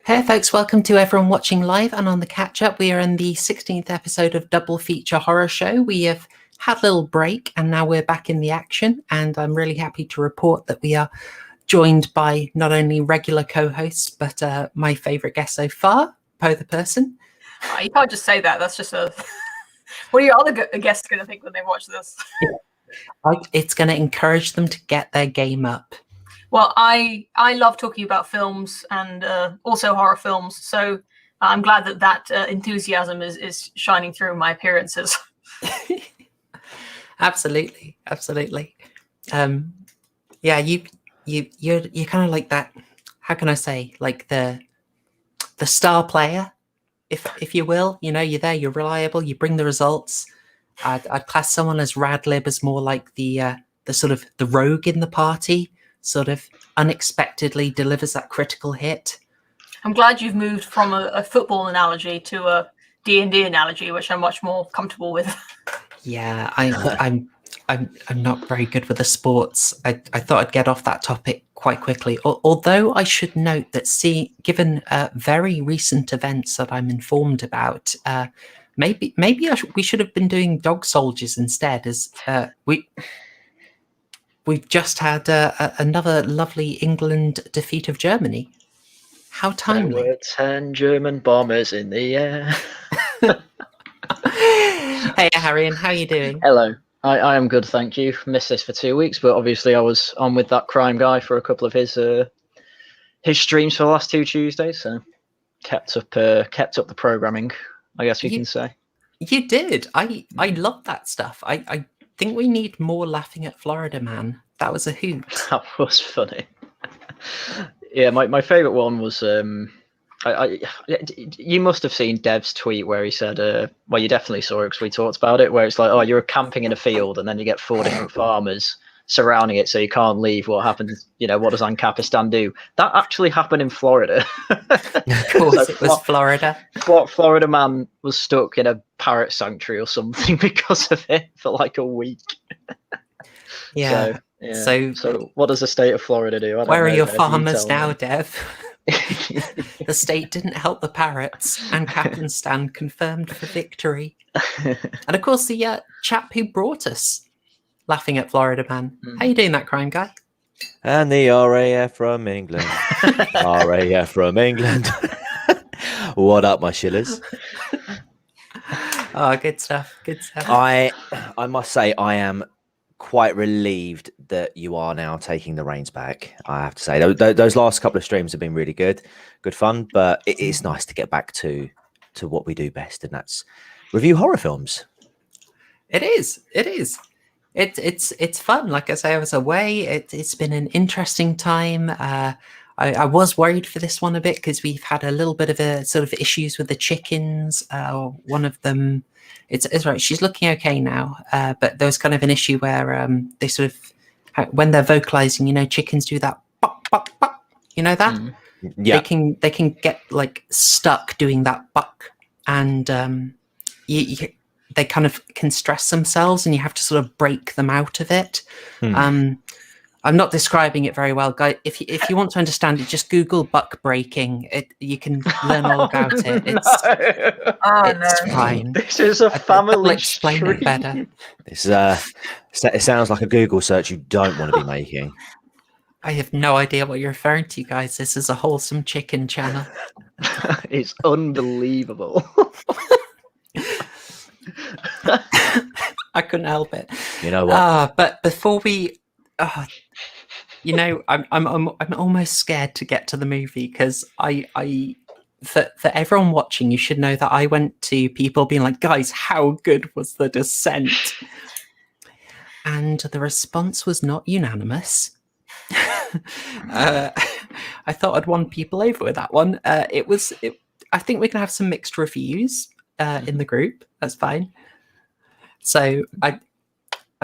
Hey folks, welcome to everyone watching live and on the catch-up. We are in the 16th episode of Double Feature Horror Show. We have had a little break and now we're back in the action, and I'm really happy to report that we are joined by not only regular co-hosts but my favourite guest so far, Poe the Person. You can't just say that. That's just a... What are your other guests going to think when they watch this? It's going to encourage them to get their game up. Well, I love talking about films and also horror films, so I'm glad that enthusiasm is shining through my appearances. Absolutely. Yeah, you're kind of like that. How can I say? Like the star player, if you will. You know, you're there, you're reliable, you bring the results. I'd class someone as Radlib as more like the sort of the rogue in the party. Sort of unexpectedly delivers that critical hit. I'm glad you've moved from a football analogy to a D&D analogy, which I'm much more comfortable with. Yeah, I'm not very good with the sports. I thought I'd get off that topic quite quickly. Although I should note that, given very recent events that I'm informed about, maybe we should have been doing Dog Soldiers instead, as We've just had another lovely England defeat of Germany. How timely. There were 10 German bombers in the air. Hey, Haryan, how are you doing? Hello. I am good, thank you. Missed this for 2 weeks, but obviously I was on with that crime guy for a couple of his streams for the last 2 Tuesdays, so kept up the programming, I guess you can say. You did. I love that stuff. I think we need more laughing at Florida Man. That was a hoot. That was funny. Yeah, my favourite one was you must have seen Dev's tweet where he said, well, you definitely saw it because we talked about it, where it's like, oh, you're camping in a field and then you get 4 different farmers surrounding it so you can't leave. What happens? You know, what does Ancapistan do? That actually happened in Florida. Of course, it was Florida. Florida man was stuck in a parrot sanctuary or something because of it for like a week. Yeah. So what does the state of Florida do? Where are your farmers now, Dev? The state didn't help the parrots, and Ancapistan confirmed for victory. And of course, the chap who brought us Laughing at Florida Man. How you doing, that crime guy? And the RAF from England. RAF from England. What up, my shillers? Oh, good stuff. I must say I am quite relieved that you are now taking the reins back. I have to say those last couple of streams have been really good fun, but it is nice to get back to what we do best, and that's review horror films. It is. It's fun. Like I say, I was away. It's been an interesting time. I was worried for this one a bit because we've had a little bit of a sort of issues with the chickens. One of them, it's right. She's looking okay now, but there was kind of an issue where they sort of, when they're vocalizing, you know, chickens do that bop bop bop. You know that? Yeah. They can get like stuck doing that buck, and they kind of can stress themselves and you have to sort of break them out of it. I'm not describing it very well, guys. If you want to understand it, just Google buck breaking. You can learn all about it. It's fine. This is a family. I'll explain it better. This it sounds like a Google search you don't want to be making. I have no idea what you're referring to, guys. This is a wholesome chicken channel. It's unbelievable. I couldn't help it. You know what? But before we, you know, I'm almost scared to get to the movie because for everyone watching, you should know that I went to people being like, guys, how good was The Descent? And the response was not unanimous. I thought I'd won people over with that one. I think we can have some mixed reviews in the group. That's fine. So I'd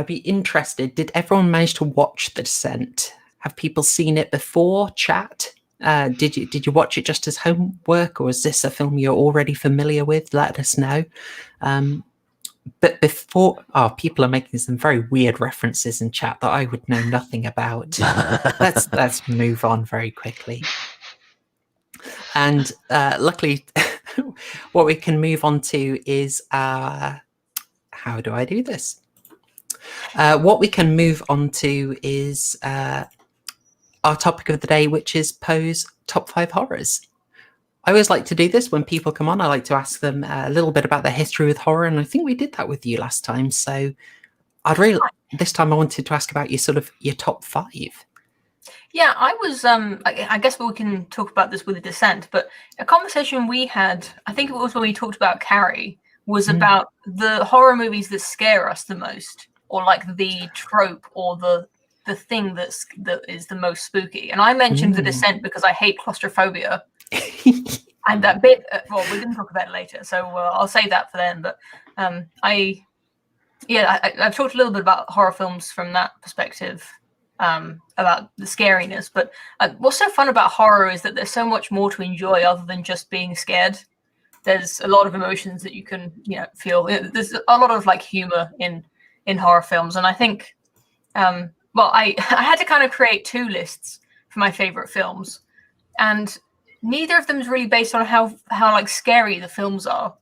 be interested. Did everyone manage to watch The Descent? Have people seen it before? Chat. Did you watch it just as homework, or is this a film you're already familiar with? Let us know. But before, people are making some very weird references in chat that I would know nothing about. Let's move on very quickly. And luckily, what we can move on to is how do I do this? What we can move on to is our topic of the day, which is Poe's top 5 horrors. I always like to do this when people come on. I like to ask them a little bit about their history with horror, and I think we did that with you last time. So this time I wanted to ask about your top 5. Yeah, I was. I guess we can talk about this with a dissent, but a conversation we had, I think it was when we talked about Carrie, was about the horror movies that scare us the most, or like the trope or the thing that is the most spooky. And I mentioned the Descent because I hate claustrophobia. And that bit, well, we're going to talk about it later, so I'll say that for then. But I've talked a little bit about horror films from that perspective, about the scariness. But what's so fun about horror is that there's so much more to enjoy other than just being scared. There's a lot of emotions that you can, feel. There's a lot of like humor in horror films, and I think, I had to kind of create 2 lists for my favorite films, and neither of them is really based on how like scary the films are.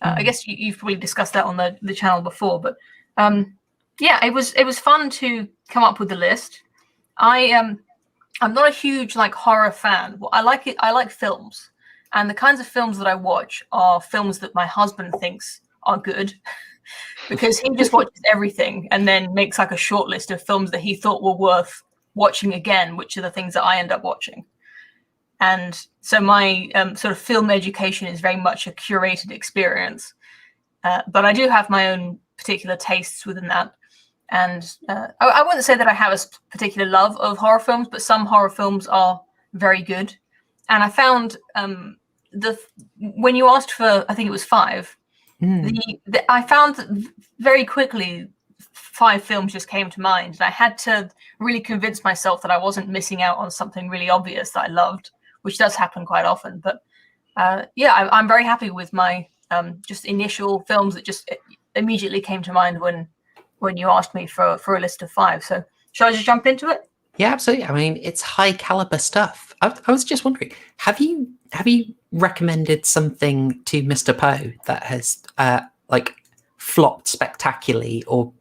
I guess you've probably discussed that on the channel before, but it was fun to come up with the list. I'm not a huge like horror fan. I like films, and the kinds of films that I watch are films that my husband thinks are good, because he just watches everything and then makes like a short list of films that he thought were worth watching again, which are the things that I end up watching. And so my sort of film education is very much a curated experience, but I do have my own particular tastes within that. And I wouldn't say that I have a particular love of horror films, but some horror films are very good. And I found when you asked for, I think it was 5, I found very quickly 5 films just came to mind. And I had to really convince myself that I wasn't missing out on something really obvious that I loved, which does happen quite often. But I'm very happy with my just initial films that just immediately came to mind when you asked me for a list of 5. So shall I just jump into it? Yeah, absolutely. I mean, it's high caliber stuff. I was just wondering, have you recommended something to Mr. Poe that has flopped spectacularly, or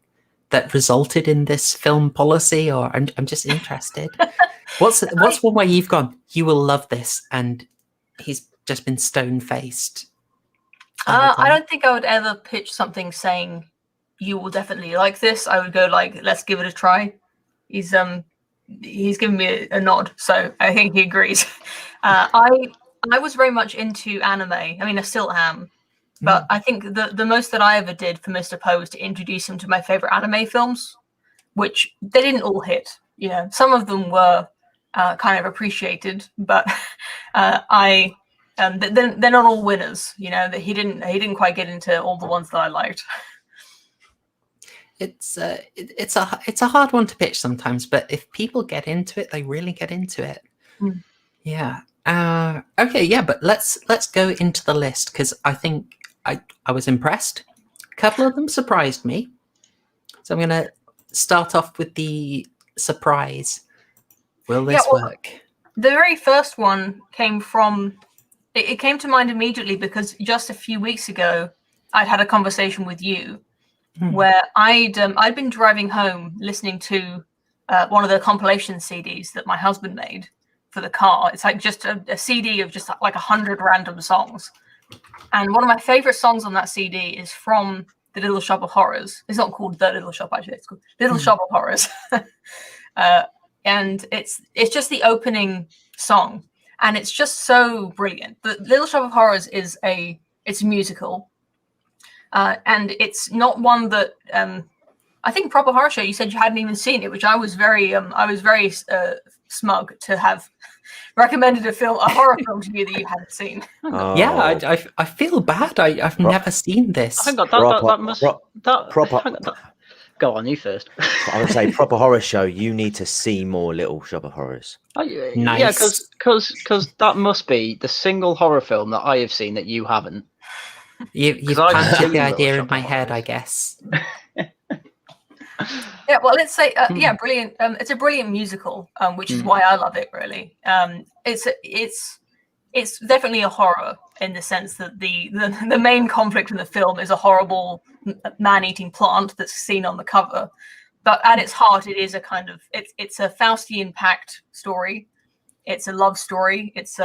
that resulted in this film policy? Or I'm just interested. What's one way you've gone, you will love this, and he's just been stone-faced? I don't think I would ever pitch something saying you will definitely like this. I would go like, let's give it a try. He's given me a nod, so I think he agrees. I was very much into anime. I mean, I still am, but I think the most that I ever did for Mr. Poe was to introduce him to my favorite anime films, which they didn't all hit. Some of them were kind of appreciated, but they're not all winners. That he didn't quite get into all the ones that I liked. It's a hard one to pitch sometimes, but if people get into it, they really get into it. Yeah. Okay. Yeah. But let's go into the list, because I think I was impressed. A couple of them surprised me, so I'm gonna start off with the surprise. Will this work? The very first one came from. It came to mind immediately because just a few weeks ago, I'd had a conversation with you. Where I'd been driving home listening to one of the compilation CDs that my husband made for the car. It's like just a CD of just like 100 random songs. And one of my favorite songs on that CD is from The Little Shop of Horrors. It's not called The Little Shop, actually. It's called Little Shop of Horrors. And it's just the opening song. And it's just so brilliant. The Little Shop of Horrors is it's a musical. And it's not one that I think Proper Horror Show, you said you hadn't even seen it, which I was very smug to have recommended a horror film to you that you hadn't seen. Yeah, I feel bad. I've never seen this. I think that must proper. Go on, you first. I would say Proper Horror Show. You need to see more Little Shop of Horrors. Nice. Yeah, because that must be the single horror film that I have seen that you haven't. You've planted the idea in my head, I guess. Yeah, well, let's say, brilliant. It's a brilliant musical, which is why I love it. Really, it's it's definitely a horror in the sense that the main conflict in the film is a horrible man-eating plant that's seen on the cover. But at its heart, it is a kind of it's a Faustian pact story. It's a love story. It's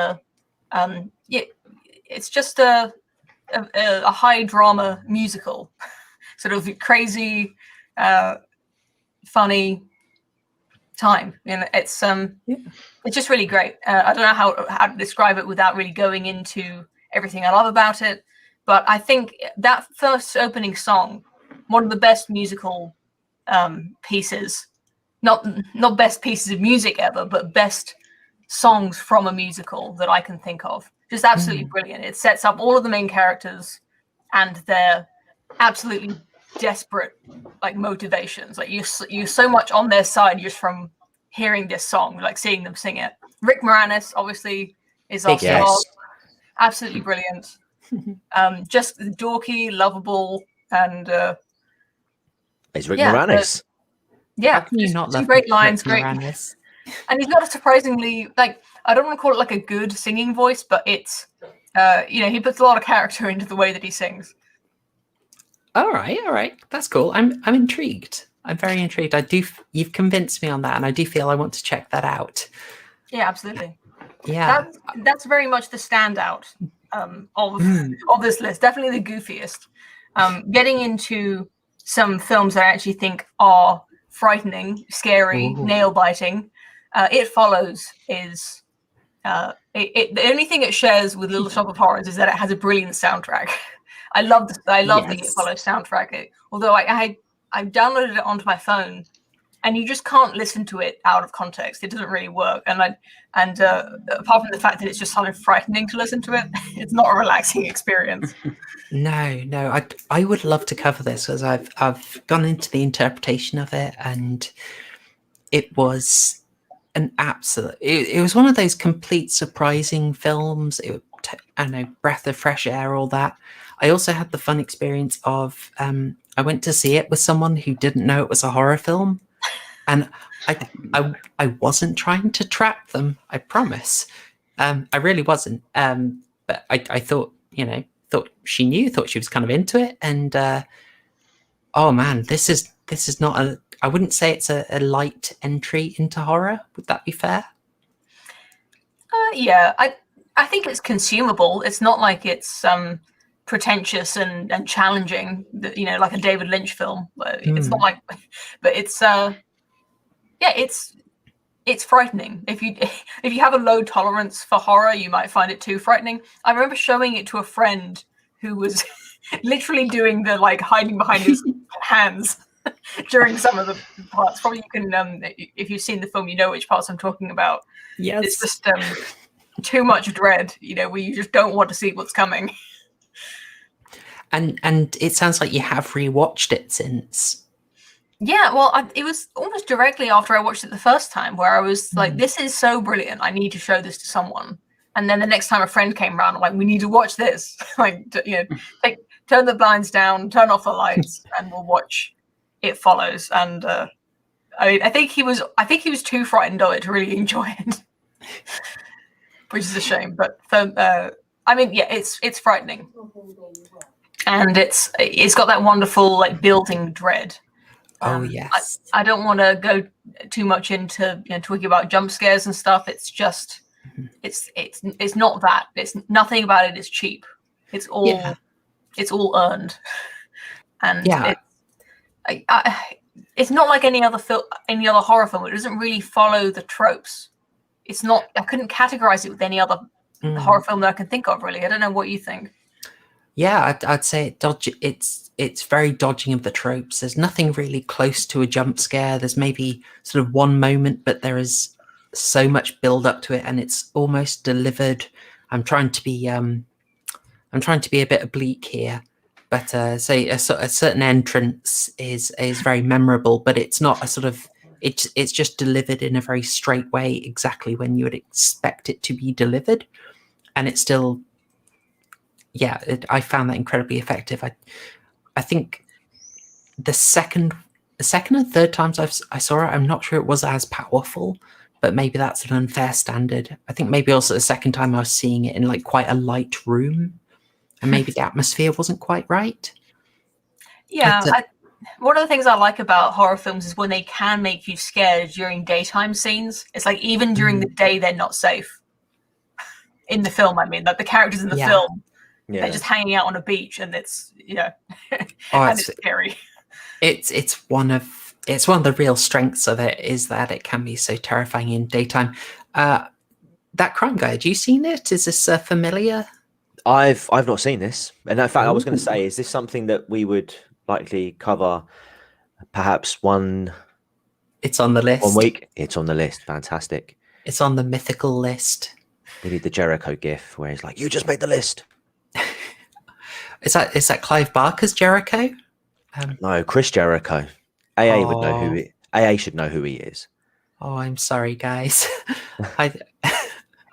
it's just a high drama musical, sort of crazy, funny time. And it's just really great. I don't know how to describe it without really going into everything I love about it. But I think that first opening song, one of the best musical pieces, not best pieces of music ever, but best songs from a musical that I can think of. Just absolutely brilliant. It sets up all of the main characters and their absolutely desperate like motivations. Like you're so much on their side just from hearing this song, like seeing them sing it. Rick Moranis obviously is our star. Absolutely brilliant. Just dorky, lovable, and it's Rick Moranis. How can you not love great lines, Rick great. Moranis? And he's got a surprisingly, like, I don't want to call it like a good singing voice, but it's he puts a lot of character into the way that he sings. All right, that's cool. I'm intrigued. I'm very intrigued. You've convinced me on that, and I do feel I want to check that out. Yeah, absolutely. Yeah, that's very much the standout of this list. Definitely the goofiest. Getting into some films that I actually think are frightening, scary, nail-biting. It Follows is the only thing it shares with Little Shop of Horrors is that it has a brilliant soundtrack. I love the It Follows soundtrack. Although I downloaded it onto my phone, and you just can't listen to it out of context. It doesn't really work. And apart from the fact that it's just kind of frightening to listen to it, it's not a relaxing experience. No. I would love to cover this because I've gone into the interpretation of it, and it was an absolute. It was one of those complete surprising films. I know, breath of fresh air, all that. I also had the fun experience of I went to see it with someone who didn't know it was a horror film, and I wasn't trying to trap them. I promise. I really wasn't. But I thought she knew, thought she was kind of into it, and oh man, this is not a. I wouldn't say it's a light entry into horror. Would that be fair? Yeah, I think it's consumable. It's not like it's pretentious and challenging, like a David Lynch film. It's not like, but it's it's frightening. If you have a low tolerance for horror, you might find it too frightening. I remember showing it to a friend who was literally doing the like hiding behind his hands during some of the parts. Probably you can, if you've seen the film, you know which parts I'm talking about. Yes. It's just too much dread, where you just don't want to see what's coming. And it sounds like you have rewatched it since. Yeah, well, it was almost directly after I watched it the first time, where I was like, "This is so brilliant! I need to show this to someone." And then the next time a friend came around, I'm like, "We need to watch this!" Like, turn the blinds down, turn off the lights, and we'll watch It Follows. And I think he was too frightened of it to really enjoy it, which is a shame. But it's frightening. And it's got that wonderful like building dread. Oh yes. I don't want to go too much into talking about jump scares and stuff. It's just it's not that. It's nothing about it is cheap. It's all earned. And it's not like any other horror film. It doesn't really follow the tropes. It's not. I couldn't categorize it with any other horror film that I can think of. Really, I don't know what you think. Yeah, I'd say it's very dodging of the tropes. There's nothing really close to a jump scare. There's maybe sort of one moment, but there is so much build up to it, and it's almost delivered. I'm trying to be a bit oblique here, but say a certain entrance is very memorable, but it's not a sort of it's just delivered in a very straight way, exactly when you would expect it to be delivered, and it's still. Yeah, I found that incredibly effective. I think the second and third times I saw it, I'm not sure it was as powerful, but maybe that's an unfair standard. I think maybe also the second time I was seeing it in like quite a light room, and maybe the atmosphere wasn't quite right. Yeah, But, one of the things I like about horror films is when they can make you scared during daytime scenes. It's like even during the day they're not safe. In the film, I mean, like the characters in the film, they're just hanging out on a beach, and it's and it's scary. It's one of the real strengths of it is that it can be so terrifying in daytime. That Crime Guy, had you seen it? Is this familiar? I've not seen this, and in fact, I was going to say, is this something that we would likely cover? Perhaps one. It's on the list. 1 week. It's on the list. Fantastic. It's on the mythical list. We need the Jericho gif where he's like, "You just made the list." Is that Clive Barker's Jericho? No, Chris Jericho. AA would know who AA should know who he is. Oh, I'm sorry, guys.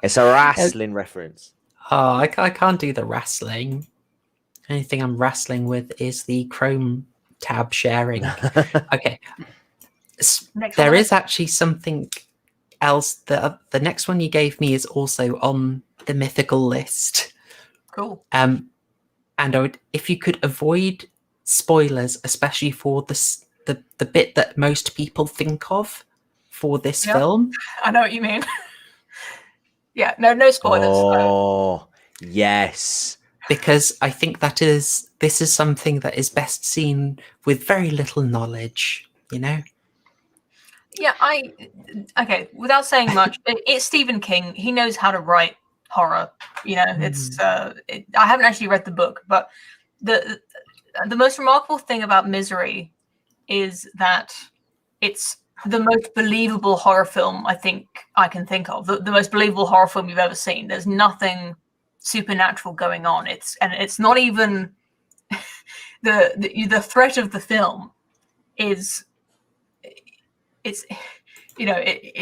It's a wrestling reference. Oh, I can't do the wrestling. Anything I'm wrestling with is the Chrome tab sharing. Okay. There is actually something else. The next one you gave me is also on the mythical list. Cool. And if you could avoid spoilers, especially for the bit that most people think of for this film. I know what you mean. Yeah, no spoilers. Oh, yes. Because I think this is something that is best seen with very little knowledge, Yeah, okay, without saying much, it's Stephen King. He knows how to write horror. It's I haven't actually read the book, but the most remarkable thing about Misery is that it's the most believable horror film I think I can think of. The most believable horror film you've ever seen. There's nothing supernatural going on. It's not even the threat of the film is it's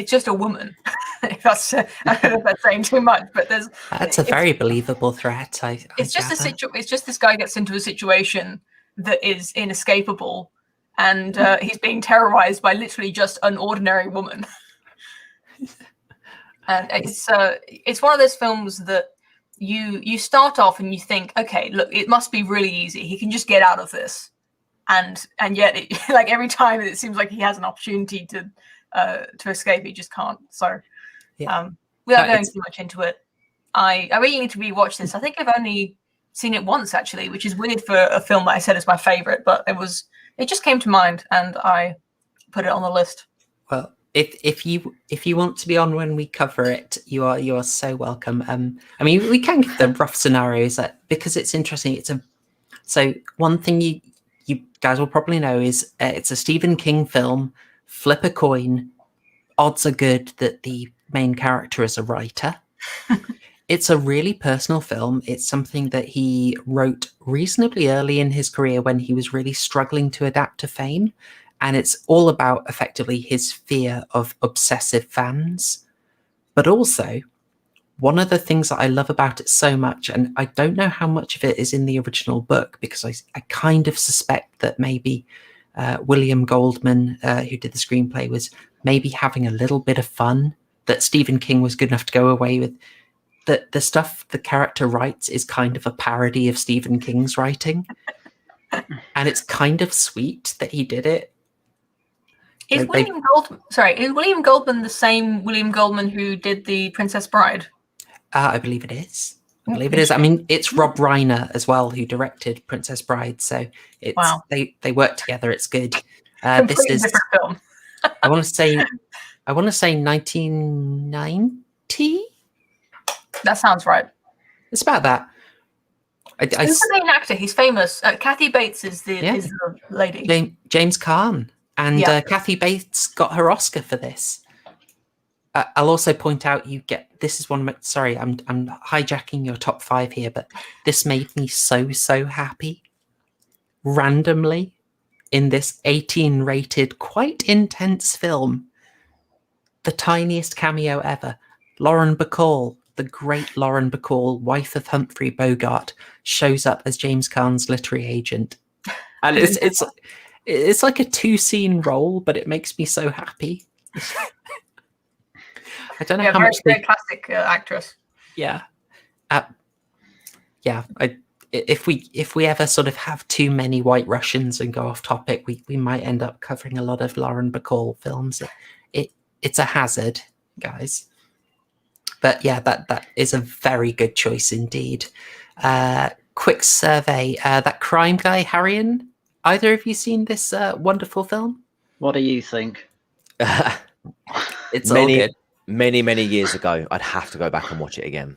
just a woman. If that's I don't know if that's saying too much, but that's a very believable threat. It's just this guy gets into a situation that is inescapable, and he's being terrorized by literally just an ordinary woman. And it's one of those films that you start off and you think, okay, look, it must be really easy. He can just get out of this, and yet, like every time, it seems like he has an opportunity to escape, he just can't. So, without going too much into it, I really need to rewatch this. I think I've only seen it once actually, which is weird for a film that I said is my favorite, but it just came to mind and I put it on the list. Well, if you want to be on when we cover it, you are so welcome. I mean, we can give the rough scenarios because it's interesting. So one thing you guys will probably know is it's a Stephen King film. Flip a coin. Odds are good that the main character is a writer. It's a really personal film. It's something that he wrote reasonably early in his career when he was really struggling to adapt to fame. And it's all about effectively his fear of obsessive fans. But also, one of the things that I love about it so much, and I don't know how much of it is in the original book, because I kind of suspect that maybe William Goldman, who did the screenplay, was maybe having a little bit of fun, that Stephen King was good enough to go away with. The stuff the character writes is kind of a parody of Stephen King's writing. And it's kind of sweet that he did it. Is William Goldman the same William Goldman who did The Princess Bride? I believe it is. I mean, it's Rob Reiner as well who directed Princess Bride, so it's they work together. It's good. This is different film. I want to say 1990. That sounds right. It's about that. He's the main actor. He's famous. Kathy Bates is the lady. James Caan. And Kathy Bates got her Oscar for this. I'll also point out this is one of my, sorry, I'm hijacking your top 5 here, but this made me so happy. Randomly, in this 18 rated, quite intense film, the tiniest cameo ever, Lauren Bacall, the great Lauren Bacall, wife of Humphrey Bogart, shows up as James Caan's literary agent. And it's like a 2-scene role, but it makes me so happy. I don't know Yeah, how very, much very classic actress. Yeah. Yeah. If we ever sort of have too many White Russians and go off topic, we might end up covering a lot of Lauren Bacall films. It's a hazard, guys. But yeah, that is a very good choice indeed. Quick survey. That crime guy, Haryan, either of you seen this wonderful film? What do you think? It's all good. Many years ago. I'd have to go back and watch it again.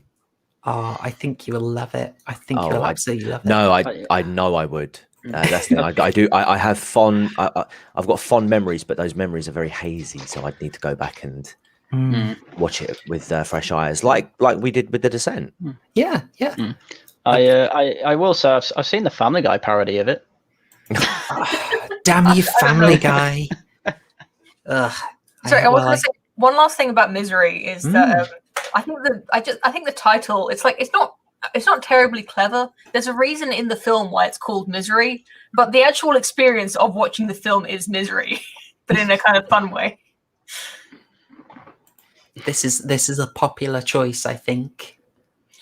Oh, I think you will love it. I think you'll absolutely love it. No, I know I would. That's the thing. I do. I have fond. I've got fond memories, but those memories are very hazy. So I'd need to go back and watch it with fresh eyes, like we did with The Descent. Yeah. I will say I've seen the Family Guy parody of it. Damn you, Family Guy. Ugh. Sorry, I was going to say one last thing about Misery is that I think the title, it's not terribly clever. There's a reason in the film why it's called Misery, but the actual experience of watching the film is misery, but in a kind of fun way. This is a popular choice, I think.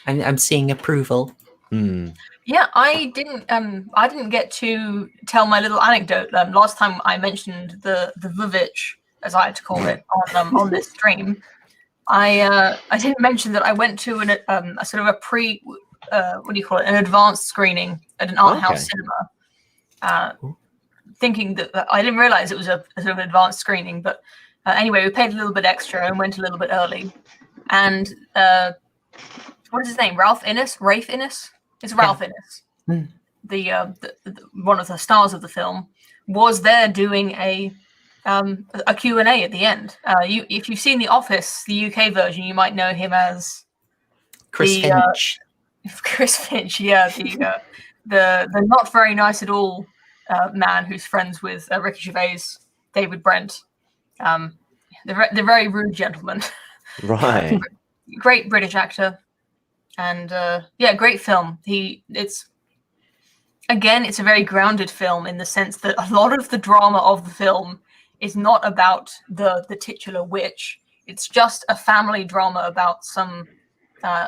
I'm seeing approval. Yeah, I didn't get to tell my little anecdote. Last time I mentioned the Vuvich, as I had to call it, on this stream. I didn't mention that I went to a sort of an advanced screening at an art house cinema, thinking that I didn't realize it was a sort of advanced screening. But anyway, we paid a little bit extra and went a little bit early. And what is his name? Rafe Innes? It's Ralph Innes. The one of the stars of the film was there doing a Q&A at the end. If you've seen The Office, the UK version, you might know him as Chris Finch. Chris Finch, yeah, the not very nice at all man who's friends with Ricky Gervais, David Brent, the very rude gentleman. Right. Great British actor, and great film. It's a very grounded film in the sense that a lot of the drama of the film is not about the titular witch. It's just a family drama about some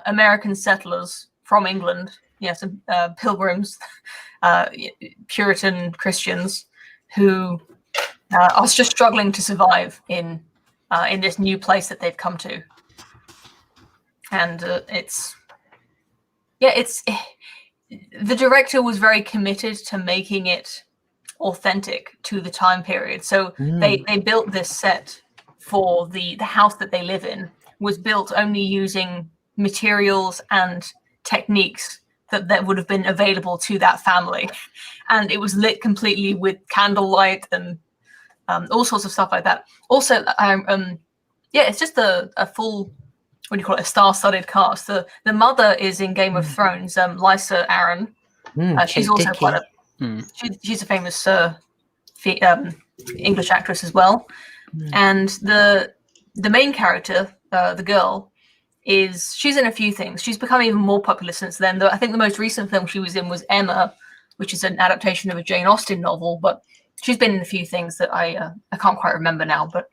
American settlers from England, some pilgrims, Puritan Christians who are just struggling to survive in this new place that they've come to. And the director was very committed to making it authentic to the time period. So they built this set for the house that they live in was built only using materials and techniques that would have been available to that family. And it was lit completely with candlelight and all sorts of stuff like that. Also, it's just a full, what do you call it, a star-studded cast. The mother is in Game of Thrones, Lysa Arryn. She's also quite she's a famous English actress as well. And the main character, the girl, she's in a few things. She's become even more popular since then. I think the most recent film she was in was Emma, which is an adaptation of a Jane Austen novel. But she's been in a few things that I can't quite remember now. But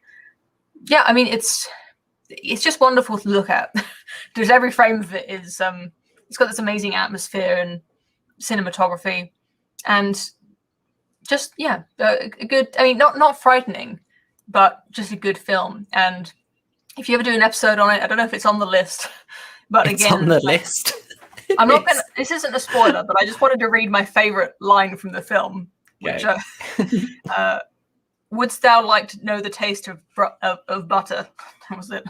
yeah, I mean, it's just wonderful to look at. There's every frame of it is it's got this amazing atmosphere and cinematography, and just a good. I mean, not frightening, but just a good film. And if you ever do an episode on it, I don't know if it's on the list, but it's on the list. I'm not gonna. This isn't a spoiler, but I just wanted to read my favorite line from the film, which wouldst thou like to know the taste of butter? That was it.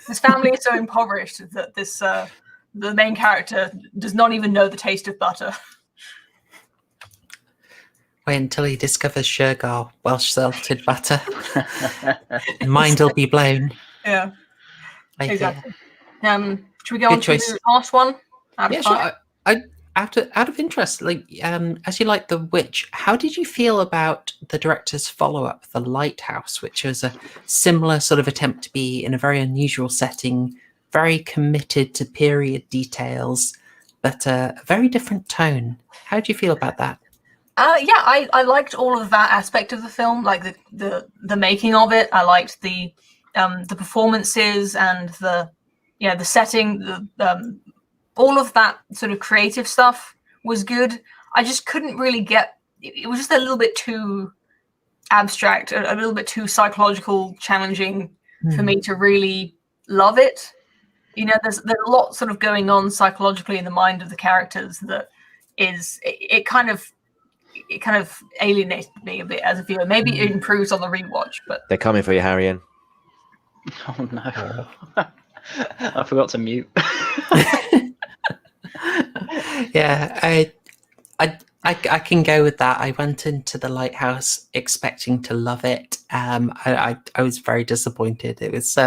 This family is so impoverished that the main character does not even know the taste of butter. Wait until he discovers Shergar Welsh salted butter. Mind will be blown. Yeah, exactly. Should we go on to the last one? Sure. Out of interest, as you like The Witch, how did you feel about the director's follow-up, The Lighthouse, which was a similar sort of attempt to be in a very unusual setting, very committed to period details, but a very different tone? How did you feel about that? I liked all of that aspect of the film, like the making of it. I liked the the performances and the setting, all of that sort of creative stuff was good. I just couldn't really get. It was just a little bit too abstract, a little bit too psychological, challenging for me to really love it. There's a lot sort of going on psychologically in the mind of the characters that it kind of alienated me a bit as a viewer. Maybe it improves on the rewatch, but They're coming for you, Haryan. Oh no. I forgot to mute. Yeah, I can go with that. I went into the Lighthouse expecting to love it. I was very disappointed. It was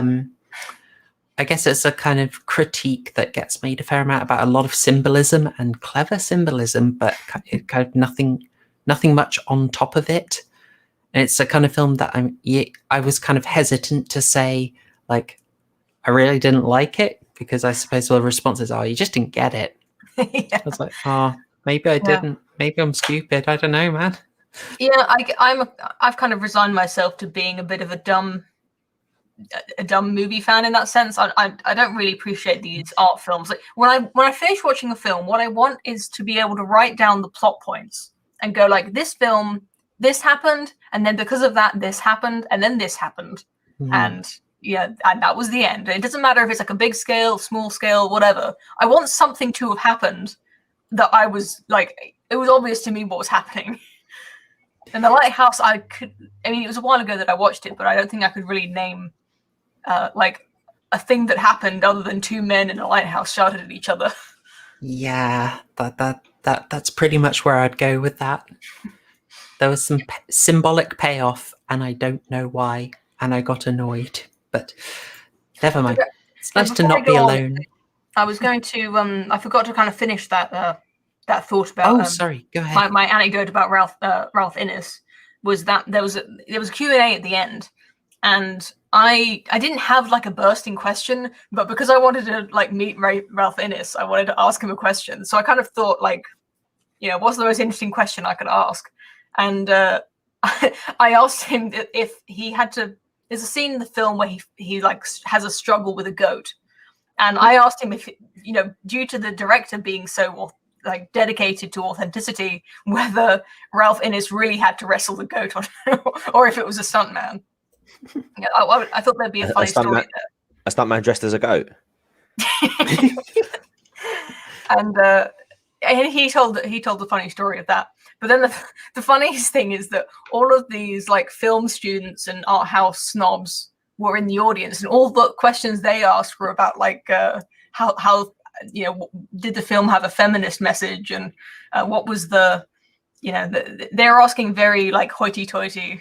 I guess it's a kind of critique that gets made a fair amount about a lot of symbolism and clever symbolism, but kind of nothing much on top of it. And it's a kind of film that I was kind of hesitant to say, like, I really didn't like it, because I suppose the response is, oh, you just didn't get it. yeah. I was like, oh, maybe I didn't. Maybe I'm stupid. I don't know, man. Yeah, I've kind of resigned myself to being a bit of a dumb movie fan in that sense. I don't really appreciate these art films. Like when I finish watching a film, what I want is to be able to write down the plot points and go like, this film, this happened, and then because of that, this happened, and then this happened, and that was the end. It doesn't matter if it's like a big scale, small scale, whatever. I want something to have happened that I was like, it was obvious to me what was happening. And The Lighthouse, it was a while ago that I watched it, but I don't think I could really name like a thing that happened other than two men in a lighthouse shouted at each other. Yeah, that's pretty much where I'd go with that. There was some symbolic payoff, and I don't know why, and I got annoyed. But never mind. It's nice to not be alone. I was going to I forgot to kind of finish that thought about. Oh, sorry. Go ahead. My anecdote about Ralph Innes was that there was a Q&A at the end, and I didn't have like a bursting question, but because I wanted to like meet Ralph Innes, I wanted to ask him a question. So I kind of thought like, what's the most interesting question I could ask? And I asked him if he had to. There's a scene in the film where he like has a struggle with a goat, and I asked him if due to the director being so like dedicated to authenticity, whether Ralph Innes really had to wrestle the goat or if it was a stuntman. I thought there'd be a funny story there. A stuntman dressed as a goat. And he told the funny story of that. But then the funniest thing is that all of these like film students and art house snobs were in the audience, and all the questions they asked were about like how did the film have a feminist message, and what was the they're asking very like hoity-toity,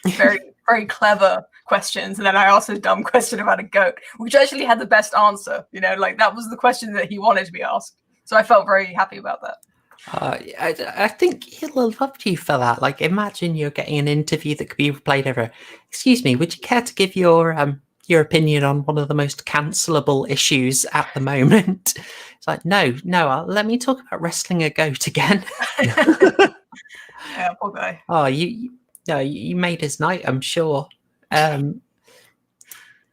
very very clever questions, and then I asked a dumb question about a goat, which actually had the best answer. Like that was the question that he wanted to be asked. So I felt very happy about that. I think he'll have loved you for that. Like, imagine you're getting an interview that could be played over. Excuse me, would you care to give your opinion on one of the most cancelable issues at the moment? It's like, no, let me talk about wrestling a goat again. Yeah, poor guy. Oh, you made his night, I'm sure.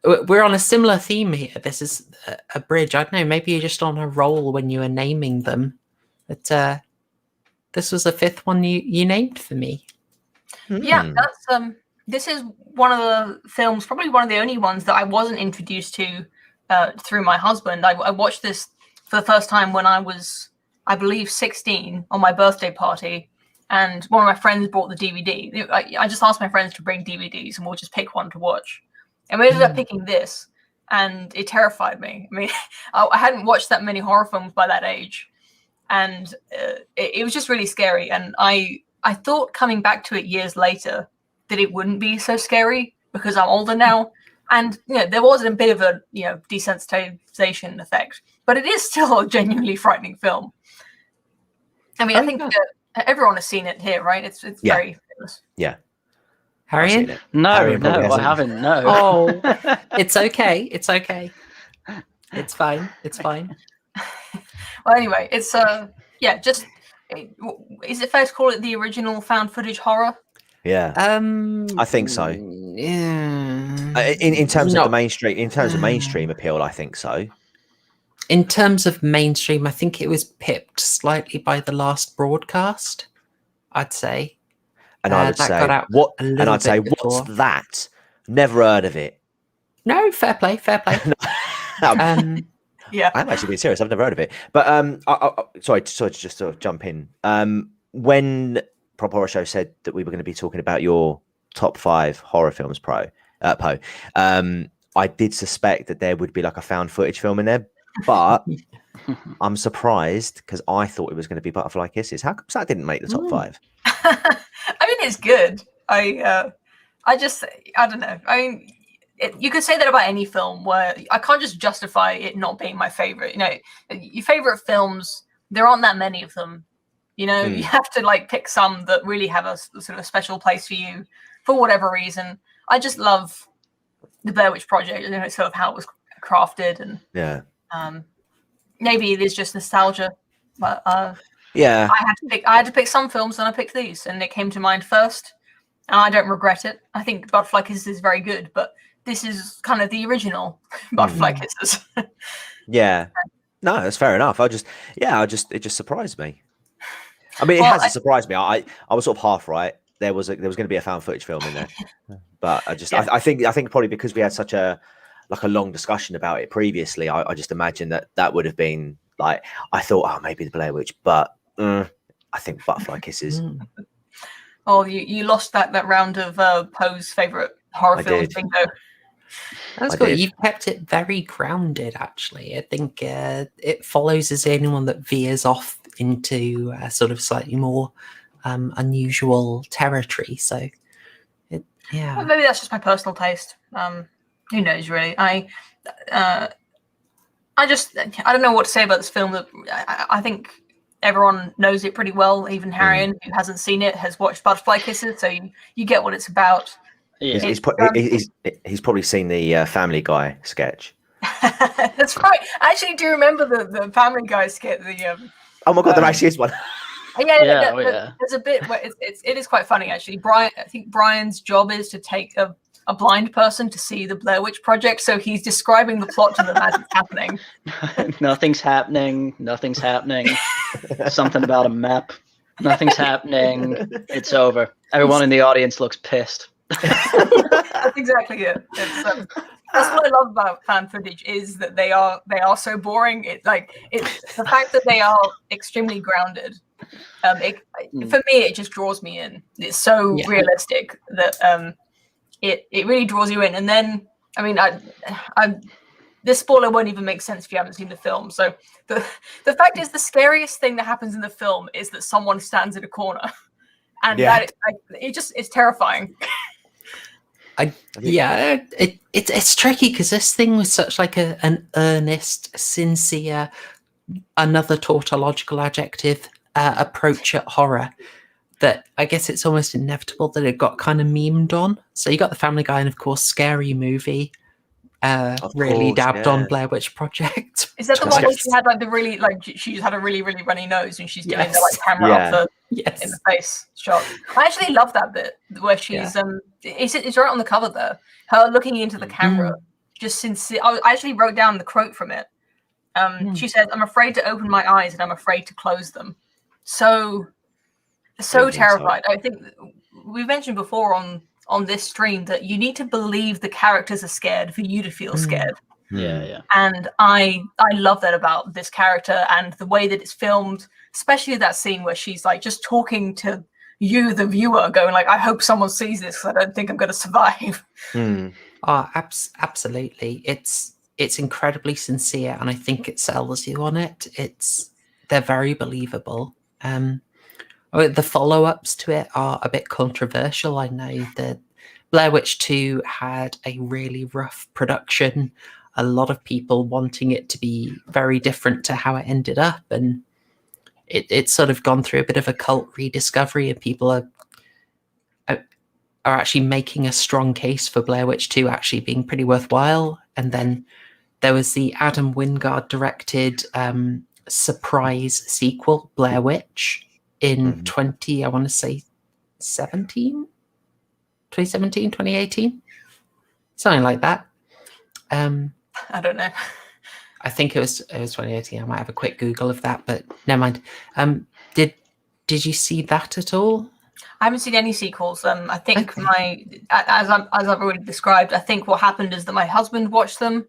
We're on a similar theme here. This is a bridge. I don't know, maybe you're just on a roll when you were naming them. But this was the fifth one you named for me. Yeah, that's this is one of the films, probably one of the only ones that I wasn't introduced to through my husband. I watched this for the first time when I was, I believe, 16 on my birthday party, and one of my friends brought the DVD. I just asked my friends to bring DVDs, and we'll just pick one to watch. And we ended up picking this, and it terrified me. I mean, I hadn't watched that many horror films by that age. And it was just really scary. And I thought coming back to it years later that it wouldn't be so scary because I'm older now. And, there was a bit of a, desensitization effect. But it is still a genuinely frightening film. I mean, I think everyone has seen it here, right? It's very famous. Yeah. Haryan? No, Haryan I haven't. No. Oh, it's okay. It's okay. It's fine. It's fine. Well, anyway, it's just is it fair to call it the original found footage horror? Yeah. I think so. Yeah. In terms of Not- the mainstream, in terms of mainstream appeal, I think so. In terms of mainstream, I think it was pipped slightly by the last broadcast, I'd say. And I would that say got out what? a And little I'd say bit before. what's that? Never heard of it. No, fair play, fair play. Yeah. I'm actually being serious. I've never heard of it. But sorry to just sort of jump in. When Prop Horror Show said that we were going to be talking about your top 5 horror films, Poe, I did suspect that there would be like a found footage film in there, but I'm surprised because I thought it was going to be Butterfly Kisses. How come that didn't make the top 5? I mean, it's good. I don't know. I mean, you could say that about any film where I can't just justify it not being my favorite. You know, your favorite films, there aren't that many of them. You know, you have to like pick some that really have a sort of a special place for you for whatever reason. I just love the Blair Witch Project, you know, sort of how it was crafted, and maybe it is just nostalgia. But I had to pick some films, and I picked these, and it came to mind first. And I don't regret it. I think Butterfly Kisses is very good, but this is kind of the original Butterfly Kisses. Yeah, no, that's fair enough. It just surprised me. I mean, it hasn't surprised me. I was sort of half right. There was going to be a found footage film in there, but I think probably because we had such a long discussion about it previously, I just imagined that would have been like, I thought, maybe the Blair Witch, but I think Butterfly Kisses. Oh, you lost that round of Poe's favorite horror films bingo. That's good. You've kept it very grounded, actually. I think it follows as anyone that veers off into sort of slightly more unusual territory. So, well, maybe that's just my personal taste. Who knows, really? I don't know what to say about this film. That I think everyone knows it pretty well. Even Haryan, who hasn't seen it, has watched Butterfly Kisses, so you get what it's about. Yeah. He's probably seen the Family Guy sketch. That's right. I actually do remember the Family Guy sketch. Oh my god, there actually is one. There's a bit where it is quite funny, actually. I think Brian's job is to take a blind person to see the Blair Witch Project, so he's describing the plot to them as it's happening. Nothing's happening. Something about a map. Nothing's happening. It's over. Everyone in the audience looks pissed. That's exactly it. That's what I love about fan footage, is that they are so boring. It's the fact that they are extremely grounded. For me, it just draws me in. It's so realistic that it really draws you in. And then, I mean, this spoiler won't even make sense if you haven't seen the film. So the fact is, the scariest thing that happens in the film is that someone stands in a corner, and it's terrifying. It's tricky because this thing was such like an earnest, sincere, another tautological adjective approach at horror, that I guess it's almost inevitable that it got kind of memed on. So you got the Family Guy and of course Scary Movie really dabbed on Blair Witch Project. Is that the one where she had she had a really, really runny nose and she's doing the camera up in the face shot? I actually love that bit where she's it's right on the cover there. Her looking into the camera, just sincere. I actually wrote down the quote from it. She says, "I'm afraid to open my eyes and I'm afraid to close them." So terrified. I think we mentioned before on this stream that you need to believe the characters are scared for you to feel scared. Yeah. And I love that about this character and the way that it's filmed, especially that scene where she's like just talking to you, the viewer, going like, I hope someone sees this because I don't think I'm going to survive. Absolutely. It's incredibly sincere, and I think it sells you on it. They're very believable. The follow-ups to it are a bit controversial. I know that Blair Witch 2 had a really rough production, a lot of people wanting it to be very different to how it ended up, and it's sort of gone through a bit of a cult rediscovery, and people are actually making a strong case for Blair Witch 2 actually being pretty worthwhile. And then there was the Adam Wingard directed surprise sequel, Blair Witch, in 2018. something like that. I don't know. I think it was 2018. I might have a quick Google of that, but never mind. Did you see that at all? I haven't seen any sequels. I think as I've already described, I think what happened is that my husband watched them,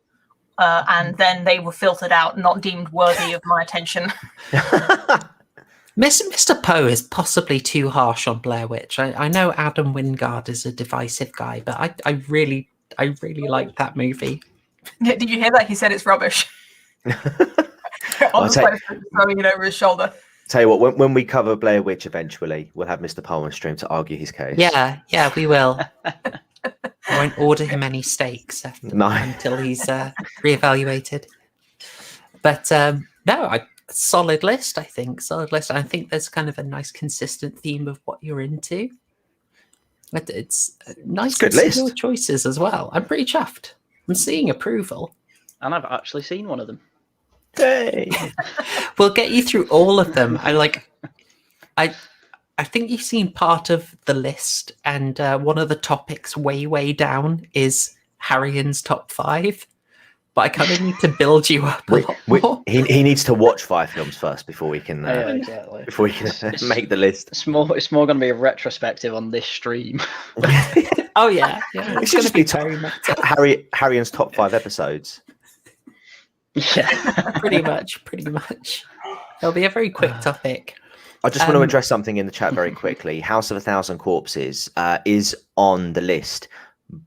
and then they were filtered out, not deemed worthy of my attention. Mr. Poe is possibly too harsh on Blair Witch. I know Adam Wingard is a divisive guy, but I really liked that movie. Did you hear that? He said it's rubbish. On the side of throwing it over his shoulder. Tell you what, when we cover Blair Witch eventually, we'll have Mr. Poe on stream to argue his case. Yeah, we will. I won't order him any steaks until he's reevaluated. But no, solid list, I think. Solid list. I think there's kind of a nice consistent theme of what you're into. But it's nice good list. Choices as well. I'm pretty chuffed. I'm seeing approval. And I've actually seen one of them. Hey. We'll get you through all of them. I think you've seen part of the list, and one of the topics way down is Haryan's top 5. But I kind of need to build you up a lot more. He needs to watch 5 films first before we can exactly. before we can make the list. It's more going to be a retrospective on this stream. Oh yeah. It should just be Haryan's top 5 episodes. Yeah, pretty much. It'll be a very quick topic. I just want to address something in the chat very quickly. House of 1,000 Corpses is on the list,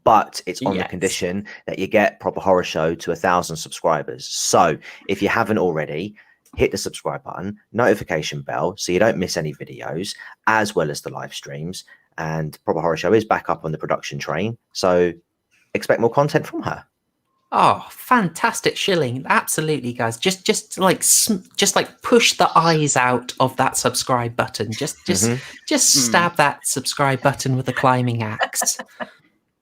but it's on the condition that you get Proper Horror Show to 1,000 subscribers. So if you haven't already, hit the subscribe button, notification bell, so you don't miss any videos, as well as the live streams. And Proper Horror Show is back up on the production train, so expect more content from her. Oh, fantastic shilling! Absolutely, guys. Just push the eyes out of that subscribe button. Just stab that subscribe button with a climbing axe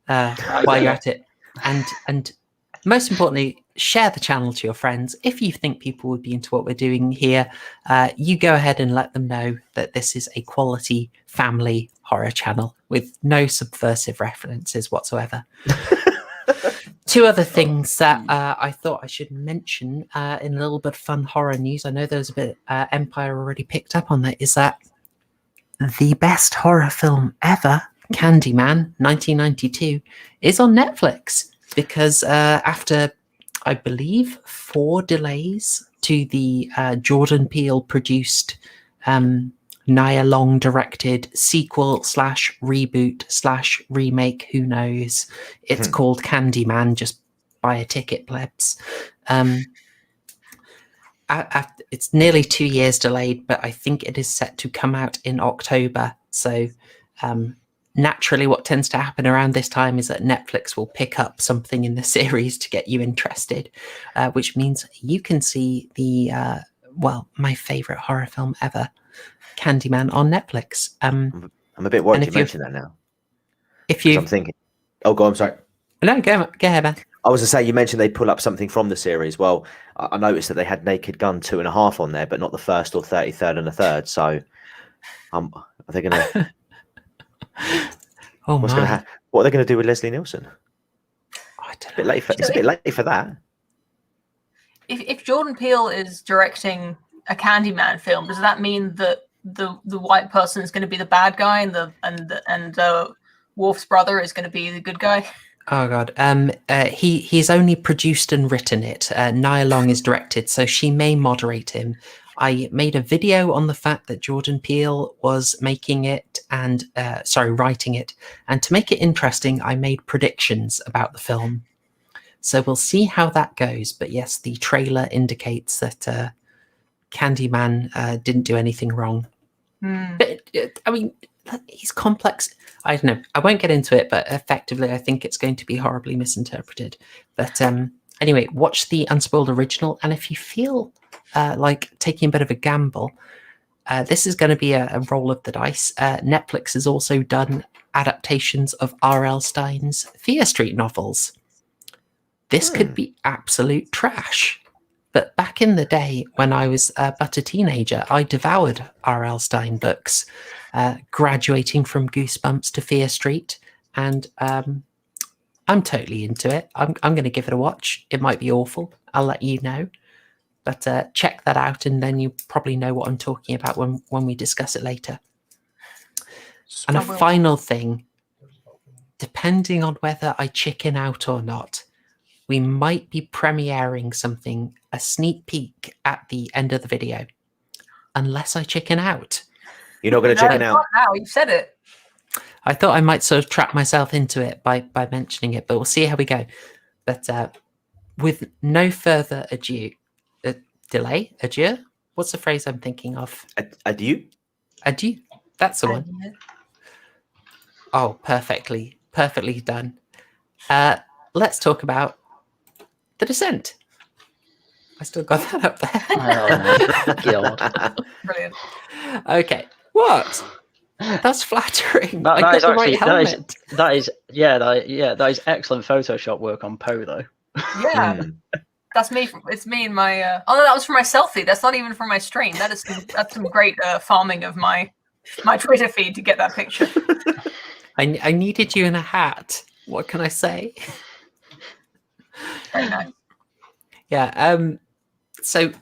while you're at it. And most importantly, share the channel to your friends. If you think people would be into what we're doing here, you go ahead and let them know that this is a quality family horror channel with no subversive references whatsoever. 2 other things that I thought I should mention in a little bit of fun horror news. I know there's a bit Empire already picked up on that. Is that the best horror film ever, Candyman, 1992, is on Netflix because after, I believe, 4 delays to the Jordan Peele produced Nia Long directed sequel / reboot / remake, who knows. It's called Candyman. Just buy a ticket, plebs. It's nearly 2 years delayed, but I think it is set to come out in October. So naturally what tends to happen around this time is that Netflix will pick up something in the series to get you interested, which means you can see the my favorite horror film ever, Candyman, on Netflix. I'm a bit worried you mentioned that now. I'm thinking, oh, go on, sorry. No, go ahead, man. I was to say, you mentioned they pull up something from the series. Well, I noticed that they had Naked Gun 2.5 on there, but not the first or 33rd and the third. So, are they going to? Oh what are they going to do with Leslie Nielsen? I don't know. It's a bit late for that. If Jordan Peele is directing a Candyman film, does that mean that the white person is going to be the bad guy and Worf's brother is going to be the good guy? Oh god. He's only produced and written it. Nia Long is directed, so she may moderate him. I made a video on the fact that Jordan Peele was making it and writing it, and to make it interesting, I made predictions about the film. So we'll see how that goes. But yes, the trailer indicates that Candyman didn't do anything wrong. But I mean, he's complex. I don't know. I won't get into it, but effectively, I think it's going to be horribly misinterpreted. But anyway, watch the unspoiled original, and if you feel like taking a bit of a gamble, this is going to be a roll of the dice. Netflix has also done adaptations of R.L. Stine's Fear Street novels. This could be absolute trash. But back in the day, when I was but a teenager, I devoured R.L. Stine books, graduating from Goosebumps to Fear Street. And I'm totally into it. I'm going to give it a watch. It might be awful. I'll let you know. But check that out, and then you probably know what I'm talking about when we discuss it later. And a I will. final thing, depending on whether I chicken out or not, we might be premiering something, a sneak peek at the end of the video, unless I chicken out. You're not going to No, chicken you out. can't now. You said it. I thought I might sort of trap myself into it by mentioning it, but we'll see how we go. But with no further adieu, what's the phrase I'm thinking of? Adieu. Adieu. That's the one. Oh, perfectly done. Let's talk about The Descent. I still got that up there. Oh, God. Brilliant. Okay, what? That's flattering. That I got is the actually right helmet. that is excellent Photoshop work on Poe though. Yeah. That's me. It's me and my. Oh, no, that was for my selfie. That's not even for my stream. That's some great farming of my Twitter feed to get that picture. I needed you in a hat. What can I say? Very nice. Yeah. So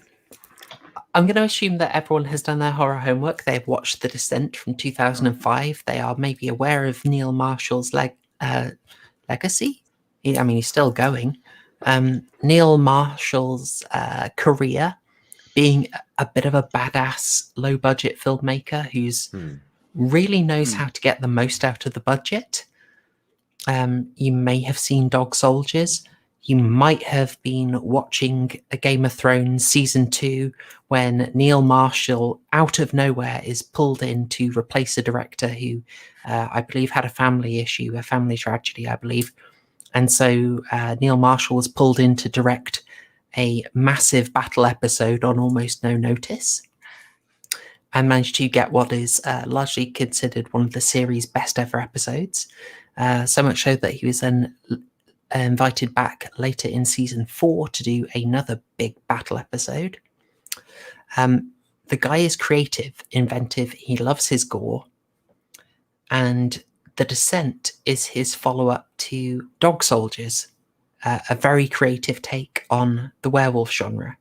I'm going to assume that everyone has done their horror homework. They've watched The Descent from 2005. They are maybe aware of Neil Marshall's legacy. He's still going. Neil Marshall's career, being a bit of a badass low-budget filmmaker who's really knows how to get the most out of the budget. You may have seen Dog Soldiers. You might have been watching a Game of Thrones season 2 when Neil Marshall, out of nowhere, is pulled in to replace a director who I believe had a family issue, a family tragedy, I believe. And so Neil Marshall was pulled in to direct a massive battle episode on almost no notice, and managed to get what is largely considered one of the series' best ever episodes. So much so that he was then invited back later in season 4 to do another big battle episode. The guy is creative, inventive, he loves his gore, and The Descent is his follow-up to Dog Soldiers, a very creative take on the werewolf genre.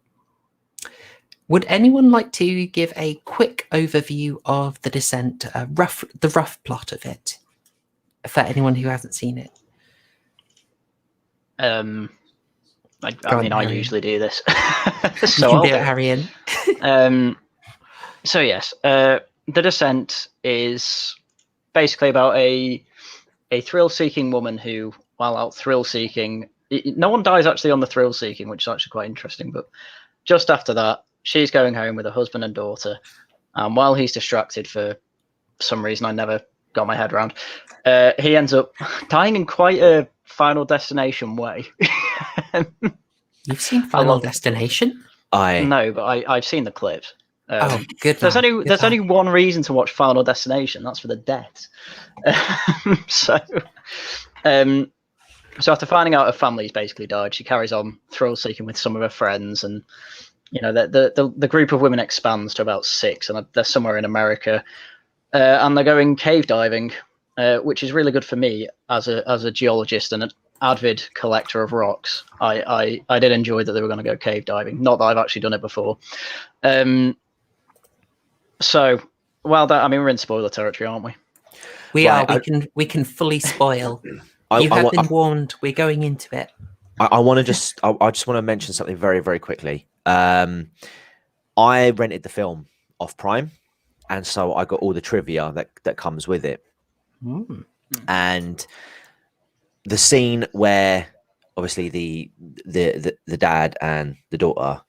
Would anyone like to give a quick overview of The Descent, the rough plot of it, for anyone who hasn't seen it? I usually do this. So you can do it, Haryan. So yes, The Descent is basically about a thrill-seeking woman who, while out thrill-seeking, no one dies actually on the thrill-seeking, which is actually quite interesting. But just after that, she's going home with her husband and daughter. While he's distracted for some reason I never got my head around, he ends up dying in quite a Final Destination way. You've seen Final Destination? No, but I've seen the clips. Good. There's only one reason to watch Final Destination. That's for the deaths. So after finding out her family's basically died, she carries on thrill seeking with some of her friends, and the group of women expands to about 6, and they're somewhere in America, and they're going cave diving, which is really good for me as a geologist and an avid collector of rocks. I did enjoy that they were going to go cave diving. Not that I've actually done it before. So, well, we're in spoiler territory, aren't we? We are. We can fully spoil. You have been warned. We're going into it. I just want to mention something very, very quickly. I rented the film off Prime, and so I got all the trivia that comes with it. And the scene where obviously the dad and the daughter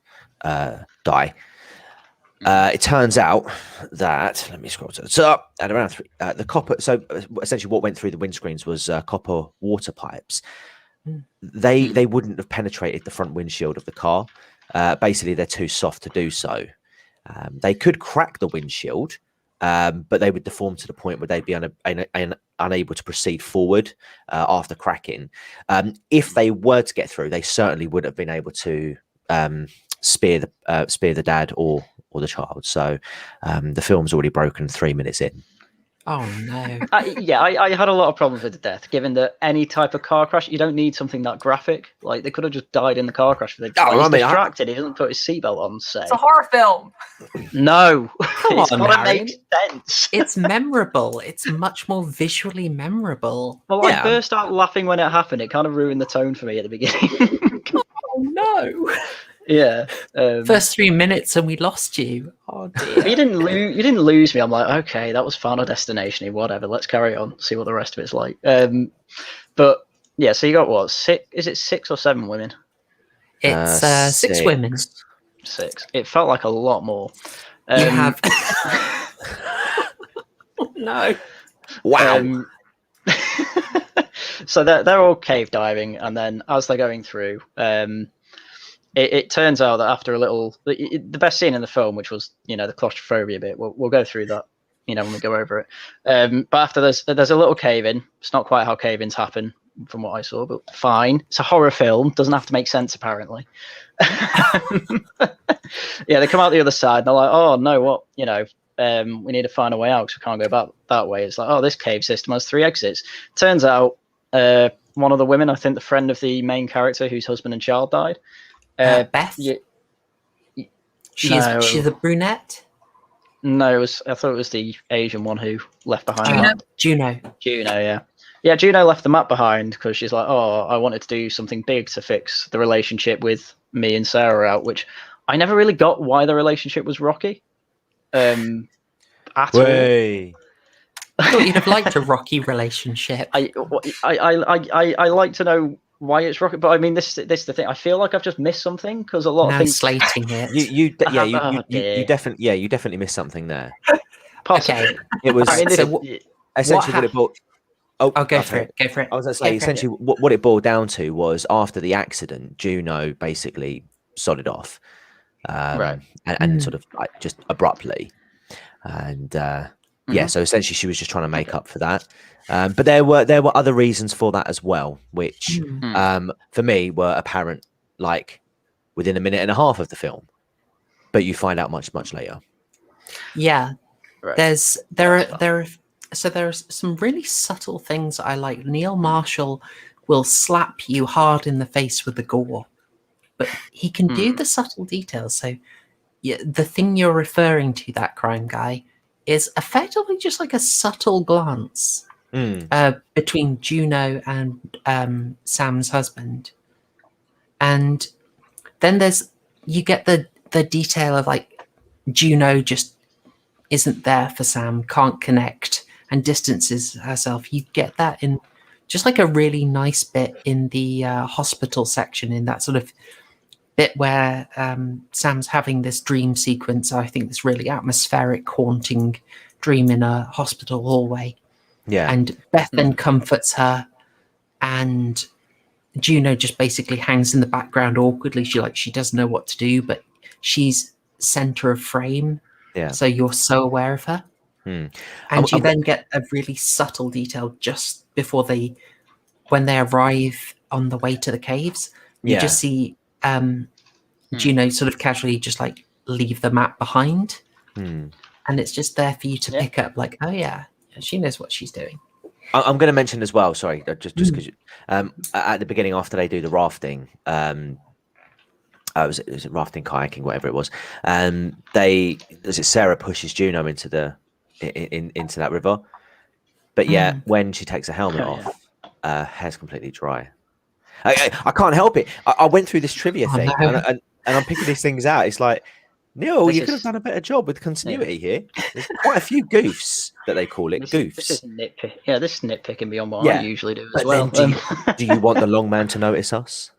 die. It turns out that, let me scroll to the top, at around 3, the copper. So essentially, what went through the windscreens was copper water pipes. They wouldn't have penetrated the front windshield of the car. Basically, they're too soft to do so. They could crack the windshield, but they would deform to the point where they'd be unable to proceed forward after cracking. If they were to get through, they certainly would have been able to spear the dad or the child. So the film's already broken 3 minutes in. Oh no. I had a lot of problems with the death, given that any type of car crash, you don't need something that graphic. Like, they could have just died in the car crash. He's distracted. He doesn't put his seatbelt on, say. It's a horror film. No. It's on, got to Haryan. make sense. It's memorable. It's much more visually memorable. Well, Yeah. I burst out laughing when it happened. It kind of ruined the tone for me at the beginning. Oh no. Yeah. First 3 minutes and we lost you. Oh dear. You didn't lose me. I'm like, okay, that was Final Destination. Whatever. Let's carry on. See what the rest of it's like. But yeah. So you got what? 6? Is it 6 or 7 women? It's 6 women. 6. It felt like a lot more. You have. Oh, no. Wow. So they're all cave diving, and then as they're going through, it turns out that after a little, the best scene in the film, which was the claustrophobia bit, we'll go through that when we go over it. But after there's a little cave in. It's not quite how cave-ins happen from what I saw, but fine. It's a horror film. Doesn't have to make sense apparently. Yeah, they come out the other side. And they're like, oh no, what we need to find a way out because we can't go back that way. It's like, oh, this cave system has 3 exits. Turns out one of the women, I think the friend of the main character whose husband and child died. Beth? Yeah, She's no. the brunette? No, I thought it was the Asian one who left behind. Juno. Yeah. Yeah, Juno left the map behind because she's like, oh, I wanted to do something big to fix the relationship with me and Sarah out, which I never really got why the relationship was rocky. At all. I thought you'd have liked a rocky relationship. I like to know why it's rocky, but I mean, this is the thing. I feel like I've just missed something because a lot now of things. slating it. You definitely missed something there. Possibly. Okay. It was essentially what it boiled. Oh, go for it. Go for it. I was going to say, essentially, what it boiled down to was after the accident, Juno basically sodded off, right, and sort of like just abruptly, and yeah, so essentially she was just trying to make up for that. But there were other reasons for that as well, which for me were apparent like within a minute and a half of the film, but you find out much later. Yeah, right. There are some really subtle things I like. Neil Marshall will slap you hard in the face with the gore, but he can do the subtle details. So yeah, the thing you're referring to, that crime guy, is effectively just like a subtle glance between Juno and Sam's husband. And then you get the detail of like Juno just isn't there for Sam, can't connect, and distances herself. You get that in just like a really nice bit in the hospital section, in that sort of bit where Sam's having this dream sequence. I think this really atmospheric, haunting dream in a hospital hallway. Yeah. And Beth then comforts her, and Juno just basically hangs in the background awkwardly. She doesn't know what to do, but she's center of frame. Yeah. So you're so aware of her. And you then get a really subtle detail just before when they arrive on the way to the caves. You just see Juno sort of casually just like leave the map behind. And it's just there for you to pick up like, oh yeah, she knows what she's doing. I'm going to mention as well, sorry, just because at the beginning after they do the rafting, was it rafting, kayaking, whatever it was, Sarah pushes Juno into that river, but when she takes her helmet off, hair's completely dry. I can't help it. I went through this trivia thing and I'm picking these things out. It's like, Neil, you could have done a better job with continuity here. There's quite a few goofs that they call it. Goofs. This is nitpick. Yeah, this is nitpicking beyond what I usually do as well. Do you want the long man to notice us?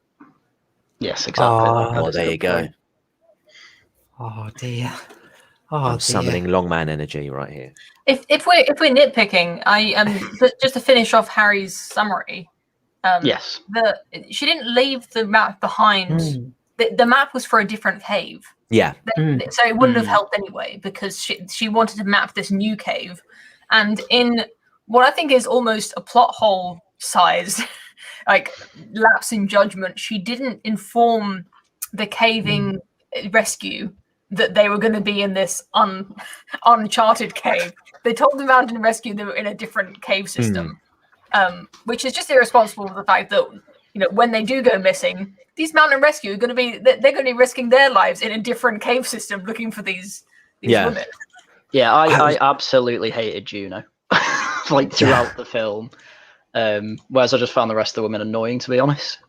Yes, exactly. Oh, there you go. Oh dear. I'm summoning long man energy right here. If we're nitpicking, just to finish off Harry's summary. Yes. She didn't leave the map behind. The map was for a different cave. Yeah. So it wouldn't have helped anyway, because she wanted to map this new cave, and in what I think is almost a plot hole size like lapse in judgment, she didn't inform the caving rescue that they were going to be in this uncharted cave. They told the mountain rescue they were in a different cave system, which is just irresponsible for the fact that, when they do go missing, these mountain rescue are going to be, they're going to be risking their lives in a different cave system looking for these women. Yeah, I absolutely hated Juno, like throughout the film. Whereas I just found the rest of the women annoying, to be honest.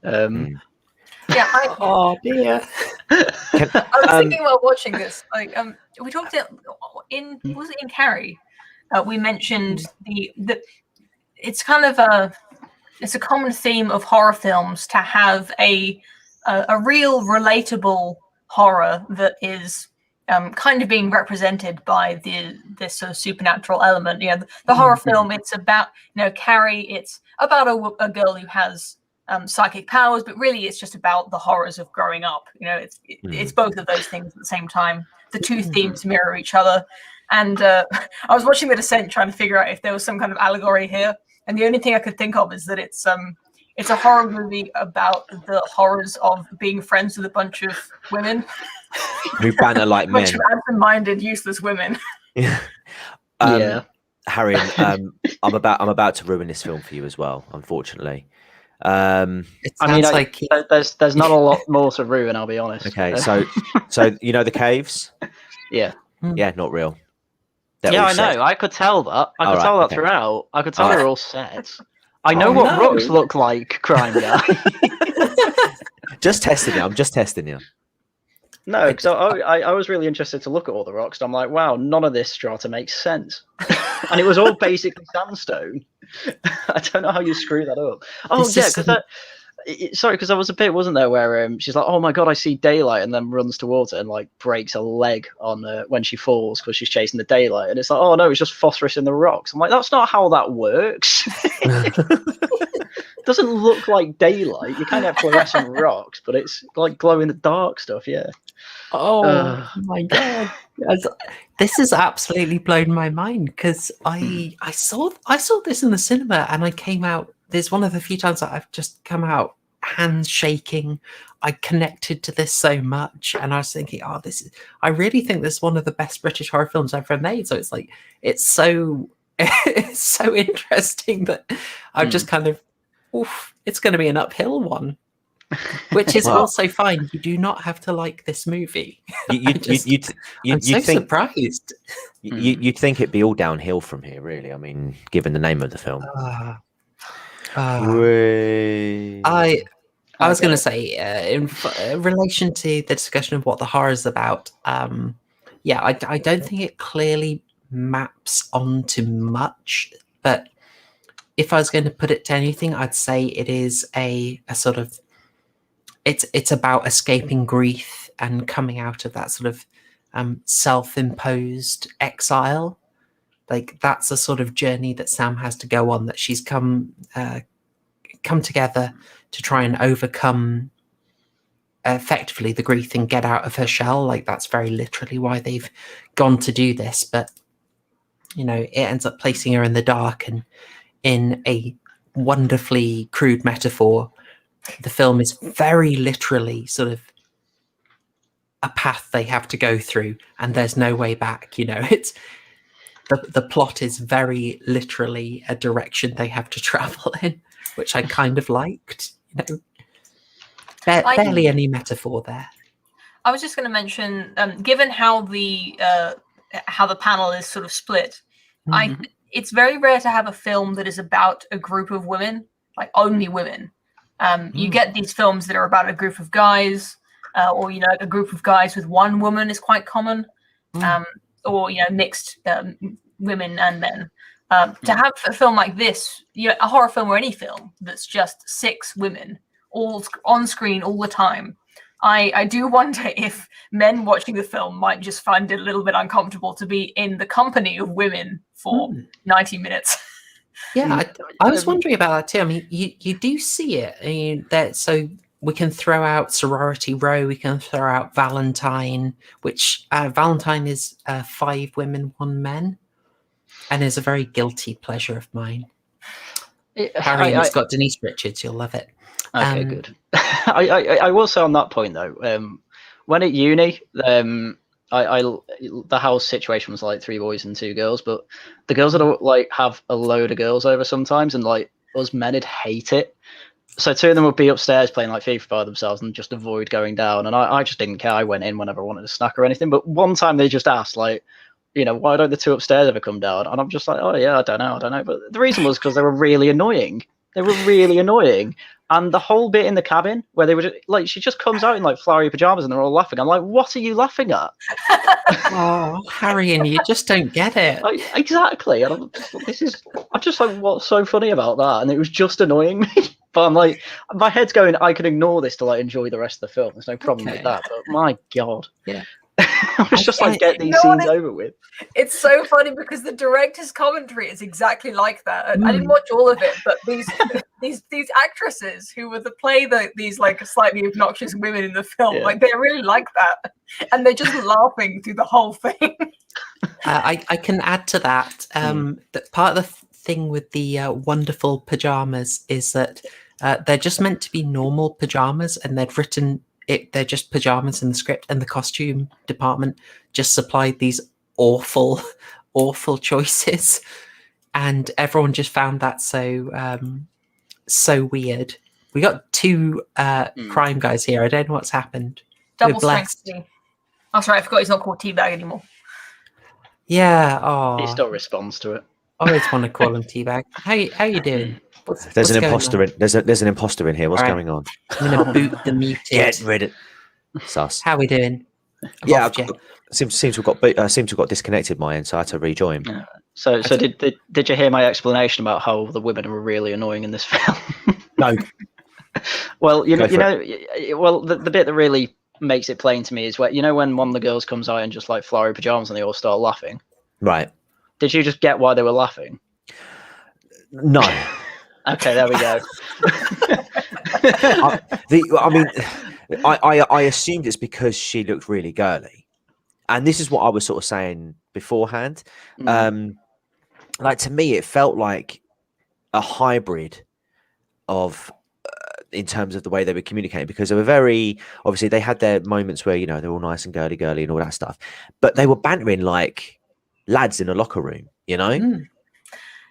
Yeah. Oh dear. I was thinking while watching this, we talked was it in Carrie? We mentioned it's kind of it's a common theme of horror films to have a real relatable horror that is kind of being represented by this sort of supernatural element. The horror film, it's about Carrie. It's about a girl who has psychic powers, but really it's just about the horrors of growing up. It's both of those things at the same time. The two themes mirror each other. And I was watching The Descent trying to figure out if there was some kind of allegory here, and the only thing I could think of is that it's a horror movie about the horrors of being friends with a bunch of women who banter like men, bunch of absent-minded, useless women. Haryan, I'm about to ruin this film for you as well, unfortunately. It sounds like there's not a lot more to ruin, I'll be honest. Okay, so the caves? Yeah, not real. I know. I could tell that. I could tell that throughout. I could tell they're all set. I know what rocks look like, crime guy. Just testing you. I'm just testing you. No, because I was really interested to look at all the rocks. And I'm like, wow, none of this strata makes sense. And it was all basically sandstone. I don't know how you screw that up. Oh, yeah, because because I was a bit, wasn't there, where she's like, oh my god, I see daylight, and then runs towards it and like breaks a leg on when she falls because she's chasing the daylight, and it's like, oh no, it's just phosphorus in the rocks. I'm like, that's not how that works. It doesn't look like daylight. You kind of have fluorescent rocks, but it's like glow in the dark stuff. Yeah. Oh my god, this has absolutely blown my mind, because I saw this in the cinema and I came out. There's one of the few times that I've just come out hands shaking. I connected to this so much, and I was thinking, I really think this is one of the best British horror films ever made. So it's so interesting that I'm just kind of, it's going to be an uphill one, which is also fine. You do not have to like this movie. I'm so surprised. You'd think it'd be all downhill from here, really. I mean, given the name of the film. I was going to say, in relation to the discussion of what the horror is about, I don't think it clearly maps onto much, but if I was going to put it to anything, I'd say it is a sort of, it's about escaping grief and coming out of that sort of self-imposed exile. Like, that's a sort of journey that Sam has to go on, that she's come together to try and overcome effectively the grief and get out of her shell. Like, that's very literally why they've gone to do this. But, it ends up placing her in the dark, and in a wonderfully crude metaphor, the film is very literally sort of a path they have to go through, and there's no way back. It's the plot is very literally a direction they have to travel in, which I kind of liked. Barely any metaphor there. I was just going to mention, given how the panel is sort of split, it's very rare to have a film that is about a group of women, like only women. You get these films that are about a group of guys, or a group of guys with one woman is quite common, or mixed women and men. To have a film like this, a horror film or any film that's just 6 women all on screen all the time, I do wonder if men watching the film might just find it a little bit uncomfortable to be in the company of women for 90 minutes. Yeah, I was wondering about that too. I mean, you do see it. I mean, so we can throw out Sorority Row, we can throw out Valentine, which Valentine is 5 women, 1 man, and is a very guilty pleasure of mine. Harry, it's got Denise Richards. You'll love it. Okay, good. I will say on that point though, when at uni, the house situation was like 3 boys and 2 girls, but the girls would like have a load of girls over sometimes, and like us men would hate it. So 2 of them would be upstairs playing like FIFA by themselves and just avoid going down. And I just didn't care. I went in whenever I wanted a snack or anything. But one time they just asked, like, why don't the 2 upstairs ever come down? And I'm just like, oh yeah, I don't know. But the reason was because they were really annoying. And the whole bit in the cabin where they were just, like, she just comes out in like flowery pajamas and they're all laughing. I'm like, what are you laughing at? Oh, Haryan, you just don't get it. Exactly. And I'm just like, what's so funny about that? And it was just annoying me. But I'm like, my head's going, I can ignore this to like enjoy the rest of the film. There's no problem with that. But my God. Yeah. I was just like, get these scenes over with. It's so funny because the director's commentary is exactly like that. I didn't watch all of it, but these actresses who were these like slightly obnoxious women in the film, like they really like that, and they're just laughing through the whole thing. I can add to that. That part of the thing with the wonderful pajamas is that they're just meant to be normal pajamas, and they'd written they're just pajamas in the script, and the costume department just supplied these awful choices, and everyone just found that so weird. We got 2 crime guys here. I don't know what's happened. Double strength. Oh, sorry, I forgot he's not called Teabag anymore. Yeah. Oh, he still responds to it. I always want to call him Teabag. How you doing? There's an imposter in. There's an imposter in here. What's going on? I'm gonna boot the muted. Get rid of. Sus. How we doing? Seems to have got disconnected my end, so I had to rejoin. Yeah. So did you hear my explanation about how the women were really annoying in this film? No. Well, the bit that really makes it plain to me is where when one of the girls comes out in just like flowery pajamas and they all start laughing. Right. Did you just get why they were laughing? No. Okay, there we go. I assumed it's because she looked really girly, and this is what I was sort of saying beforehand. Like, to me, it felt like a hybrid of, in terms of the way they were communicating, because they were very obviously they had their moments where they're all nice and girly and all that stuff, but they were bantering like lads in a locker room.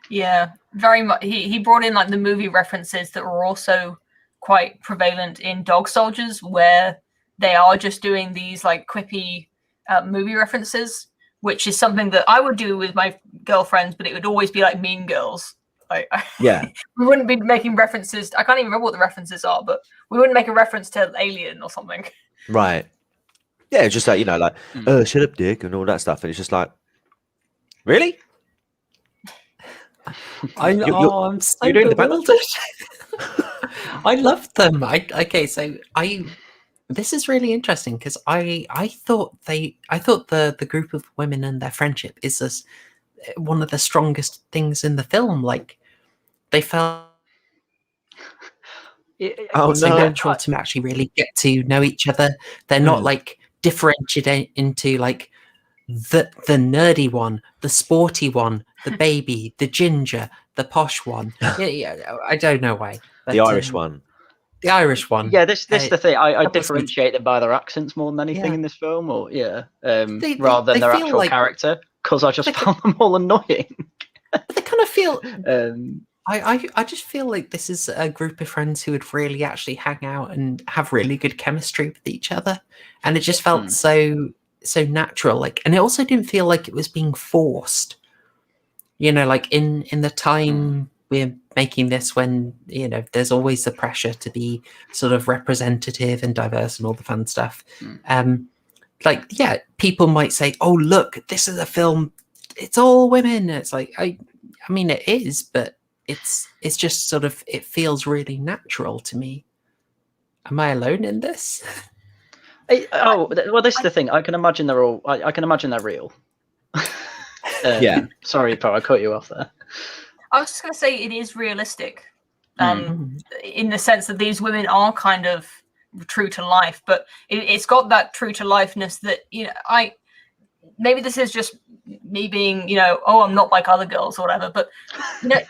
Yeah, very much. He brought in like the movie references that were also quite prevalent in Dog Soldiers, where they are just doing these like quippy movie references, which is something that I would do with my girlfriends, but it would always be like Mean Girls. Yeah, we wouldn't be making references. I can't even remember what the references are, but we wouldn't make a reference to Alien or something. Right. Yeah, just like shut up, dick, and all that stuff, and it's just like, really? I'm so bewildered. I love them. This is really interesting because I thought the group of women and their friendship is one of the strongest things in the film. Like, they felt so natural to actually really get to know each other. They're not like differentiated into like the nerdy one, the sporty one, the baby, the ginger, the posh one. Yeah, I don't know why. But, the Irish one. The Irish one. Yeah, this the thing. I differentiate them by their accents more than anything in this film, or rather than their actual like, character, because I just found them all annoying. But they kind of feel. I just feel like this is a group of friends who would really actually hang out and have really good chemistry with each other, and it just felt so natural. Like, and it also didn't feel like it was being forced. Like in the time we're making this, when there's always the pressure to be sort of representative and diverse and all the fun stuff. People might say, oh look, this is a film, it's all women. It's like, I mean it is, but it's just sort of, it feels really natural to me. Am I alone in this? This is the thing. I can imagine they're all I can imagine they're real. Sorry, Paul, I cut you off there. I was just going to say it is realistic, in the sense that these women are kind of true to life, but it's got that true to lifeness that maybe this is just me being I'm not like other girls or whatever, but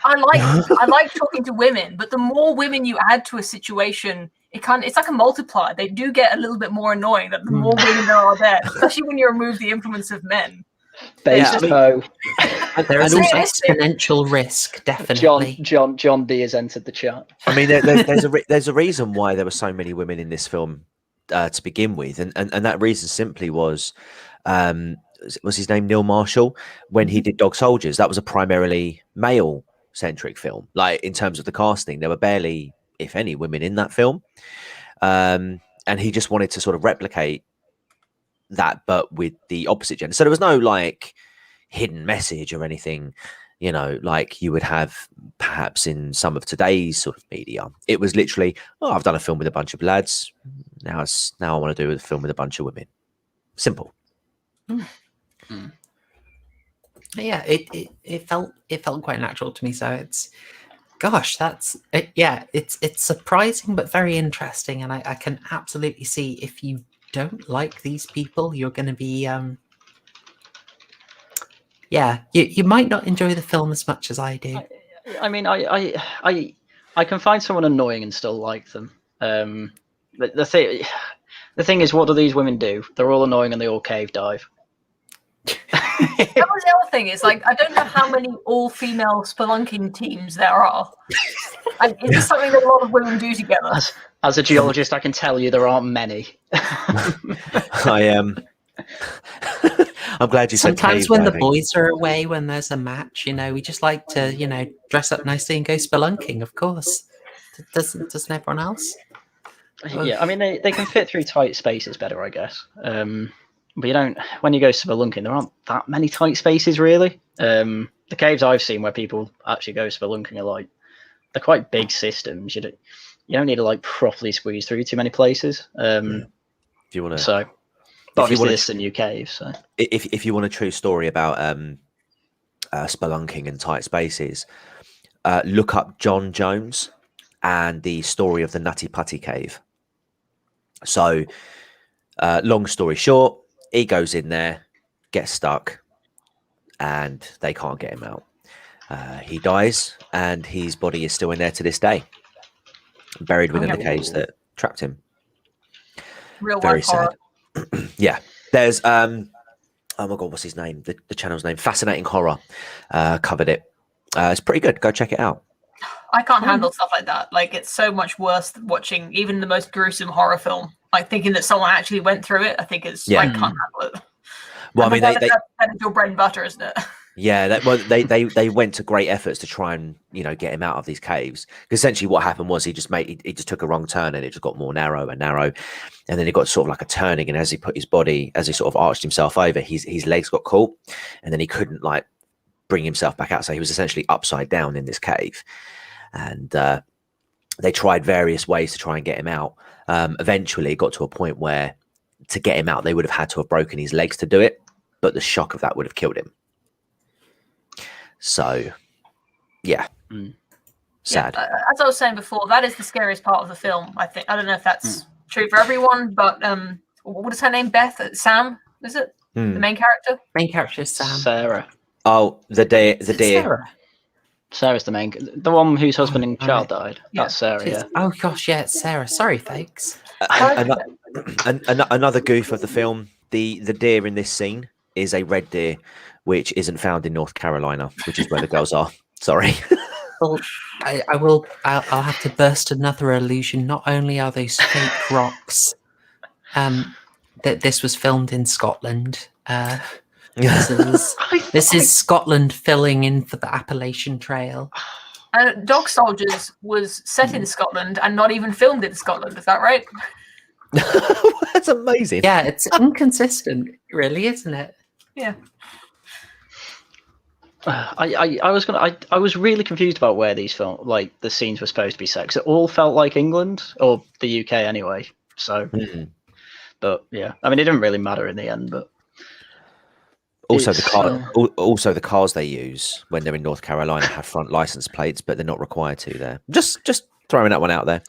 I like talking to women, but the more women you add to a situation, it's like a multiplier. They do get a little bit more annoying that the more women there are there, especially when you remove the influence of men. Based Yeah, There is an realistic. exponential risk, definitely. John D has entered the chat. I mean, there's a reason why there were so many women in this film to begin with, and that reason simply was his name Neil Marshall when he did Dog Soldiers. That was a primarily male centric film. Like in terms of the casting, there were barely, if any, women in that film, and he just wanted to sort of replicate that, but with the opposite gender. So there was no like hidden message or anything, you know, like you would have perhaps in some of today's sort of media. It was literally, oh, I've done a film with a bunch of lads. Now I want to do a film with a bunch of women. Simple. Yeah, it felt quite natural to me. So it's, gosh, that's it. Yeah, it's surprising but very interesting, and I can absolutely see if you don't like these people, you're going to be you might not enjoy the film as much as I do. I mean, I can find someone annoying and still like them. The thing is, what do these women do? They're all annoying and they all cave dive. That was the other thing. Is like I don't know how many all-female spelunking teams there are. It is something that a lot of women do together. As a geologist, I can tell you there aren't many. I am. I'm glad you said. Sometimes when the boys are away, when there's a match, you know, we just like to, you know, dress up nicely and go spelunking. Of course, doesn't everyone else? Yeah, I mean they can fit through tight spaces better, I guess. But you don't. When you go spelunking, there aren't that many tight spaces really. The caves I've seen where people actually go spelunking are like they're quite big systems. You don't need to like properly squeeze through too many places. If you want to, so but obviously this is a new cave. So if you want a true story about spelunking and tight spaces, look up John Jones and the story of the Nutty Putty Cave. So, long story short, he goes in there, gets stuck, and they can't get him out. He dies, and his body is still in there to this day, buried within the caves that trapped him. Real Very life horror. sad. Yeah, there's oh my god, what's his name? The channel's name, Fascinating Horror, covered it. It's pretty good. Go check it out. I can't handle stuff like that. Like it's so much worse than watching even the most gruesome horror film. Like thinking that someone actually went through it, I think I can't handle it. Well, I mean, that is your bread and butter, isn't it? Yeah, they went to great efforts to try and get him out of these caves. Because essentially, what happened was he just took a wrong turn and it just got more narrow and narrow, and then it got sort of like a turning. And as he put his body, as he sort of arched himself over, his legs got caught, and then he couldn't like bring himself back out. So he was essentially upside down in this cave, and they tried various ways to try and get him out. Eventually, it got to a point where to get him out, they would have had to have broken his legs to do it, but the shock of that would have killed him. So, yeah, sad. Yeah, as I was saying before, that is the scariest part of the film. I think I don't know if that's true for everyone, but what is her name? Beth? Sam? Is it the main character? Main character is Sam. Sarah. Oh, the deer. Sarah. Sarah's the the one whose husband and child died. Yeah. That's Sarah. Yeah. Oh gosh, yeah, it's Sarah. Sorry, folks. Another goof of the film: the deer in this scene is a red deer, which isn't found in North Carolina, which is where the girls are. Sorry. Well, I'll have to burst another illusion. Not only are those fake rocks, that this was filmed in Scotland. This is Scotland filling in for the Appalachian Trail. Dog Soldiers was set in Scotland and not even filmed in Scotland. Is that right? That's amazing. Yeah, it's inconsistent, really, isn't it? Yeah. I was really confused about where these the scenes were supposed to be set, because it all felt like England or the UK anyway. So, but yeah, I mean, it didn't really matter in the end. But also the cars they use when they're in North Carolina have front license plates, but they're not required to there. Just throwing that one out there.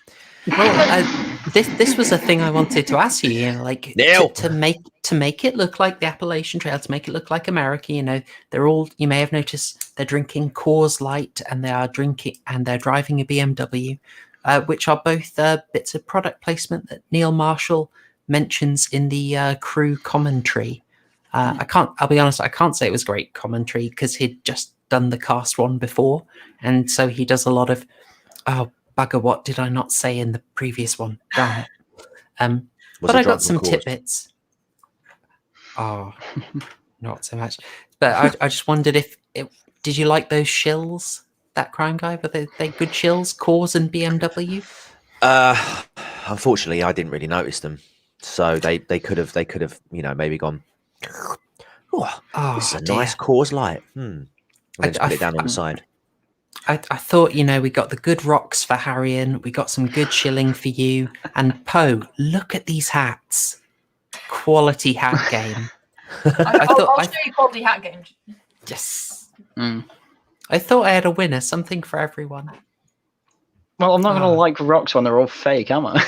Well, this was a thing I wanted to ask you. Like to make it look like the Appalachian Trail, to make it look like America. They're all. You may have noticed they're drinking Coors Light, and they're driving a BMW. which are both bits of product placement that Neil Marshall mentions in the crew commentary. I'll be honest, I can't say it was great commentary because he'd just done the cast one before. And so he does a lot of, oh, bugger, what did I not say in the previous one? Darn it. But I got some tidbits. Oh, not so much. But I just wondered did you like those shills? That crime guy, were they good shills? Cause and BMW? Unfortunately, I didn't really notice them, so they could have maybe gone. Oh, this is a nice Cause light. And then just put it down on the side. I thought, we got the good rocks for Haryan, we got some good shilling for you, and Poe, look at these hats. Quality hat game. I'll show you quality hat game. Yes. I thought I had a winner, something for everyone. Well, I'm not going to like rocks when they're all fake, am I?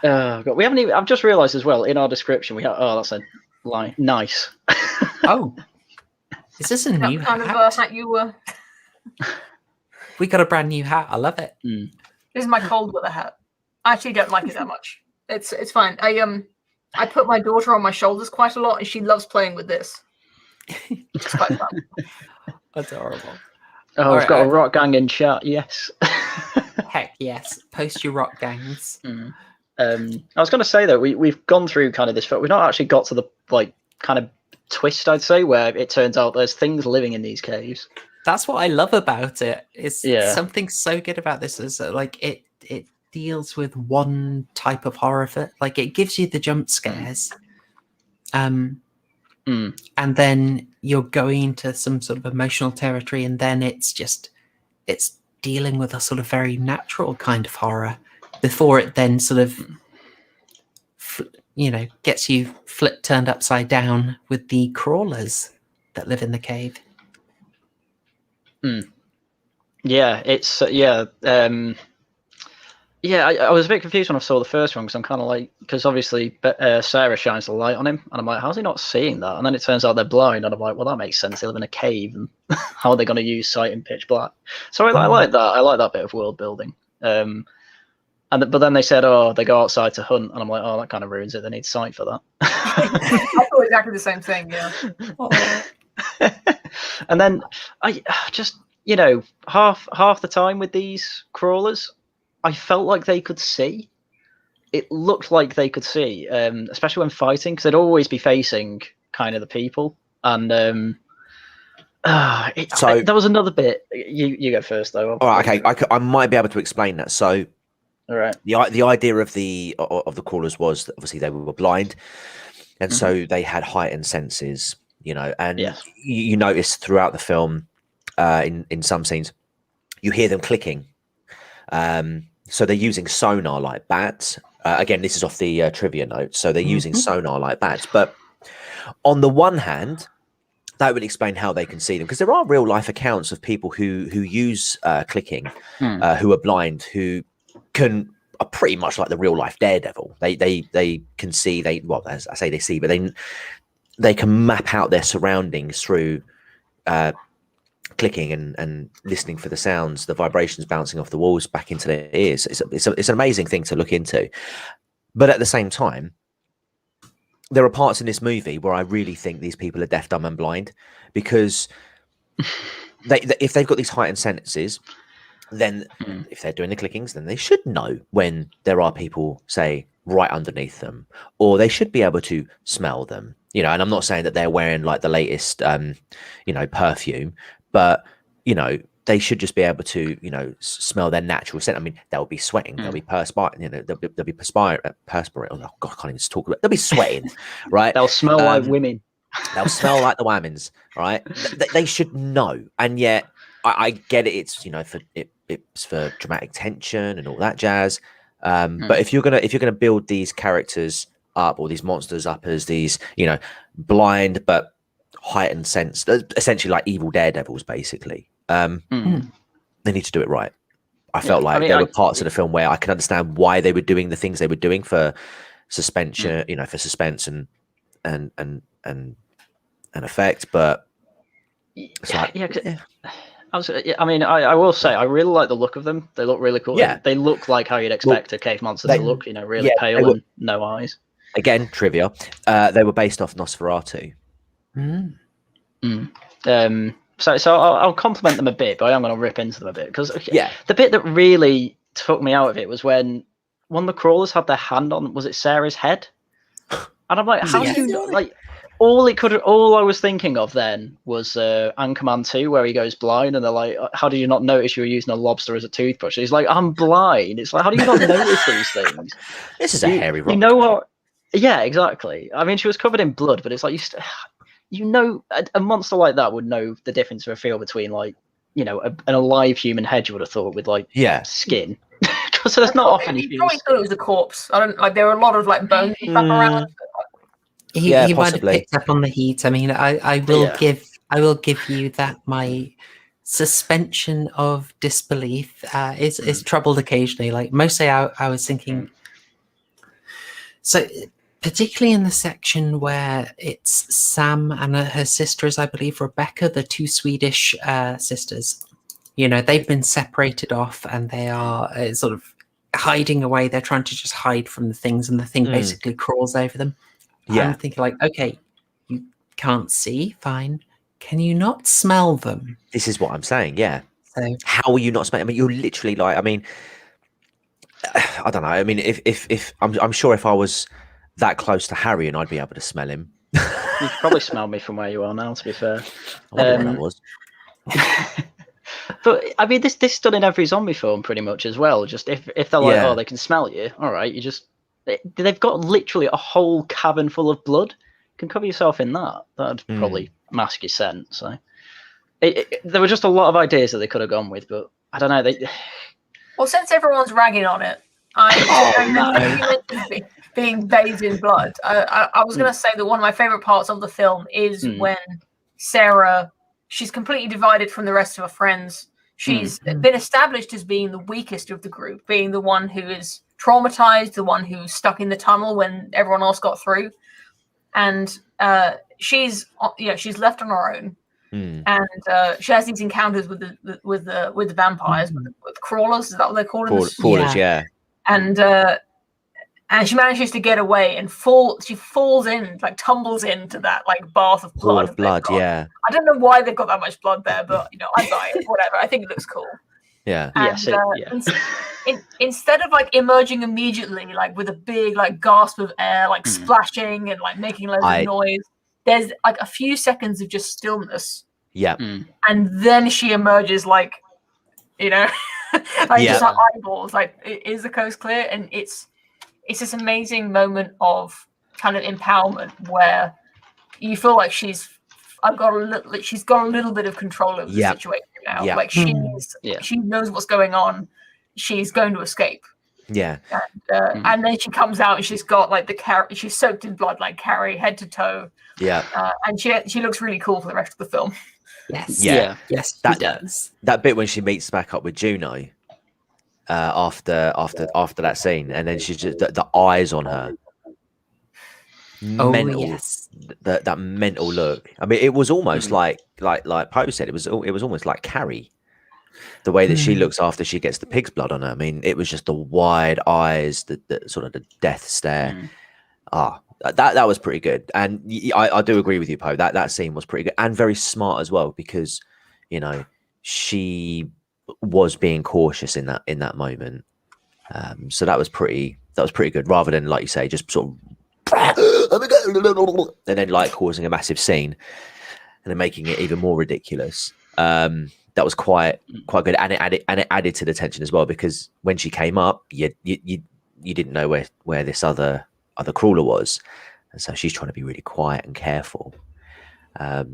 God, we haven't even. I've just realised as well in our description we have. Oh, that's a line. Nice. Oh, is this a new kind hat? of hat you were. We got a brand new hat. I love it. This is my cold weather hat. I actually don't like it that much. It's fine. I put my daughter on my shoulders quite a lot, and she loves playing with this. It's quite fun. Adorable. Oh, we've got a rock gang in chat. Yes. Heck yes. Post your rock gangs. I was going to say though, we've gone through kind of this. We've not actually got to the kind of twist, I'd say, where it turns out there's things living in these caves. That's what I love about it. It's something so good about this is it deals with one type of horror. It gives you the jump scares. And then you're going to some sort of emotional territory, and then it's dealing with a sort of very natural kind of horror before it then sort of gets you turned upside down with the crawlers that live in the cave. Yeah, it's I was a bit confused when I saw the first one because I'm kind of because obviously Sarah shines the light on him, and I'm like, how's he not seeing that? And then it turns out they're blind, and I'm like, well, that makes sense. They live in a cave, and how are they going to use sight in pitch black? So I like that. I like that bit of world building. But then they said, oh, they go outside to hunt, and I'm like, oh, that kind of ruins it. They need sight for that. I thought exactly the same thing. Yeah. And then I just half the time with these crawlers, I felt like they could see. It looked like they could see, especially when fighting, because they'd always be facing kind of the people. And there was another bit. You go first, though. All right, okay. I might be able to explain that. So, all right. The idea of the crawlers was that obviously they were blind, and so they had heightened senses. And you notice throughout the film, in some scenes, you hear them clicking. So they're using sonar like bats. Again, this is off the trivia note. So they're using sonar like bats. But on the one hand, that would explain how they can see them, because there are real life accounts of people who use clicking, who are blind, who are pretty much like the real life Daredevil. They can see. As I say, they see, but they can map out their surroundings through clicking and listening for the sounds, the vibrations bouncing off the walls back into their ears. It's an amazing thing to look into. But at the same time, there are parts in this movie where I really think these people are deaf, dumb, and blind, because if they've got these heightened senses, then if they're doing the clickings, then they should know when there are people, say, right underneath them, or they should be able to smell them. And I'm not saying that they're wearing like the latest, perfume, but they should just be able to, smell their natural scent. I mean, they'll be sweating, they'll be perspiring, they'll be perspiring. Oh God, I can't even talk about it. They'll be sweating, right? They'll smell like women. They'll smell like the women's, right? They should know, and yet I get it. It's it's for dramatic tension and all that jazz. But if you're gonna build these characters up, or these monsters up as these, blind but heightened sense, essentially like evil daredevils, basically. They need to do it right. I felt like there were parts of the film where I can understand why they were doing the things they were doing for suspension, for suspense and effect, but it's I will say I really like the look of them. They look really cool. Yeah. They look like how you'd expect a cave monster to look. Really pale and no eyes. Again, trivia. They were based off Nosferatu. So I'll compliment them a bit, but I am going to rip into them a bit because Yeah, the bit that really took me out of it was when one of the crawlers had their hand on, was it Sarah's head? And I'm like, how do you like? All I was thinking of then was Anchorman 2, where he goes blind, and they're like, "How did you not notice you were using a lobster as a toothbrush?" And he's like, "I'm blind." It's like, how do you not notice these things? this is a hairy rock. You know what? Yeah, exactly. I mean, she was covered in blood, but it's like a monster like that would know the difference or feel between like, an alive human head. You would have thought with like skin, because there's not often. You probably thought it was a corpse. I don't like. There were a lot of like bones and stuff around. He might have picked up on the heat. I mean, I will give you that my suspension of disbelief is troubled occasionally. Like mostly, I was thinking. So, particularly in the section where it's Sam and her sisters, I believe Rebecca, the two Swedish sisters. They've been separated off, and they are sort of hiding away. They're trying to just hide from the things, and the thing basically crawls over them. Yeah. I'm thinking like, okay, you can't see, fine. Can you not smell them? This is what I'm saying, yeah. So, how are you not smelling? I mean, you're literally like, I mean, I don't know. I mean, if I'm sure if I was that close to Harry, and I'd be able to smell him. You could probably smell me from where you are now, to be fair. I wonder where that was. But I mean, this is done in every zombie film pretty much as well. Just if they're like, oh, they can smell you, all right, they've got literally a whole cabin full of blood. You can cover yourself in that. That'd probably mask your scent. So there were just a lot of ideas that they could have gone with, but I don't know. Well, since everyone's ragging on it, I being bathed in blood. I was going to say that one of my favorite parts of the film is when Sarah, she's completely divided from the rest of her friends. She's been established as being the weakest of the group, being the one who is traumatized, the one who's stuck in the tunnel when everyone else got through, and she's left on her own, and she has these encounters with the vampires, with crawlers. Is that what they're called? Crawlers, yeah. And she manages to get away and she falls in, like tumbles into that like bath of blood. Yeah. I don't know why they've got that much blood there, but I buy it. Whatever. I think it looks cool. Yeah. And, instead of like emerging immediately, like with a big like gasp of air, like splashing and like making loads of noise, there's like a few seconds of just stillness. Yeah. And then she emerges like, just her eyeballs, like, is the coast clear? And it's this amazing moment of kind of empowerment where you feel like she's got a little bit of control over the situation now. Yeah. Like she knows what's going on. She's going to escape. Yeah. And then she comes out and she's got like she's soaked in blood, like Carrie head to toe. Yeah. And she looks really cool for the rest of the film. Yes. Yeah. Yes, that does. That bit when she meets back up with Juno after that scene, and then she's just the eyes on her. Mental, yes. That mental look. I mean, it was almost like Poe said, it was almost like Carrie. The way that she looks after she gets the pig's blood on her. I mean, it was just the wide eyes, the sort of the death stare. That was pretty good. And I do agree with you, Poe. That scene was pretty good and very smart as well, because she was being cautious in that moment. So that was pretty good, rather than, like you say, just sort of and then like causing a massive scene and then making it even more ridiculous. That was quite good, and it added to the tension as well, because when she came up, you didn't know where this other crawler was, and so she's trying to be really quiet and careful. But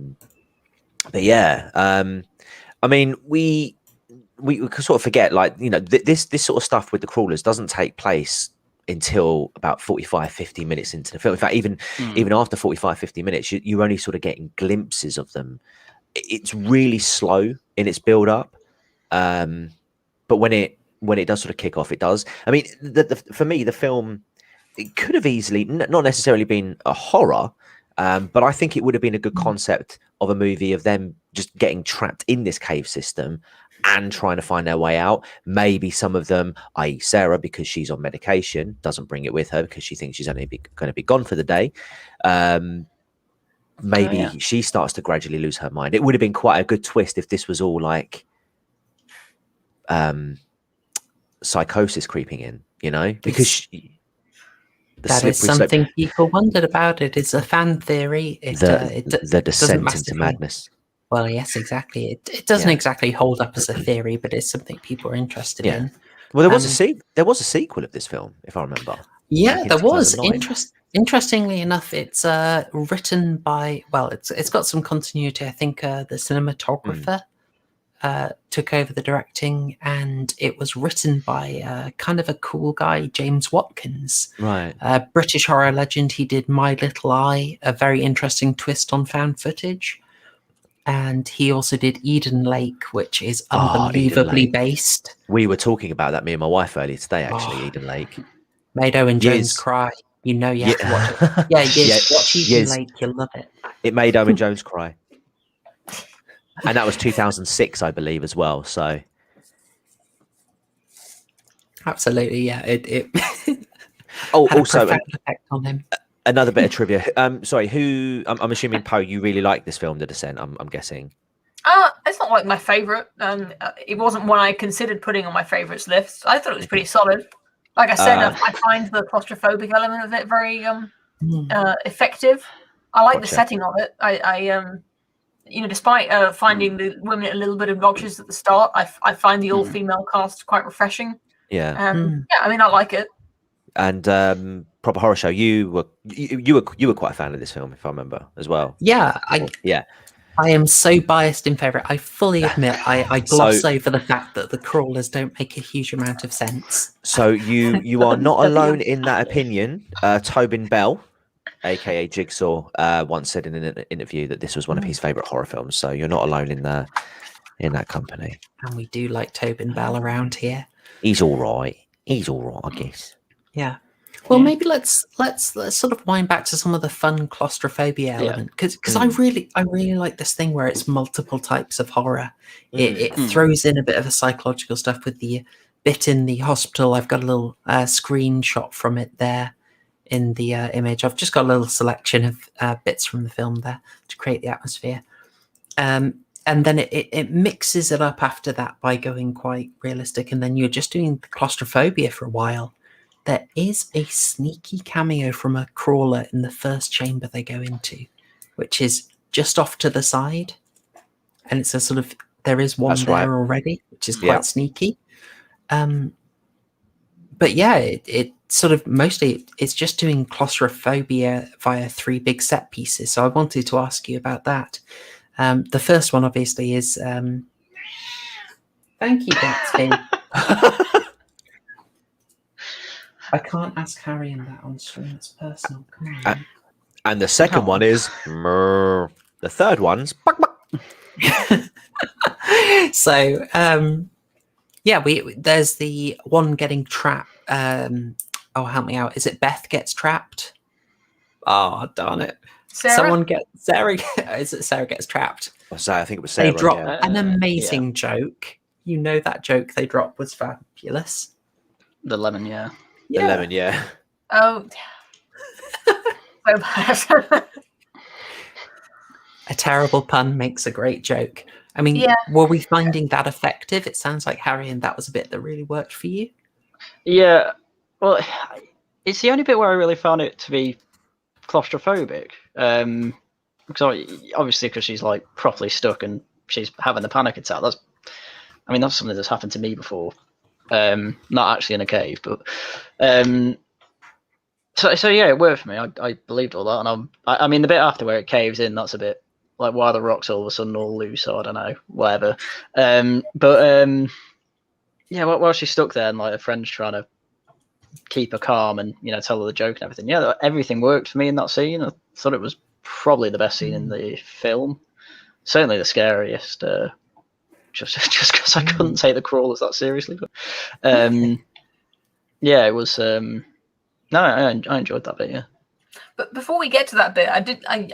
yeah, I mean, we can sort of forget, like, this sort of stuff with the crawlers doesn't take place until about 45-50 minutes into the film. In fact, even after 45-50 minutes, you're only sort of getting glimpses of them. It's really slow in its build up, but when it does sort of kick off, it does. I mean, for me, the film, it could have easily not necessarily been a horror, but I think it would have been a good concept of a movie of them just getting trapped in this cave system and trying to find their way out. Maybe some of them, i.e. Sarah, because she's on medication, doesn't bring it with her because she thinks she's only going to be gone for the day. Maybe she starts to gradually lose her mind. It would have been quite a good twist if this was all like psychosis creeping in, you know, because that is something people wondered about. It is a fan theory. The descent into madness. Well, yes, exactly. It doesn't exactly hold up as a theory, but it's something people are interested in. Well, there was a sequel of this film, if I remember. Yeah, there was. Interestingly enough, it's written by, well, it's got some continuity. I think the cinematographer took over the directing, and it was written by kind of a cool guy, James Watkins. Right. British horror legend. He did My Little Eye, a very interesting twist on found footage. And he also did Eden Lake, which is unbelievably based. We were talking about that, me and my wife, earlier today, actually. Eden Lake. Made Owen Jones cry. You know you have to watch it. Watch Eden Lake, you'll love it. It made Owen Jones cry. And that was 2006, I believe, as well. So, absolutely, yeah. It had also a profound effect on him. Another bit of trivia. Sorry, I'm assuming, Poe, you really like this film, The Descent, I'm guessing. It's not like my favourite. It wasn't one I considered putting on my favourites list. I thought it was pretty solid. Like I said, I find the claustrophobic element of it very effective. I like the setting of it. I despite finding the women a little bit obnoxious at the start, I find the all-female cast quite refreshing. Yeah. I mean, I like it. And Proper Horror Show, you were quite a fan of this film, if I remember, as well. Yeah, I am so biased in favour. I fully admit I gloss over the fact that the crawlers don't make a huge amount of sense. So you are not alone in that opinion. Tobin Bell, aka Jigsaw, once said in an interview that this was one of his favourite horror films. So you're not alone in that company. And we do like Tobin Bell around here. He's all right, I guess. Yeah. Well, maybe let's sort of wind back to some of the fun claustrophobia element, because I really like this thing where it's multiple types of horror. It throws in a bit of a psychological stuff with the bit in the hospital. I've got a little screenshot from it there in the image. I've just got a little selection of bits from the film there to create the atmosphere. And then it mixes it up after that by going quite realistic, and then you're just doing the claustrophobia for a while. There is a sneaky cameo from a crawler in the first chamber they go into, which is just off to the side. And it's a sort of, there is one there already, which is quite sneaky. But yeah, it sort of mostly, it's just doing claustrophobia via 3 big set pieces. So I wanted to ask you about that. The first one, obviously, is... thank you, Gatsby. I can't ask Haryan that on stream. It's personal. Come on. And the second one is... The third one's... So, there's the one getting trapped. Help me out. Is it Beth gets trapped? Oh, darn it. Sarah Sarah gets trapped? I think it was Sarah. They drop an amazing joke. You know that joke they dropped was fabulous. The lemon, The lemon, Oh. So bad. A terrible pun makes a great joke. I mean, were we finding that effective? It sounds like, Haryan, that was a bit that really worked for you. Yeah. Well, it's the only bit where I really found it to be claustrophobic. Because obviously, because she's like properly stuck and she's having the panic attack. That's something that's happened to me before. Not actually in a cave, but so yeah, it worked for me. I believed all that, and I mean the bit after where it caves in, that's a bit like why the rocks all of a sudden all loose, or I don't know, whatever. While she's stuck there and like her friend's trying to keep her calm and tell her the joke and everything. Yeah, everything worked for me in that scene. I thought it was probably the best scene in the film. Certainly the scariest. Just because I couldn't take the crawlers that seriously, but it was. I enjoyed that bit. Yeah. But before we get to that bit,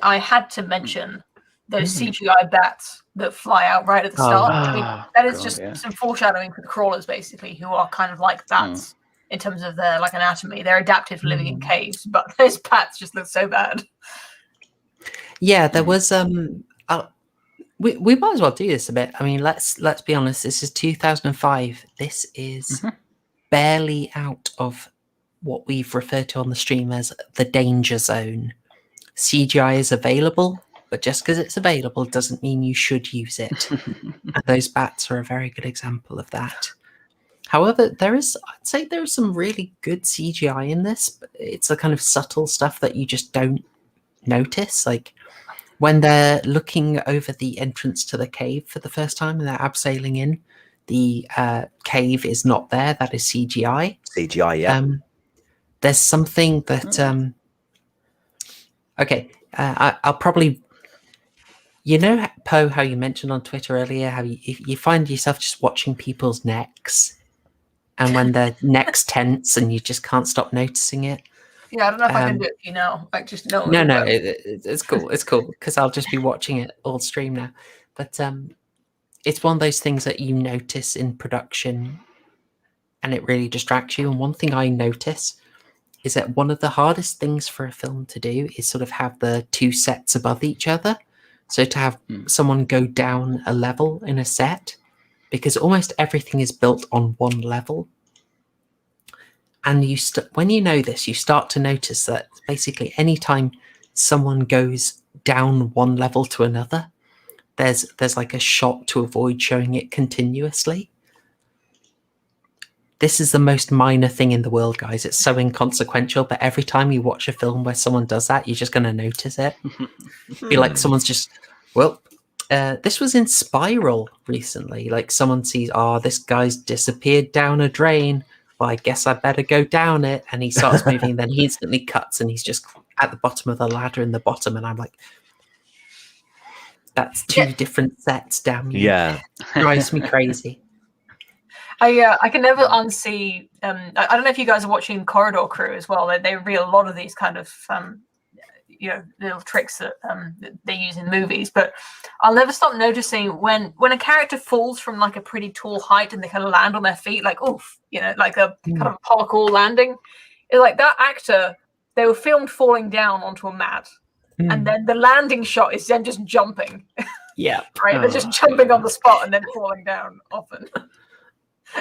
I had to mention those CGI bats that fly out right at the start. I mean, that is just some foreshadowing for the crawlers, basically, who are kind of like bats in terms of their like anatomy. They're adapted for living in caves, but those bats just look so bad. Yeah, there was we might as well do this a bit. I mean, let's be honest. This is 2005. This is barely out of what we've referred to on the stream as the danger zone. CGI is available, but just because it's available doesn't mean you should use it. And those bats are a very good example of that. However, I'd say there is some really good CGI in this, but it's the kind of subtle stuff that you just don't notice. Like when they're looking over the entrance to the cave for the first time and they're abseiling in, the cave is not there. That is CGI. CGI, yeah. There's something that... I'll probably... You know, Poe, how you mentioned on Twitter earlier, how you find yourself just watching people's necks, and when their necks tense and you just can't stop noticing it. Yeah, I don't know if I can do it for you now. Like, just no. No, it's cool. It's cool because I'll just be watching it all stream now. But it's one of those things that you notice in production, and it really distracts you. And one thing I notice is that one of the hardest things for a film to do is sort of have the two sets above each other. So to have someone go down a level in a set, because almost everything is built on one level. And when you know this, you start to notice that basically anytime someone goes down one level to another, there's like a shot to avoid showing it continuously. This is the most minor thing in the world, guys. It's so inconsequential, but every time you watch a film where someone does that, you're just going to notice it. Be like someone's just, this was in Spiral recently. Like someone sees, this guy's disappeared down a drain. Well, I guess I better go down it. And he starts moving, and then he instantly cuts, and he's just at the bottom of the ladder in the bottom. And I'm like, that's two different sets down. Yeah. Drives me crazy. I can never unsee. I don't know if you guys are watching Corridor Crew as well. They reveal a lot of these kind of little tricks that they use in movies. But I'll never stop noticing when a character falls from like a pretty tall height and they kind of land on their feet, like oof, like a kind of parkour landing. It's like that actor. They were filmed falling down onto a mat, and then the landing shot is then just jumping. Yeah, right. They're just jumping on the spot and then falling down often.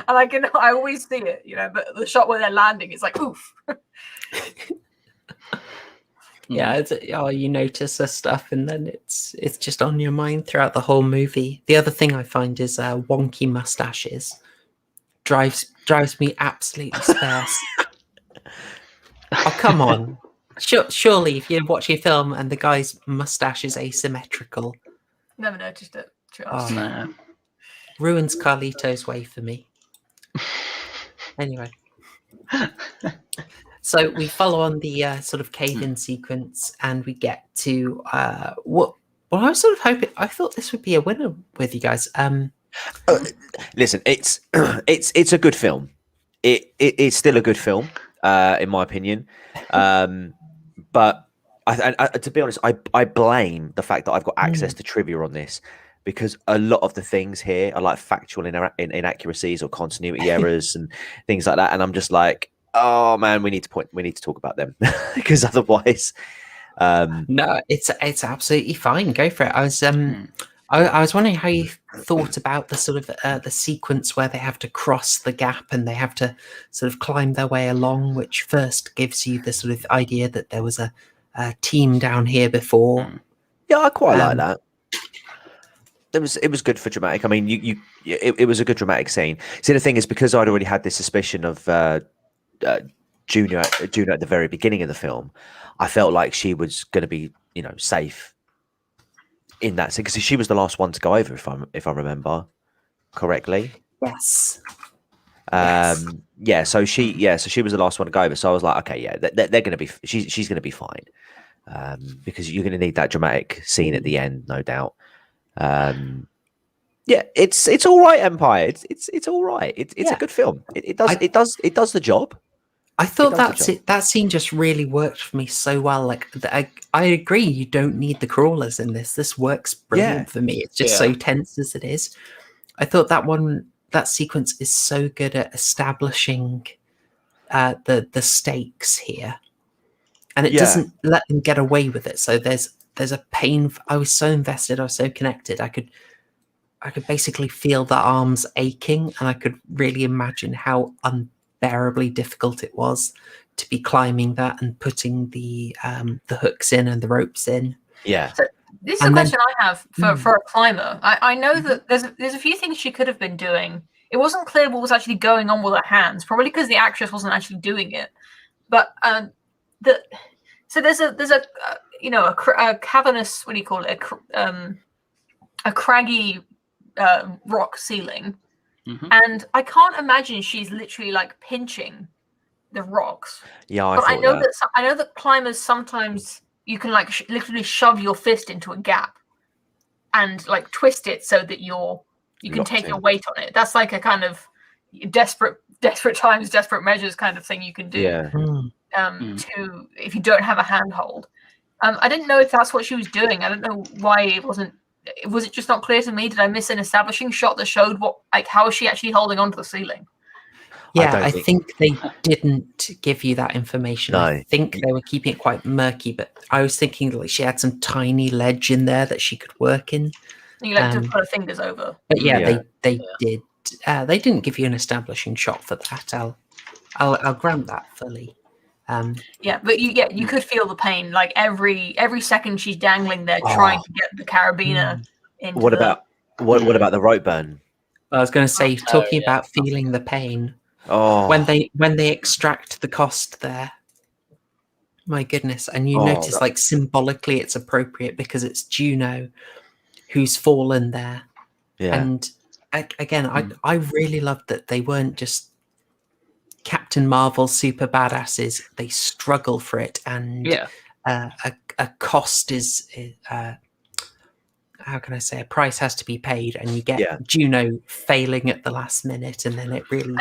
And I always see it, but the shot where they're landing is like, oof. Yeah, you notice this stuff, and then it's just on your mind throughout the whole movie. The other thing I find is wonky mustaches. Drives me absolutely sparse. Oh, come on. Surely, if you're watching a film and the guy's mustache is asymmetrical. Never noticed it. No. Ruins Carlito's way for me. Anyway, so we follow on the sort of cave-in sequence, and we get to what I was sort of hoping. I thought this would be a winner with you guys. Listen, it's a good film. It's still a good film, in my opinion. But to be honest, I blame the fact that I've got access to trivia on this. Because a lot of the things here are like factual inaccuracies or continuity errors and things like that, and I'm just like, oh man, we need to talk about them because otherwise, no, it's absolutely fine. Go for it. I was wondering how you thought about the sort of the sequence where they have to cross the gap and they have to sort of climb their way along, which first gives you the sort of idea that there was a team down here before. Yeah, I quite like that. It was good for dramatic. I mean, it was a good dramatic scene. See, the thing is, because I'd already had this suspicion of Junior at the very beginning of the film, I felt like she was going to be, safe in that scene because she was the last one to go over, if I remember correctly. Yes. Yeah. So she was the last one to go over. So I was like, okay, yeah, they're going to be. She's going to be fine because you're going to need that dramatic scene at the end, no doubt. Yeah, it's all right, Empire. It's all right. It's a good film. It does the job. I thought does the job. that scene just really worked for me so well. Like, I agree, you don't need the crawlers in this. This works brilliant for me. It's just so tense as it is. I thought that sequence is so good at establishing the stakes here, and it doesn't let them get away with it. So there's a pain. I was so invested. I was so connected. I could basically feel the arms aching, and I could really imagine how unbearably difficult it was to be climbing that and putting the hooks in and the ropes in. Yeah. So this is a question I have for a climber. I know that there's a few things she could have been doing. It wasn't clear what was actually going on with her hands, probably because the actress wasn't actually doing it. But so there's a cavernous, what do you call it? A craggy rock ceiling, and I can't imagine she's literally like pinching the rocks. Yeah, I know that climbers sometimes you can like literally shove your fist into a gap and like twist it so that you can take your weight on it. That's like a kind of desperate times, desperate measures kind of thing you can do. Yeah. To if you don't have a handhold. I didn't know if that's what she was doing. I don't know why it wasn't. Was it just not clear to me? Did I miss an establishing shot that showed how is she actually holding onto the ceiling? Yeah, I think they didn't give you that information. No. I think they were keeping it quite murky, but I was thinking like she had some tiny ledge in there that she could work in. You like to put her fingers over. But they did. They didn't give you an establishing shot for that. I'll grant that fully. But you could feel the pain. Like every second she's dangling there trying to get the carabiner into what about the rope burn? I was going to say, talking about feeling the pain. Oh, when they extract the cost there, my goodness. And you notice like symbolically it's appropriate because it's Juno who's fallen there. And again, I really loved that they weren't just Captain Marvel super badasses. They struggle for it, and a cost is how can I say, a price has to be paid, and you get Juno failing at the last minute, and then it really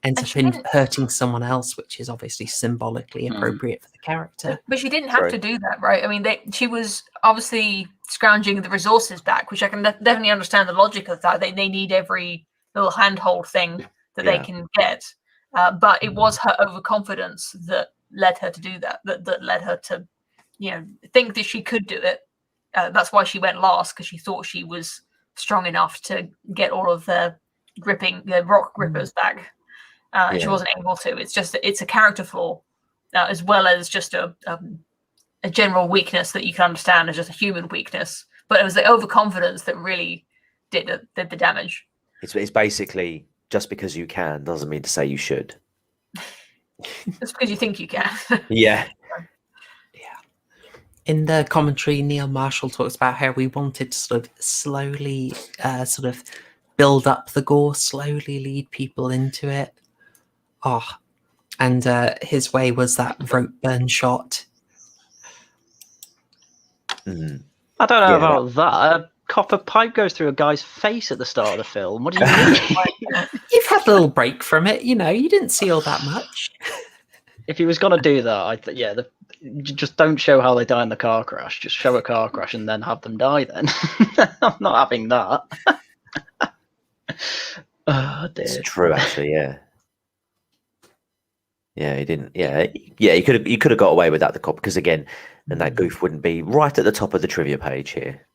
ends up in hurting someone else, which is obviously symbolically appropriate for the character. But she didn't have to do that, right? I mean, she was obviously scrounging the resources back, which I can definitely understand the logic of that. They need every little handhold thing that they can get. But it was her overconfidence that led her to do that, that led her to, think that she could do it. That's why she went last, because she thought she was strong enough to get all of the rock grippers back. She wasn't able to. It's a character flaw, as well as just a general weakness that you can understand as just a human weakness. But it was the overconfidence that really did the damage. It's basically, just because you can doesn't mean to say you should. Just because you think you can. Yeah. In the commentary, Neil Marshall talks about how we wanted to sort of slowly build up the gore, slowly lead people into it. And his way was that rope burn shot. I don't know about that. A copper pipe goes through a guy's face at the start of the film. What do you mean? You've had a little break from it, you didn't see all that much. If he was going to do that, just don't show how they die in the car crash. Just show a car crash and then have them die then. I'm not having that. Oh, dear. It's true, actually, yeah. Yeah, he didn't. Yeah, he could have got away with that, the cop, because again, then that goof wouldn't be right at the top of the trivia page here.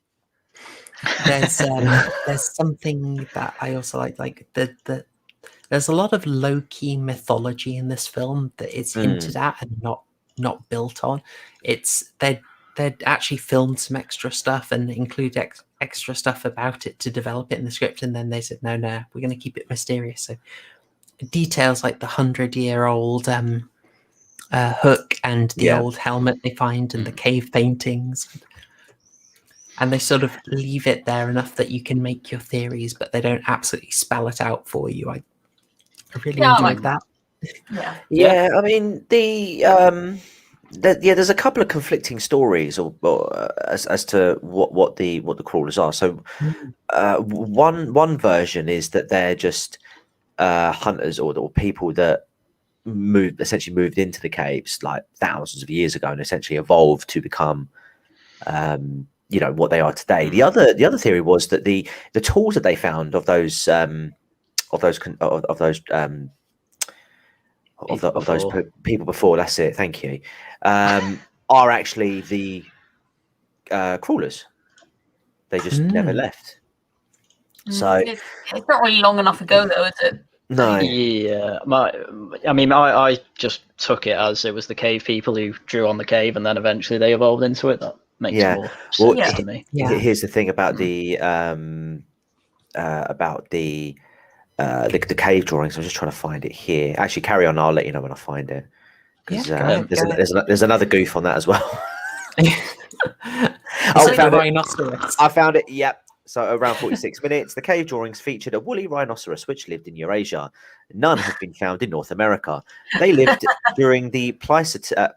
There's something that I also like the there's a lot of low-key mythology in this film that is hinted at and not built on. They'd actually filmed some extra stuff and include extra stuff about it to develop it in the script, and then they said no, we're going to keep it mysterious. So details like the 100-year-old hook and the old helmet they find and the cave paintings, and they sort of leave it there enough that you can make your theories, but they don't absolutely spell it out for you. I really enjoyed that. Yeah, I mean there's a couple of conflicting stories as to what the crawlers are. So one version is that they're just hunters or people that essentially moved into the caves like thousands of years ago and essentially evolved to become what they are today. The other theory was that the tools that they found of those people before, that's it, thank you, are actually the crawlers. They just never left. So it's not really long enough ago, though, is it? no. Yeah, I just took it as it was the cave people who drew on the cave, and then eventually they evolved into it. That makes more sense to me. Here's the thing about the cave drawings. I'm just trying to find it here. Actually, carry on. I'll let you know when I find it. Because there's another goof on that as well. I found it. Yep. So around 46 minutes, the cave drawings featured a woolly rhinoceros which lived in Eurasia. None have been found in North America. They lived during the Pleistocene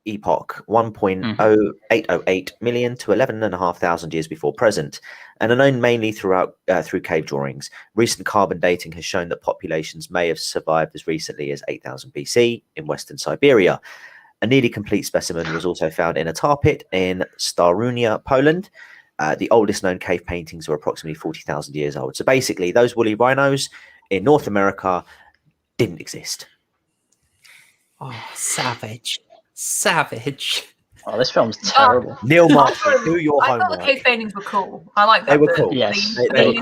epoch, 1.0808 million to 11,500 years before present, and are known mainly through cave drawings. Recent carbon dating has shown that populations may have survived as recently as 8,000 BC in western Siberia. A nearly complete specimen was also found in a tar pit in Starunia, Poland. The oldest known cave paintings were approximately 40,000 years old. So basically, those woolly rhinos in North America didn't exist. Oh, savage. Oh, this film's terrible. Neil Marshall, do your homework. I thought the cave paintings were cool. I like that. They were cool. Yes, they're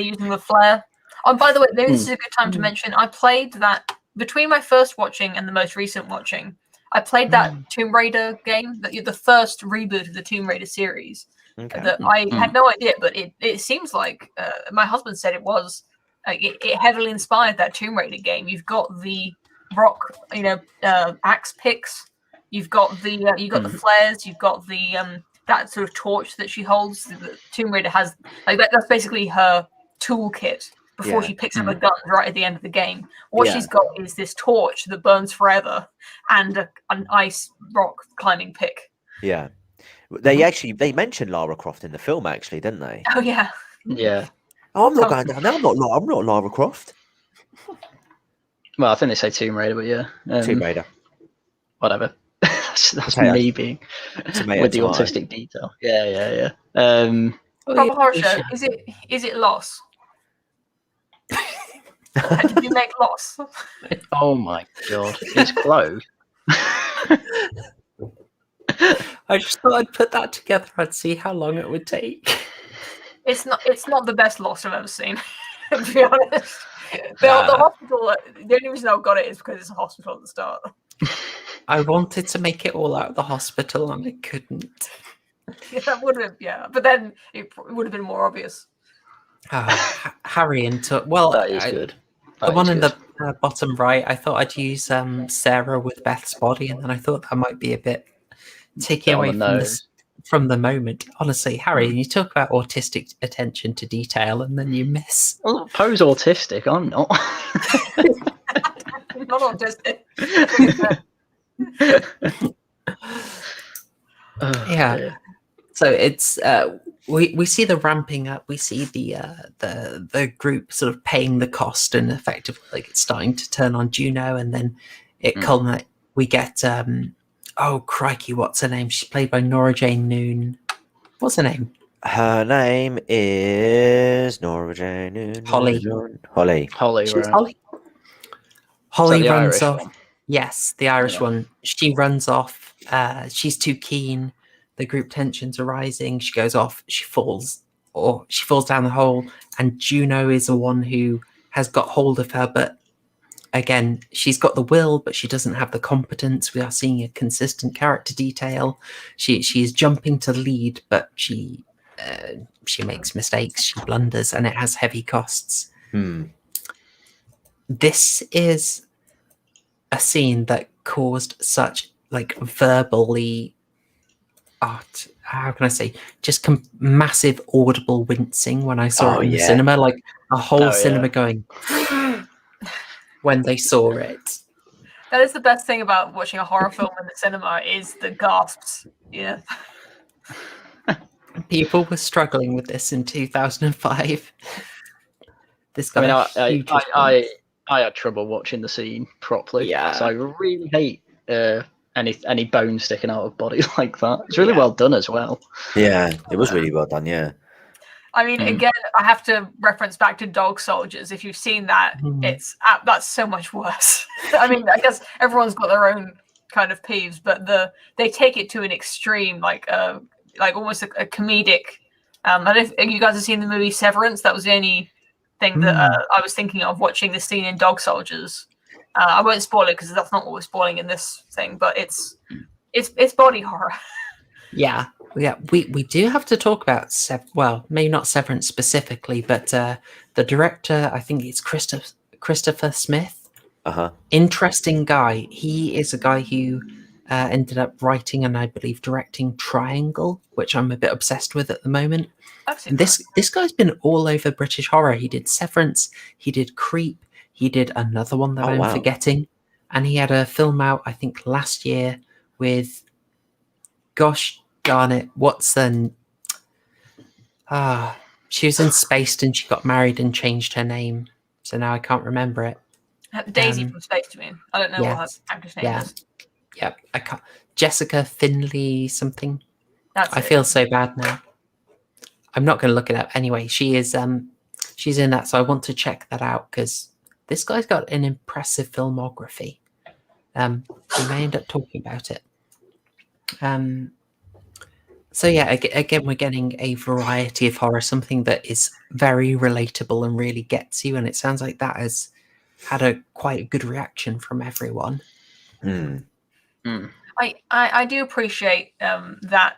using the flare. Oh, by the way, this is a good time to mention. I played that between my first watching and the most recent watching. I played that Tomb Raider game, the first reboot of the Tomb Raider series. Okay. That I had no idea, but it seems like my husband said it was. It heavily inspired that Tomb Raider game. You've got the rock, axe picks. You've got the flares. You've got the that sort of torch that she holds. The Tomb Raider has that's basically her toolkit before she picks up a gun right at the end of the game. What she's got is this torch that burns forever and an ice rock climbing pick. Yeah, they mentioned Lara Croft in the film, actually, didn't they? Oh yeah. Yeah. Oh, I'm not going down there. I'm not Lara Croft. Well, I think they say Tomb Raider, but yeah. Tomb Raider. Whatever. that's me being with the autistic detail. Yeah. Proper horror show. Is it Lost? Did you make Lost? Oh my god, it's close. I just thought I'd put that together. I'd see how long it would take. It's not the best Lost I've ever seen, to be honest. The hospital. The only reason I got it is because it's a hospital at the start. I wanted to make it all out of the hospital and I couldn't. Yeah, that would have. Yeah, but then it would have been more obvious. Haryan took. Well, that is good. The one in the bottom right, I thought I'd use Sarah with Beth's body, and then I thought that might be a bit taking away from the moment. Honestly, Harry, you talk about autistic attention to detail, and then you miss. Well, Poe's autistic. I'm not. I'm not autistic. Yeah. So it's we see the ramping up. We see the group sort of paying the cost, and effectively like it's starting to turn on Juno, and then it culminates. We get oh crikey, what's her name? She's played by Nora Jane Noon. What's her name? Her name is Nora Jane Noon. Holly. Holly. She's Holly. Holly runs off. One? Yes, the Irish one. She runs off. She's too keen. The group tensions are rising. She goes off. She falls down the hole. And Juno is the one who has got hold of her. But again, she's got the will, but she doesn't have the competence. We are seeing a consistent character detail. She is jumping to lead, but she makes mistakes. She blunders, and it has heavy costs. This is a scene that caused such like verbally how can I say, just massive audible wincing when I saw it in the cinema, like a whole cinema going when they saw it. That is the best thing about watching a horror film in the cinema is the gasps. Yeah. People were struggling with this in 2005. This got I had trouble watching the scene properly. Yeah. So I really hate any bone sticking out of bodies like that. It's really well done as well. Yeah, it was really well done. Yeah. I mean, again, I have to reference back to Dog Soldiers. If you've seen that, that's so much worse. I mean, I guess everyone's got their own kind of peeves, but they take it to an extreme, like almost a comedic. I don't know if you guys have seen the movie Severance. That was the only thing that I was thinking of watching the scene in Dog Soldiers. I won't spoil it because that's not what we're spoiling in this thing, but it's body horror. Yeah, we do have to talk about well, maybe not Severance specifically, but the director, I think it's Christopher Smith. Interesting guy. He is a guy who ended up writing and I believe directing Triangle, which I'm a bit obsessed with at the moment. And this guy's been all over British horror. He did Severance, he did Creep, he did another one that I'm forgetting, and he had a film out I think last year with, gosh darn it, what's then? She was in Spaced and she got married and changed her name, so now I can't remember it. Daisy from Spaced, I mean. I don't know what her actress name is. Yeah, I can't. Jessica Finley something. I feel so bad now. I'm not going to look it up anyway. She is she's in that, so I want to check that out because this guy's got an impressive filmography. We may end up talking about it. So yeah, again, we're getting a variety of horror, something that is very relatable and really gets you. And it sounds like that has had quite a good reaction from everyone. I do appreciate that.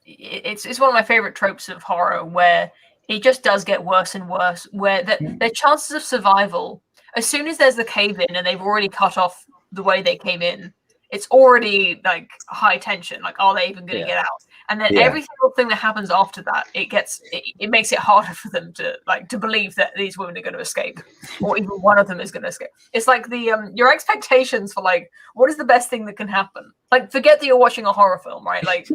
It's one of my favorite tropes of horror where it just does get worse and worse. Where their chances of survival, as soon as there's the cave in and they've already cut off the way they came in, it's already like high tension. Like, are they even going to get out? And then every single thing that happens after that, it makes it harder for them to believe that these women are going to escape, or even one of them is going to escape. It's like your expectations for like what is the best thing that can happen. Like, forget that you're watching a horror film, right? Like,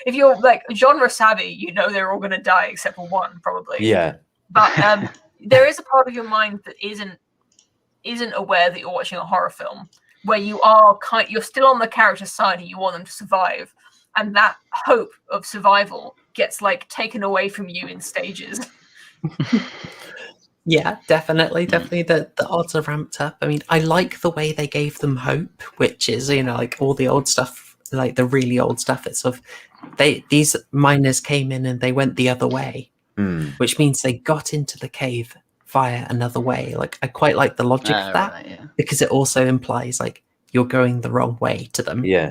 if you're like genre savvy, you know they're all going to die except for one, probably. Yeah. But there is a part of your mind that isn't aware that you're watching a horror film, where you're still on the character's side and you want them to survive, and that hope of survival gets like taken away from you in stages. Yeah, definitely the odds are ramped up. I mean, I like the way they gave them hope, which is, you know, like all the old stuff, like the really old stuff. It's of these miners came in and they went the other way, which means they got into the cave via another way. Like, I quite like the logic of that, because it also implies like you're going the wrong way to them. Yeah,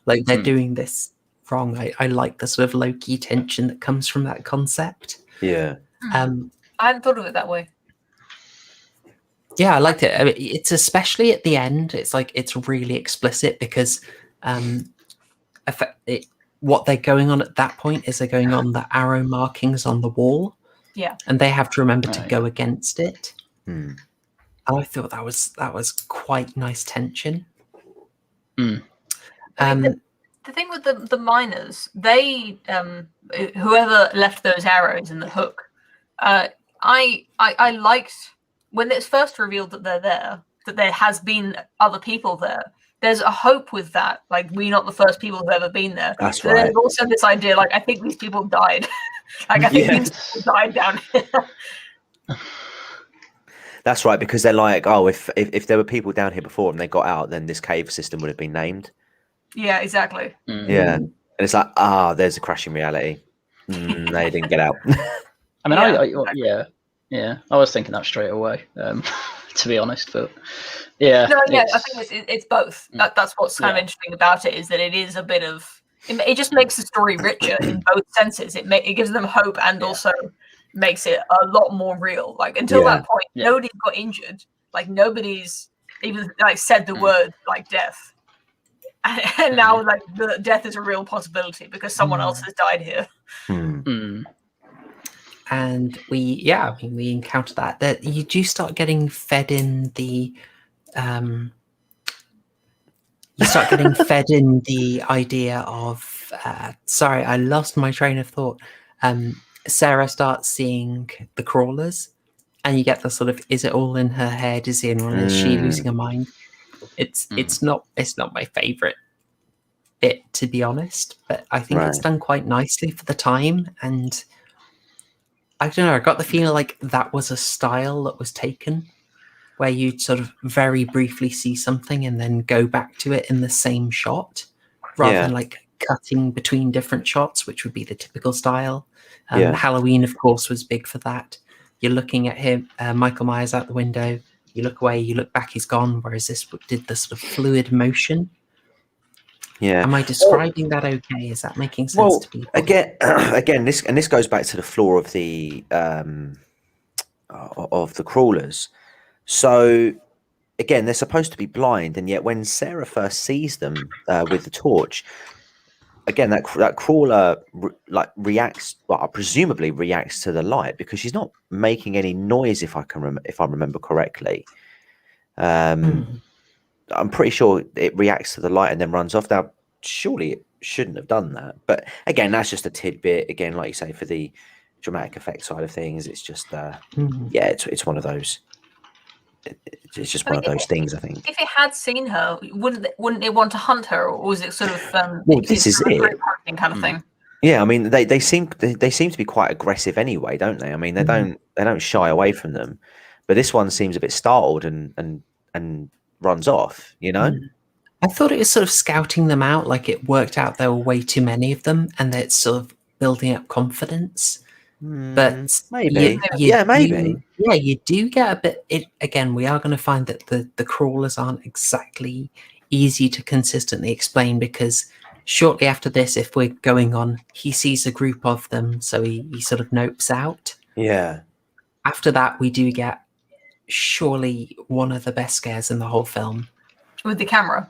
like they're doing this wrong. I like the sort of low-key tension that comes from that concept. Yeah. I hadn't thought of it that way. Yeah, I liked it. I mean, it's especially at the end. It's like it's really explicit because what they're going on at that point is they're going on the arrow markings on the wall. Yeah, and they have to remember to go against it. I thought that was quite nice tension. I mean, the thing with the miners, they whoever left those arrows in the hook, I liked when it's first revealed that they're there, that there has been other people there. There's a hope with that, like we're not the first people who've ever been there. That's right. There's also this idea, like I think these people died. Like, I think these people died down here. That's right, because they're like, oh, if there were people down here before and they got out, then this cave system would have been named. Yeah, exactly. Yeah, and it's like, there's a crashing reality. They didn't get out. I mean, I was thinking that straight away, to be honest. But yeah, I think it's both. That's what's kind of interesting about it, is that it is a bit of. It just makes the story richer in both senses. It gives them hope and also makes it a lot more real. Like, until that point, nobody got injured. Like, nobody's even like said the word like death. And now like the death is a real possibility because someone else has died here. And we encounter that you do start getting fed in the idea of sorry, I lost my train of thought. Sarah starts seeing the crawlers, and you get the sort of, is it all in her head? Is she losing her mind? It's not my favorite bit, to be honest, but I think it's done quite nicely for the time. And I don't know, I got the feeling like that was a style that was taken, where you sort of very briefly see something and then go back to it in the same shot, rather than like cutting between different shots, which would be the typical style. Halloween, of course, was big for that. You're looking at him, Michael Myers, out the window. You look away, you look back, he's gone. Whereas this did the sort of fluid motion. Yeah. Am I describing that okay? Is that making sense to people? Again, this goes back to the flaw of the crawlers. So again, they're supposed to be blind, and yet when Sarah first sees them with the torch, again that crawler reacts. Well, presumably reacts to the light, because she's not making any noise. If I remember correctly, I'm pretty sure it reacts to the light and then runs off. Now, surely it shouldn't have done that. But again, that's just a tidbit. Again, like you say, for the dramatic effect side of things, it's just it's one of those. It's just one of those things, I think. If it had seen her, wouldn't it want to hunt her, or was it sort of well, this is it kind of thing? Yeah, I mean, they seem to be quite aggressive anyway, don't they? I mean, they don't shy away from them, but this one seems a bit startled and runs off. You know, I thought it was sort of scouting them out. Like, it worked out there were way too many of them, and that it's sort of building up confidence. But maybe, maybe. You do get a bit. Again, we are going to find that the crawlers aren't exactly easy to consistently explain, because shortly after this, if we're going on, he sees a group of them, so he sort of nopes out. Yeah. After that, we do get surely one of the best scares in the whole film. With the camera.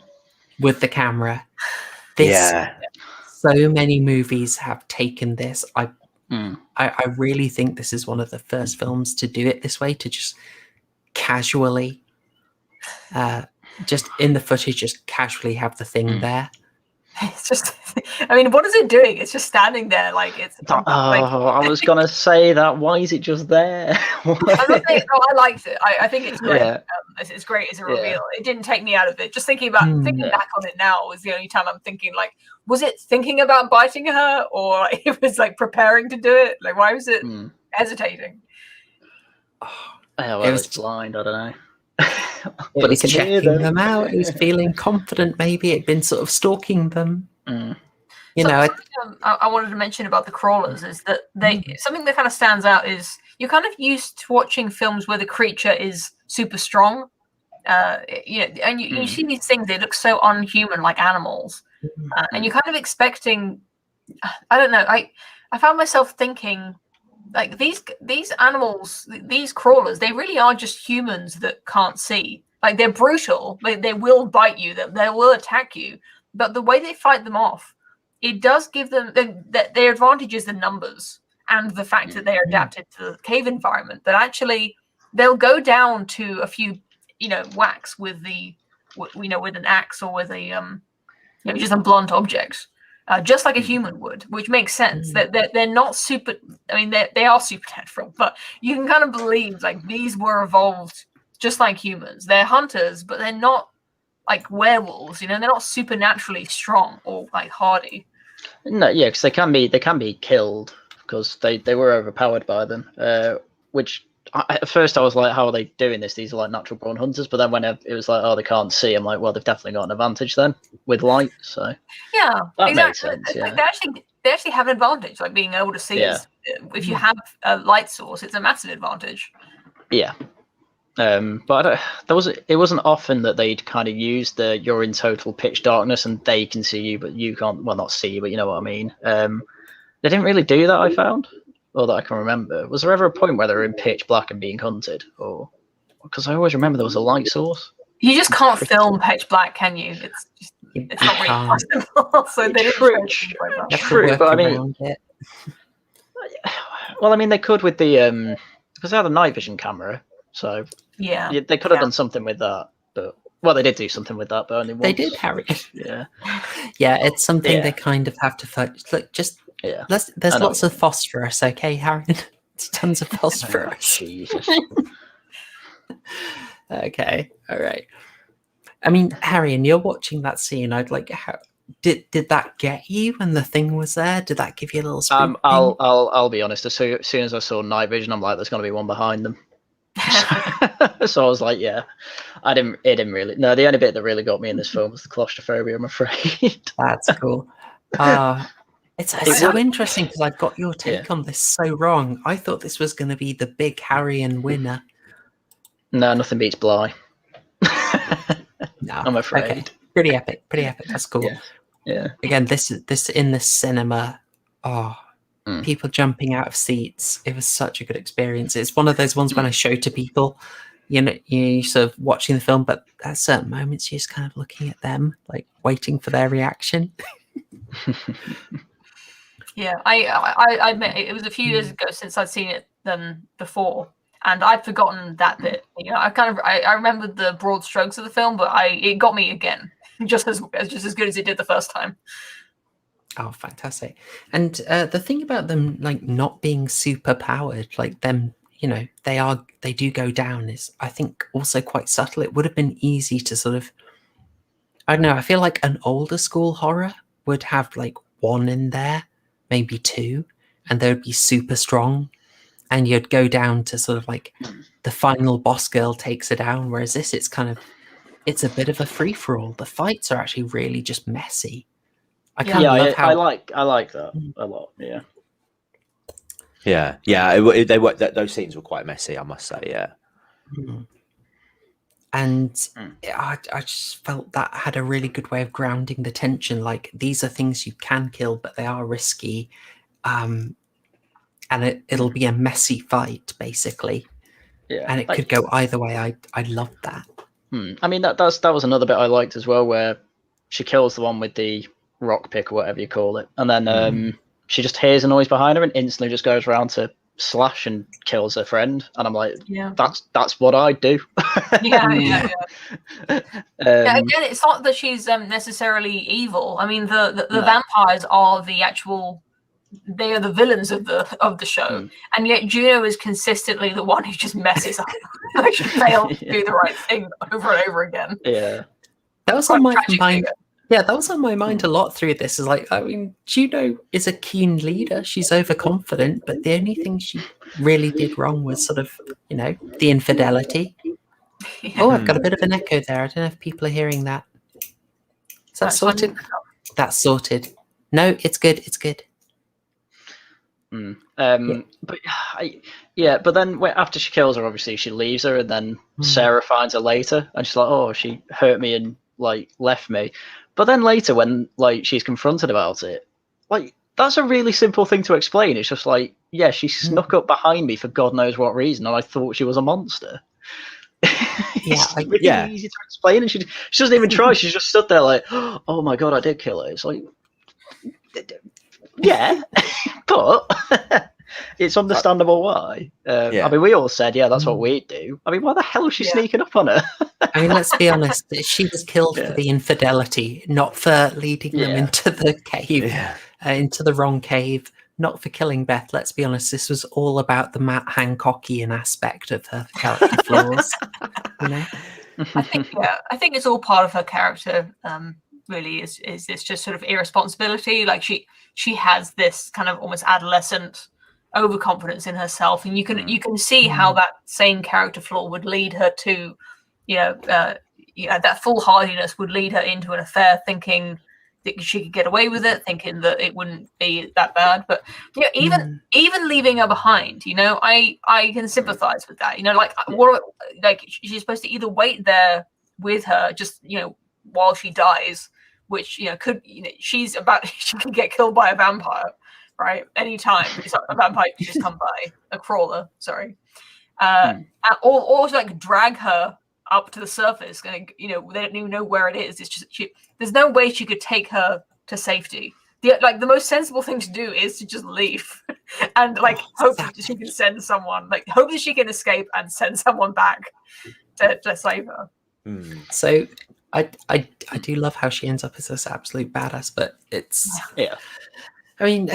So many movies have taken this. I really think this is one of the first films to do it this way, to just casually, just in the footage, just casually have the thing there. It's just, I mean, what is it doing? It's just standing there, like it's. I was gonna say that. Why is it just there? I'm not saying, I liked it. I think it's great. Yeah. It's great as a reveal. It didn't take me out of it. Just thinking back on it now was the only time I'm thinking, like, was it thinking about biting her, or it was like preparing to do it? Like, why was it hesitating? It was blind. I don't know. It was checking them out. It was feeling confident. Maybe it'd been sort of stalking them. You know. I wanted to mention about the crawlers is that something that kind of stands out is you're kind of used to watching films where the creature is super strong. You see these things, they look so unhuman, like animals, and you're kind of expecting. I don't know. I found myself thinking, like, these animals, these crawlers, they really are just humans that can't see. Like, they're brutal. They will bite you. They will attack you. But the way they fight them off, it does give them their advantage is the numbers and the fact that they are adapted to the cave environment. But actually, they'll go down to a few, whacks with with an axe or with a just a blunt object. Just like a human would, which makes sense. That they're not super. I mean, they are supernatural, but you can kind of believe like these were evolved just like humans. They're hunters, but they're not like werewolves. They're not supernaturally strong or like hardy. No, yeah, because they can be killed because they were overpowered by them. Which at first I was like, how are they doing this? These are like natural born hunters. But then when it was like, oh, they can't see, I'm like, well, they've definitely got an advantage then with light. So yeah, that exactly. makes sense. Yeah. Like they actually have an advantage, like being able to see. Yeah. If you have a light source, it's a massive advantage. Yeah. But it wasn't often that they'd kind of use you're in total pitch darkness and they can see you, but you can't. Well, not see you, but you know what I mean. They didn't really do that, I found. Or that I can remember. Was there ever a point where they were in pitch black and being hunted? Or because I always remember there was a light source. You just can't film pitch black, can you? It's not really possible. So they didn't True, but I mean, well, I mean, they could with the because they had a night vision camera, so yeah, they could have done something with that. But they did do something with that, but only once. They did, Harry. Yeah, it's something they kind of have to focus. Look, just there's lots of phosphorus, okay, Harry? Tons of phosphorus. Jesus. Okay, all right. I mean, Harry, you're watching that scene. I'd like, how did that get you when the thing was there? Did that give you a little spook? I'll be honest. As soon as I saw night vision, I'm like, there's going to be one behind them. So I was like, yeah. It didn't really. No, the only bit that really got me in this film was the claustrophobia, I'm afraid. That's cool. It's so interesting because I got your take on this so wrong. I thought this was going to be the big Haryan winner. No, nothing beats Bly. No, I'm afraid. Okay. Pretty epic. That's cool. Yeah. Again, this in the cinema. People jumping out of seats. It was such a good experience. It's one of those ones when I show to people, you sort of watching the film, but at certain moments you're just kind of looking at them, like waiting for their reaction. Yeah, I admit it was a few years ago since I'd seen it before, and I'd forgotten that bit. I remembered the broad strokes of the film, but it got me again, just as good as it did the first time. Oh, fantastic! And the thing about them, like not being super powered, like them, they do go down. Is I think also quite subtle. It would have been easy to sort of, I don't know. I feel like an older school horror would have like one in there, maybe two, and they would be super strong, and you'd go down to sort of like the final boss girl takes her down. Whereas this, it's a bit of a free for all. The fights are actually really just messy. I like that a lot. Those scenes were quite messy, I must say. Yeah. And I just felt that had a really good way of grounding the tension. Like, these are things you can kill, but they are risky. And it'll be a messy fight, basically. Yeah. And it could go either way. I loved that. I mean, that was another bit I liked as well, where she kills the one with the rock pick or whatever you call it, and then she just hears a noise behind her and instantly just goes around to slash and kills her friend, and I'm like, that's what I do. Yeah. Again, it's not that she's necessarily evil. I mean, the vampires are the actual, they are the villains of the show, and yet Juno is consistently the one who just messes up. Like, she fails to do the right thing over and over again. Yeah, that was on my mind. Yeah, that was on my mind a lot through this. Is like, I mean, Juno is a keen leader. She's overconfident, but the only thing she really did wrong was sort of, the infidelity. Yeah. Oh, I've got a bit of an echo there. I don't know if people are hearing that. Is that sorted? That's sorted. No, it's good. It's good. But then after she kills her, obviously she leaves her, and then Sarah finds her later, and she's like, "Oh, she hurt me and like left me." But then later, when like she's confronted about it, like that's a really simple thing to explain. It's just like, yeah, she snuck up behind me for God knows what reason, and I thought she was a monster. It's really easy to explain, and she doesn't even try. She's just stood there like, "Oh my God, I did kill her." It's like, yeah, but it's understandable why. I mean, we all said, yeah, that's what we'd do. I mean, why the hell is she sneaking up on her? I mean, let's be honest. She was killed for the infidelity, not for leading them into the cave, into the wrong cave, not for killing Beth. Let's be honest. This was all about the Matt Hancockian aspect of her character flaws. I think it's all part of her character. Really, is this just sort of irresponsibility? Like she has this kind of almost adolescent overconfidence in herself, and you can see how that same character flaw would lead her to, that foolhardiness would lead her into an affair, thinking that she could get away with it, thinking that it wouldn't be that bad. But even leaving her behind, I can sympathize with that. Like she's supposed to either wait there with her, just while she dies, which she can get killed by a vampire, right? Anytime a vampire can just come by, a crawler, sorry, or like drag her up to the surface, and they don't even know where it is. It's just there's no way she could take her to safety. The most sensible thing to do is to just leave and hope that she can send someone, hope that she can escape and send someone back to save her. So I do love how she ends up as this absolute badass, but it's I mean,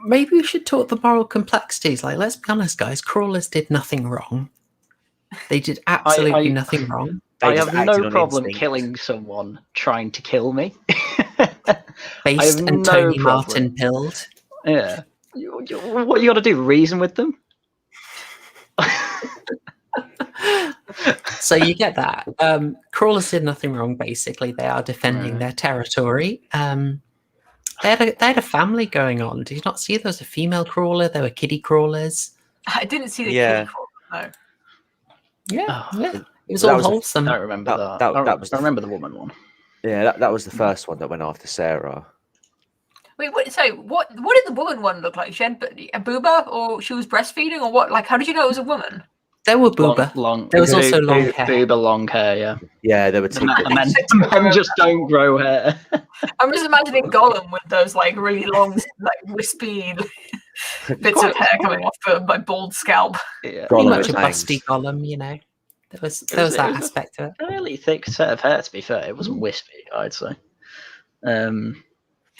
Maybe we should talk the moral complexities. Like, let's be honest, guys. Crawlers did nothing wrong. They did absolutely nothing wrong. I just have acted no on problem instinct. killing someone trying to kill me. Based have and no Tony problem. Martin pilled. Yeah. What you got to do? Reason with them? So you get that. Crawlers did nothing wrong, basically. They are defending their territory. They had a family going on. Did you not see there was a female crawler? There were kiddie crawlers. I didn't see the Yeah. kitty crawler, no. Yeah, Oh, yeah. It was that all was a- wholesome. I don't remember that. that was I remember the woman one. Yeah, that was the first one that went after Sarah. Wait, so what did the woman one look like? She had a booba, or she was breastfeeding, or what? Like, how did you know it was a woman? There were booba. Long, There was also long hair. Booba, long hair, yeah. Yeah, there were The two. men just don't grow hair. I'm just imagining Gollum with those like really long, like wispy bits of hair coming off my bald scalp. Yeah. Pretty Gollum much a with fangs. busty Gollum, you know. There was It was that a aspect to it. Fairly thick set of hair, to be fair. It wasn't wispy, I'd say. What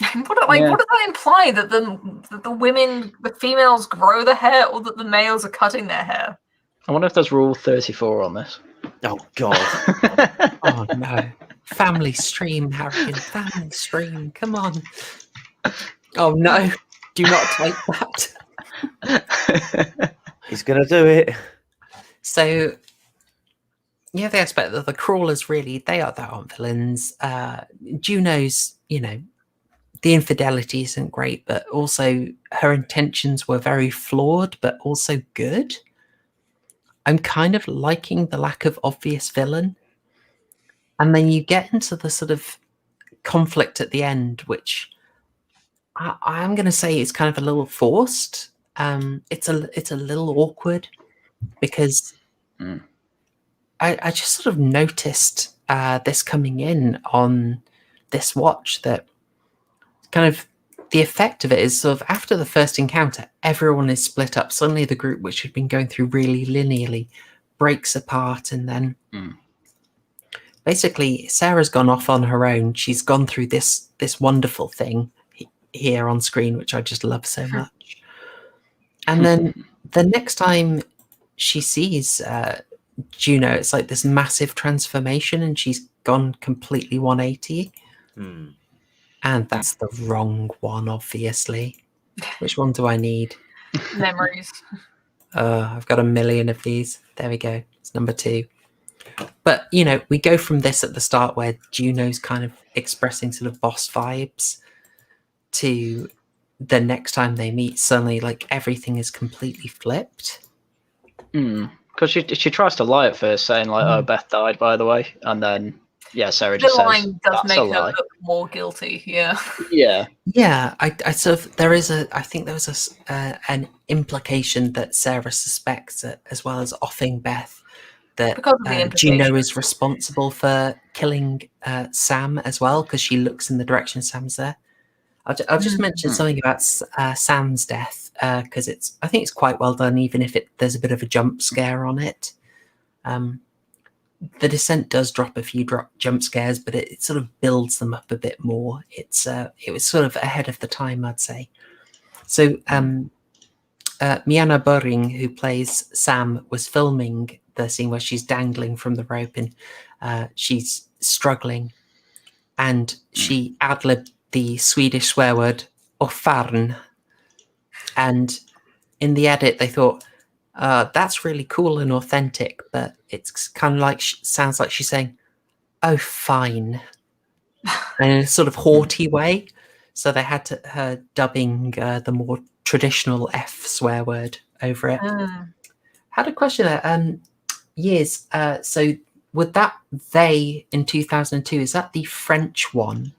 does that imply? That the females grow the hair, or that the males are cutting their hair? I wonder if there's Rule 34 on this. Oh God! Oh no. Family stream, Haryan. Family stream. Come on. Oh no. Do not take that. He's gonna do it. So yeah, the aspect that the crawlers really they aren't villains. Juno's, you know, the infidelity isn't great, but also her intentions were very flawed, but also good. I'm kind of liking the lack of obvious villain. And then you get into the sort of conflict at the end, which I'm going to say is kind of a little forced. It's a little awkward because I just sort of noticed this coming in on this watch, that kind of the effect of it is sort of after the first encounter, everyone is split up. Suddenly the group, which had been going through really linearly, breaks apart, and then basically Sarah's gone off on her own. She's gone through this wonderful thing here on screen, which I just love so much. And then the next time she sees Juno, it's like this massive transformation, and she's gone completely 180. And that's the wrong one, obviously. Which one do I need? Memories. I've got a million of these. There we go. It's number 2. But, you know, we go from this at the start where Juno's kind of expressing sort of boss vibes to the next time they meet, suddenly, like, everything is completely flipped. Because she tries to lie at first, saying, like, oh, Beth died, by the way. And then, yeah, Sarah The just says, line does that's make a her lie. look more guilty. Yeah. Yeah. Yeah, I sort of I think there was an implication that Sarah suspects, as well as offing Beth, that Because of the implication. Juno is responsible for killing Sam as well, because she looks in the direction Sam's there. I'll just mention something about Sam's death, because I think it's quite well done, even if there's a bit of a jump scare on it. The Descent does drop a few jump scares, but it sort of builds them up a bit more. It was sort of ahead of the time, I'd say. So Miana Boring, who plays Sam, was filming the scene where she's dangling from the rope and she's struggling, and she ad-libbed the Swedish swear word "offarn," and in the edit they thought, that's really cool and authentic, but it's kind of like sounds like she's saying, "Oh, fine," in a sort of haughty way. So they had her dubbing the more traditional F swear word over it. Had a question there. Years. So would that "they" in 2002, is that the French one?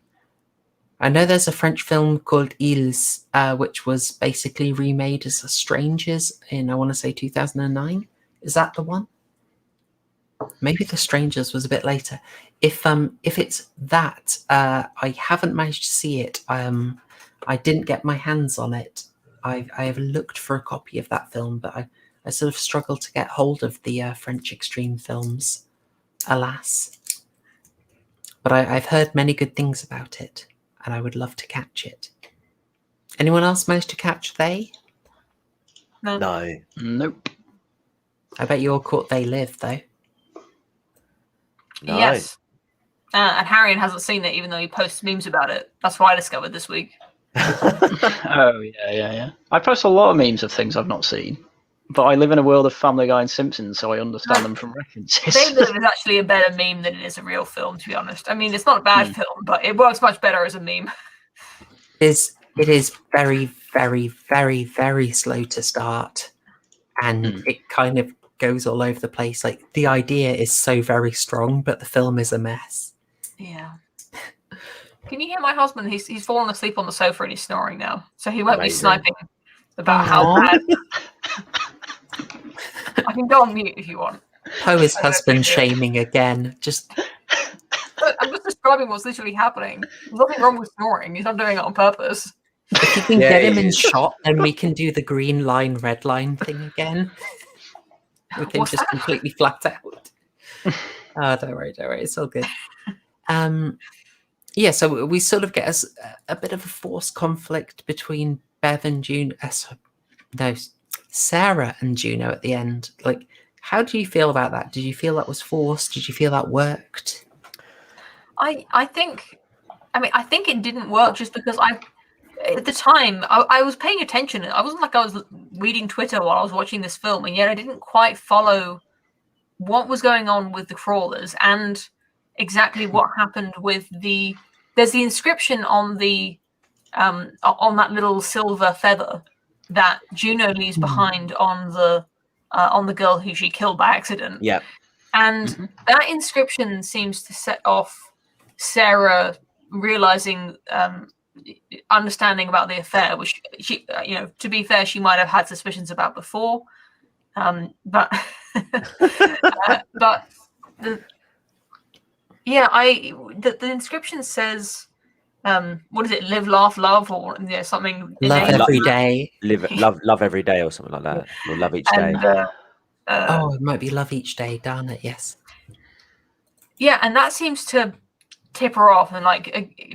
I know there's a French film called Ils, which was basically remade as Strangers in, I want to say, 2009. Is that the one? Maybe The Strangers was a bit later. If it's that, I haven't managed to see it. I didn't get my hands on it. I have looked for a copy of that film, but I sort of struggled to get hold of the French extreme films, alas. But I've heard many good things about it, and I would love to catch it. Anyone else managed to catch they? No. Nope. I bet you all caught they live though. No. Yes. And Haryan hasn't seen it, even though he posts memes about it. That's what I discovered this week. Oh yeah. I post a lot of memes of things I've not seen, but I live in a world of Family Guy and Simpsons, so I understand them from references. They Live is actually a better meme than it is a real film, to be honest. I mean, it's not a bad film, but it works much better as a meme. It is very, very, very, very slow to start, and it kind of goes all over the place. Like the idea is so very strong, but the film is a mess. Yeah. Can you hear my husband? He's fallen asleep on the sofa and he's snoring now, so he won't be sniping about how bad. I can go on mute if you want. Poe is husband shaming again. I'm just describing what's literally happening. There's nothing wrong with snoring. He's not doing it on purpose. If you can get him in shot, then we can do the green line, red line thing again. We can just completely flat out. Oh, don't worry. It's all good. Yeah, so we sort of get a bit of a forced conflict between Bev and Sarah and Juno at the end. Like, how do you feel about that? Did you feel that was forced? Did you feel that worked? I think it didn't work just because at the time I was paying attention. I wasn't like I was reading Twitter while I was watching this film, and yet I didn't quite follow what was going on with the crawlers and exactly what happened with there's the inscription on on that little silver feather that Juno leaves behind on the girl who she killed by accident. Yeah. And that inscription seems to set off Sarah realizing, understanding about the affair, which she, to be fair, she might have had suspicions about before. But the inscription says, what is it? Live, laugh, love, or something. Love every day. Love every day, or something like that, or love each day. It might be love each day. Darn it, yes. Yeah, and that seems to tip her off, and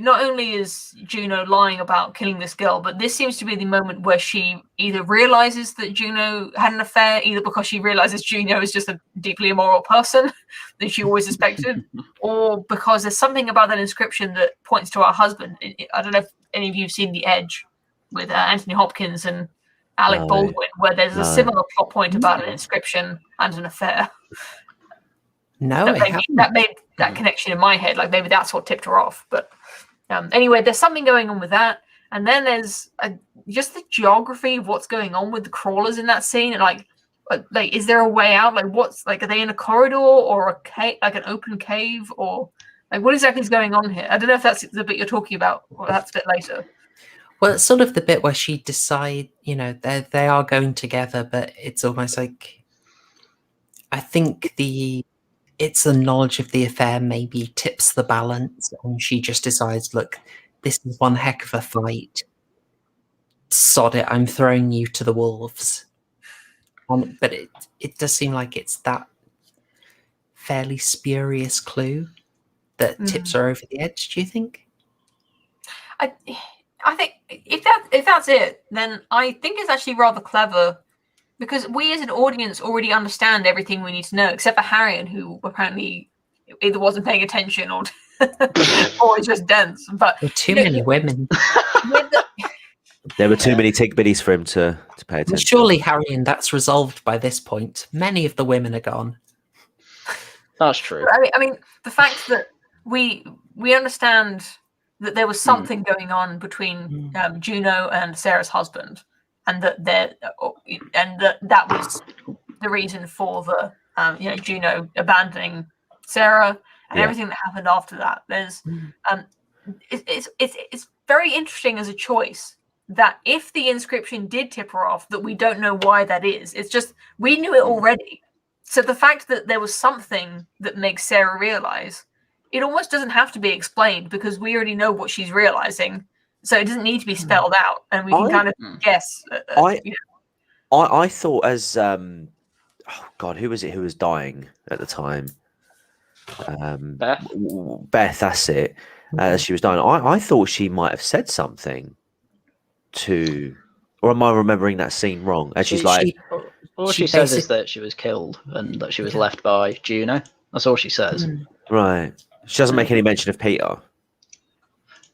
not only is Juno lying about killing this girl, but this seems to be the moment where she either realizes that Juno had an affair, either because she realizes Juno is just a deeply immoral person that she always suspected, or because there's something about that inscription that points to her husband. I don't know if any of you have seen The Edge with Anthony Hopkins and Alec Baldwin, where there's a similar plot point about an inscription and an affair. No, that made that connection in my head. Like maybe that's what tipped her off. But anyway, there's something going on with that. And then there's just the geography of what's going on with the crawlers in that scene. And like, is there a way out? Like, are they in a corridor or a cave, like an open cave, or like what exactly is going on here? I don't know if that's the bit you're talking about, or that's a bit later. Well, it's sort of the bit where she decide, they are going together, but it's almost like, I think it's the knowledge of the affair maybe tips the balance, and she just decides, look, this is one heck of a fight. Sod it, I'm throwing you to the wolves. But it does seem like it's that fairly spurious clue that tips her over the edge, do you think? I think if that's it, then I think it's actually rather clever, because we as an audience already understand everything we need to know, except for Haryan, who apparently either wasn't paying attention or or is just dense. But there were too many women. There were too many tick-bitties for him to pay attention. Well, surely, Haryan, that's resolved by this point. Many of the women are gone. That's true. I mean, the fact that we understand that there was something going on between Juno and Sarah's husband, and that that was the reason for the Juno abandoning Sarah and everything that happened after that. There's it's very interesting as a choice that if the inscription did tip her off, that we don't know why that is. It's just we knew it already. So the fact that there was something that makes Sarah realize, it almost doesn't have to be explained, because we already know what she's realizing. So it doesn't need to be spelled out, and we can kind of guess. I thought as oh God, who was it who was dying at the time? Beth, that's it. As she was dying, I thought she might have said something to, or am I remembering that scene wrong? And she's like, all she says is that she was killed and that she was left by Juno. That's all she says. right. She doesn't make any mention of Peter.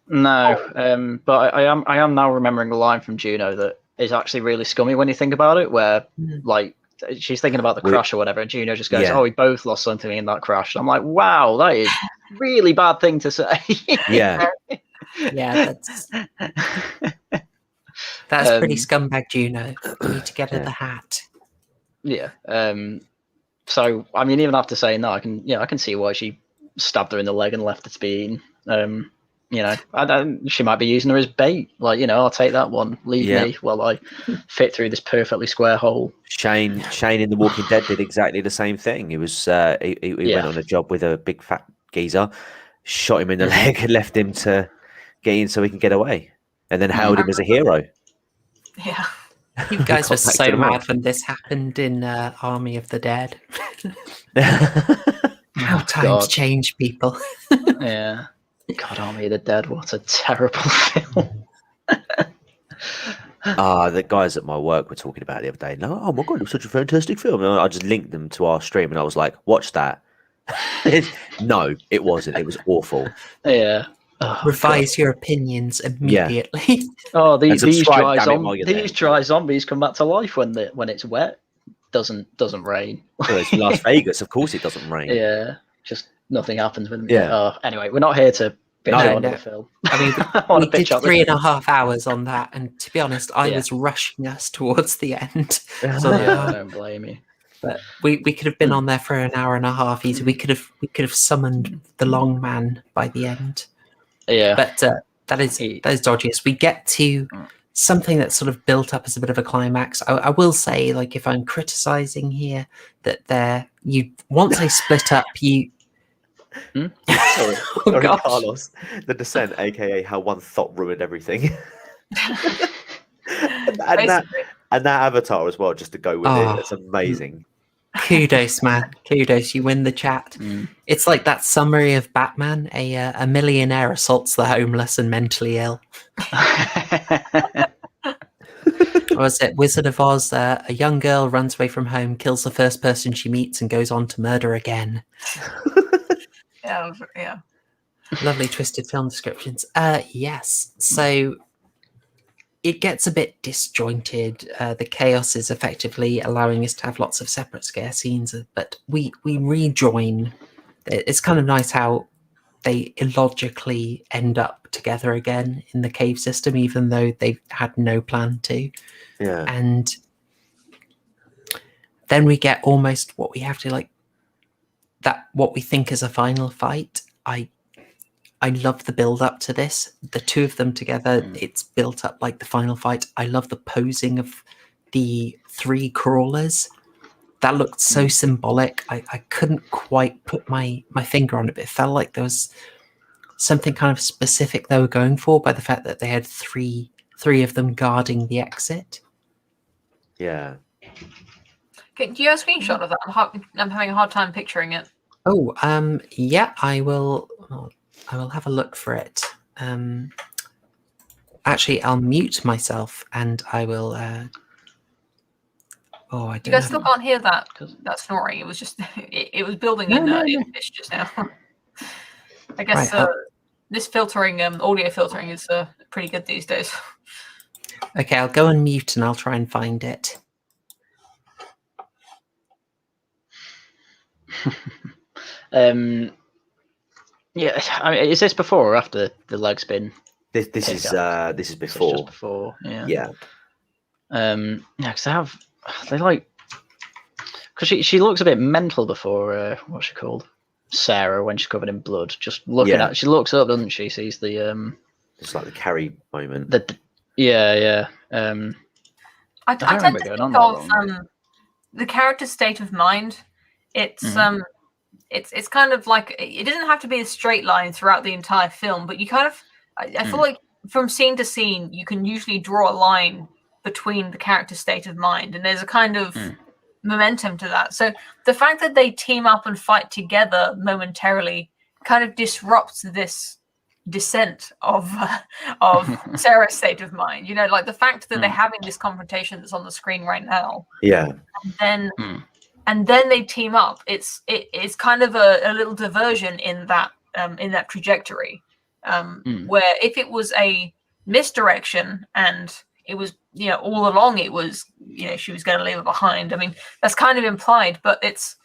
No, but I am now remembering a line from Juno that is actually really scummy when you think about it, where like she's thinking about the crash or whatever, and Juno just goes, "Oh, we both lost something in that crash." And I'm like, "Wow, that is really bad thing to say." Yeah, yeah, that's pretty scumbag, Juno. You need to get her the hat. Yeah. So I mean, even after saying that, I can see why she stabbed her in the leg and left her to be eaten. She might be using her as bait. Like, I'll take that one. Leave me while I fit through this perfectly square hole. Shane in The Walking Dead did exactly the same thing. He was he went on a job with a big fat geezer, shot him in the leg, and left him to get in so he can get away, and then hailed him as a hero. Yeah. You guys were so mad when this happened in Army of the Dead. How times change, people. Yeah. God, Army of the Dead, what a terrible film. The guys at my work were talking about it the other day. No, oh my God, it was such a fantastic film. And I just linked them to our stream and I was like, watch that. No, it wasn't. It was awful. Yeah. Revise your opinions immediately. Oh, these dry zombies come back to life when it's wet. Doesn't rain. Well, it's Las Vegas, of course it doesn't rain. Yeah, just nothing happens with them. Yeah. Anyway, we're not here to bitch on the film. I mean, we did 3.5 hours on that, and to be honest, I was rushing us towards the end. So I don't blame you. But we could have been on there for an hour and a half easy. We could have summoned the long man by the end. Yeah. But that is dodgy. As we get to something that's sort of built up as a bit of a climax, I will say, like, if I'm criticizing here, that once they split up, Sorry, Carlos. The Descent, aka how one thought ruined everything. and that avatar as well, just to go with it. It's amazing. Kudos, man. Kudos. You win the chat. It's like that summary of Batman. A millionaire assaults the homeless and mentally ill. Or was it Wizard of Oz? A young girl runs away from home, kills the first person she meets, and goes on to murder again. Yeah. Lovely twisted film descriptions. Yes. So it gets a bit disjointed. The chaos is effectively allowing us to have lots of separate scare scenes, but we rejoin. It's kind of nice how they illogically end up together again in the cave system, even though they've had no plan to. Yeah. And then we get almost what we have to what we think is a final fight. I love the build up to this. The two of them together, it's built up like the final fight. I love the posing of the 3 crawlers. That looked so symbolic. I couldn't quite put my finger on it, but it felt like there was something kind of specific they were going for by the fact that they had three of them guarding the exit. Yeah. Okay, do you have a screenshot of that? I'm having a hard time picturing it. Oh, yeah, I will have a look for it. Actually, I'll mute myself and I will. I don't. You guys still can't hear that snoring. It was just it was building in fish just now. I guess this filtering, audio filtering, is pretty good these days. Okay, I'll go and mute and I'll try and find it. Yeah, I mean, is this before or after the leg's been? This is before. This is just before. Yeah. Because because she looks a bit mental before what's she called? Sarah, when she's covered in blood. Just looking at, she looks up, doesn't she? Sees the it's like the Carrie moment. I tend to think of the character's state of mind. It's kind of like, it doesn't have to be a straight line throughout the entire film, but you kind of, I feel like from scene to scene, you can usually draw a line between the character's state of mind, and there's a kind of momentum to that. So the fact that they team up and fight together momentarily kind of disrupts this descent of Sarah's state of mind. Like the fact that they're having this confrontation that's on the screen right now. Yeah. And then they team up. It's kind of a little diversion in that trajectory. Where if it was a misdirection and it was, all along it was, she was going to leave it behind. I mean, that's kind of implied, but it's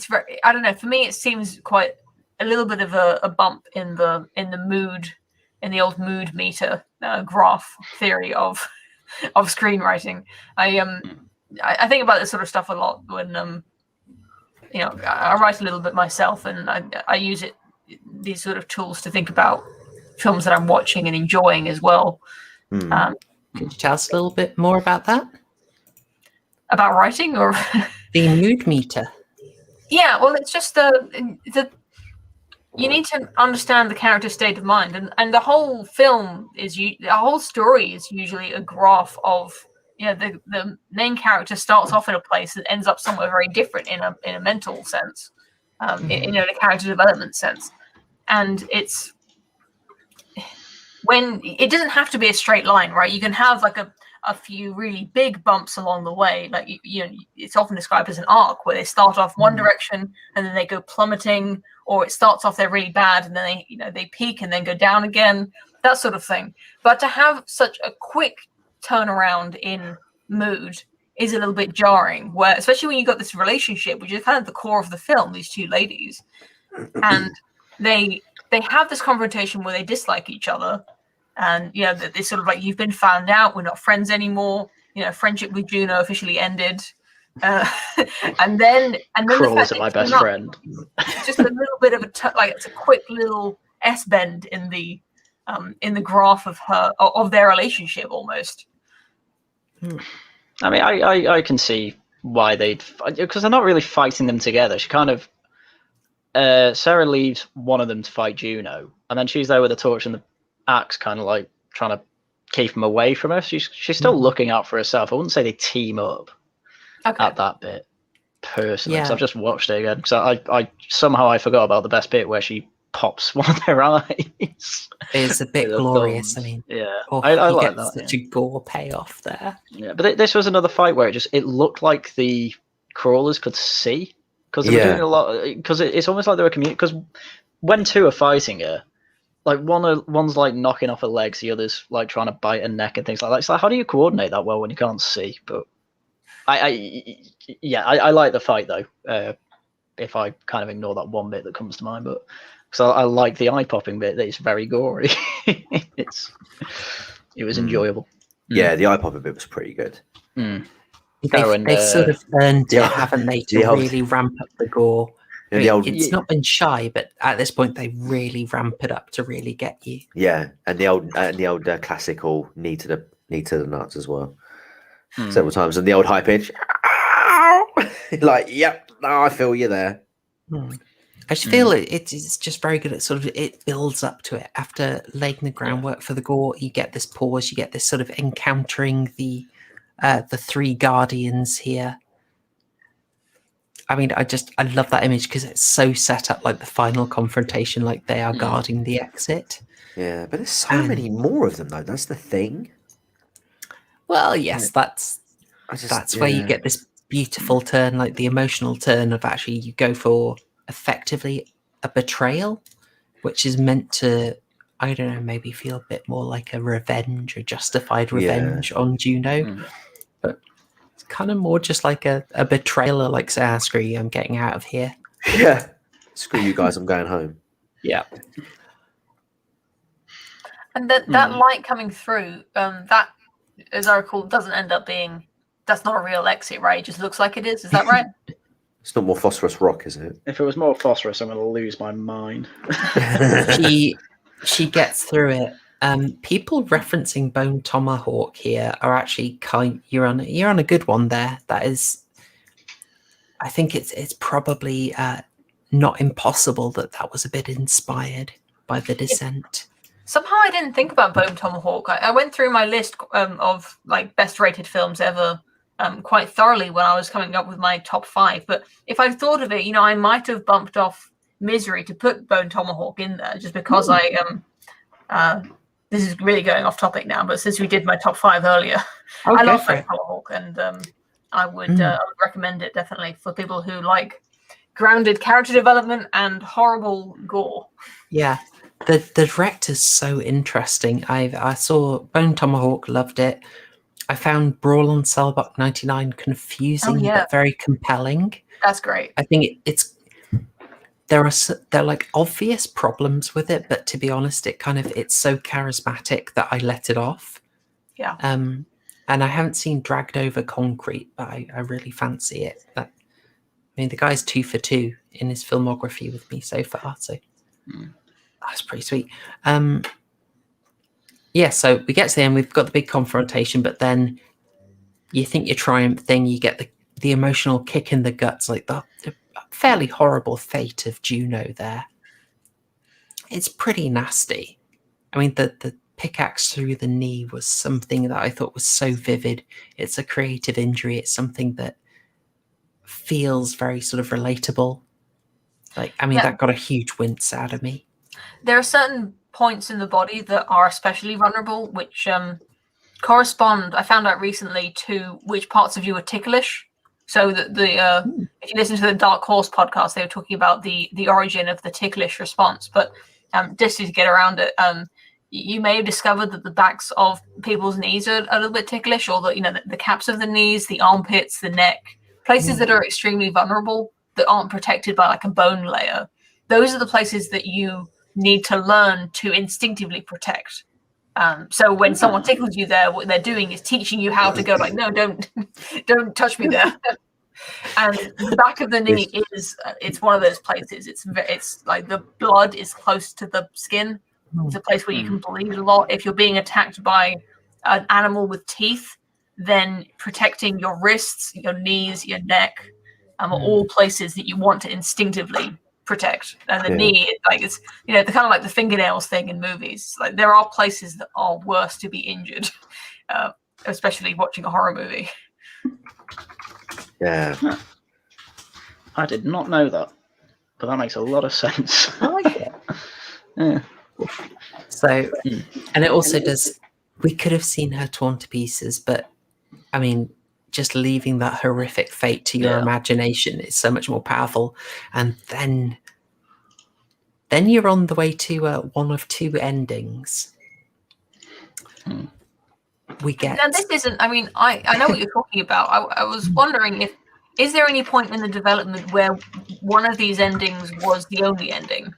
very, I don't know. For me, it seems quite a little bit of a bump in the mood, in the old mood meter graph theory of screenwriting. I think about this sort of stuff a lot when I write a little bit myself, and I use these sort of tools to think about films that I'm watching and enjoying as well. Could you tell us a little bit more about that? About writing or the mood meter? Yeah, well, it's just you need to understand the character's state of mind, and the whole film the whole story is usually a graph of the main character starts off in a place and ends up somewhere very different in a mental sense, in a character development sense, and it's when it doesn't have to be a straight line, right? You can have like a few really big bumps along the way, like it's often described as an arc where they start off one direction and then they go plummeting, or it starts off they're really bad and then they peak and then go down again, that sort of thing. But to have such a quick turnaround in mood is a little bit jarring, where especially when you got this relationship, which is kind of the core of the film, these two ladies, and they have this confrontation where they dislike each other, and they sort of like, you've been found out, we're not friends anymore, friendship with Juno officially ended, and then Crawl is my best friend. Just a little bit of it's a quick little S bend in the graph of their relationship almost. I mean, I can see why because they're not really fighting them together. She kind of Sarah leaves one of them to fight Juno, and then she's there with a torch and the axe, kind of like trying to keep him away from her. She's still looking out for herself. I wouldn't say they team up at that bit personally, because I've just watched it again, because I somehow I forgot about the best bit where she pops one of their eyes. It's a bit glorious. I mean, I like that. Such a gore payoff there. Yeah, but this was another fight where it looked like the crawlers could see, because they were doing a lot. Because it's almost like they were communicating. Because when two are fighting her, like one's like knocking off her legs, the other's like trying to bite her neck and things like that. It's like, how do you coordinate that well when you can't see? But I like the fight though. If I kind of ignore that one bit that comes to mind, but because I like the eye popping bit, that it's very gory. It was enjoyable. Yeah, the eye popping bit was pretty good. They've sort of earned it, haven't they, to really ramp up the gore. It's not been shy, but at this point they really ramp it up to really get you. Yeah, and the old classical knee to the nuts as well, several times, and the old high pitch. Like, yep, no, I feel you there. I just feel it's just very good at sort of, it builds up to it. After laying the groundwork for the gore, you get this pause, you get this sort of encountering the three guardians here. I mean, I love that image because it's so set up, like the final confrontation, like they are guarding the exit. Yeah, but there's so many more of them though. That's the thing. Well, yes, that's where you get this beautiful turn, like the emotional turn of actually you go for effectively a betrayal, which is meant to, I don't know, maybe feel a bit more like a revenge, or justified revenge on Juno. But it's kind of more just like a betrayal, or like, say, screw you, I'm getting out of here. Yeah. Screw you guys, I'm going home. Yeah. And that light coming through, that, as I recall, doesn't end up being, that's not a real exit, right? It just looks like it is. Is that right? It's not more phosphorus rock, is it? If it was more phosphorus, I'm going to lose my mind. She gets through it. People referencing Bone Tomahawk here are actually you're on a good one there. That is, I think it's probably not impossible that was a bit inspired by The Descent. Somehow I didn't think about Bone Tomahawk. I went through my list of like best rated films ever quite thoroughly when I was coming up with my top 5. But if I thought of it, I might have bumped off misery to put Bone Tomahawk in there, just because this is really going off topic now, but since we did my top 5 earlier, I love Bone Tomahawk, and I would recommend it definitely for people who like grounded character development and horrible gore. Yeah, the director's so interesting. I saw Bone Tomahawk, loved it. I found Brawl on Cellblock 99 confusing but very compelling. That's great. I think there are like obvious problems with it, but to be honest, it's so charismatic that I let it off. Yeah. And I haven't seen Dragged Over Concrete, but I really fancy it. But I mean, the guy's 2 for 2 in his filmography with me so far, so that's pretty sweet. Yeah, so we get to the end, we've got the big confrontation, but then you think your triumph thing, you get the emotional kick in the guts, like the fairly horrible fate of Juno there. It's pretty nasty. I mean, the pickaxe through the knee was something that I thought was so vivid. It's a creative injury. It's something that feels very sort of relatable. Like, I mean, that got a huge wince out of me. There are certain points in the body that are especially vulnerable, which correspond, I found out recently, to which parts of you are ticklish. So that if you listen to the Dark Horse podcast, they were talking about the origin of the ticklish response. But just to get around it, you may have discovered that the backs of people's knees are a little bit ticklish, or the caps of the knees, the armpits, the neck, places that are extremely vulnerable that aren't protected by like a bone layer. Those are the places that you need to learn to instinctively protect. So when someone tickles you there, what they're doing is teaching you how to go like, no, don't touch me there. And the back of the knee it's one of those places. It's like the blood is close to the skin. It's a place where you can bleed a lot. If you're being attacked by an animal with teeth, then protecting your wrists, your knees, your neck, are all places that you want to instinctively protect. And the knee, like, it's the kind of like the fingernails thing in movies. Like, there are places that are worse to be injured, especially watching a horror movie. Yeah, I did not know that, but that makes a lot of sense. I like it. Yeah. So, and it also does. We could have seen her torn to pieces, but I mean, just leaving that horrific fate to your imagination is so much more powerful. And then you're on the way to one of 2 endings. We get. Now, this isn't. I mean, I know what you're talking about. I was wondering is there any point in the development where one of these endings was the only ending?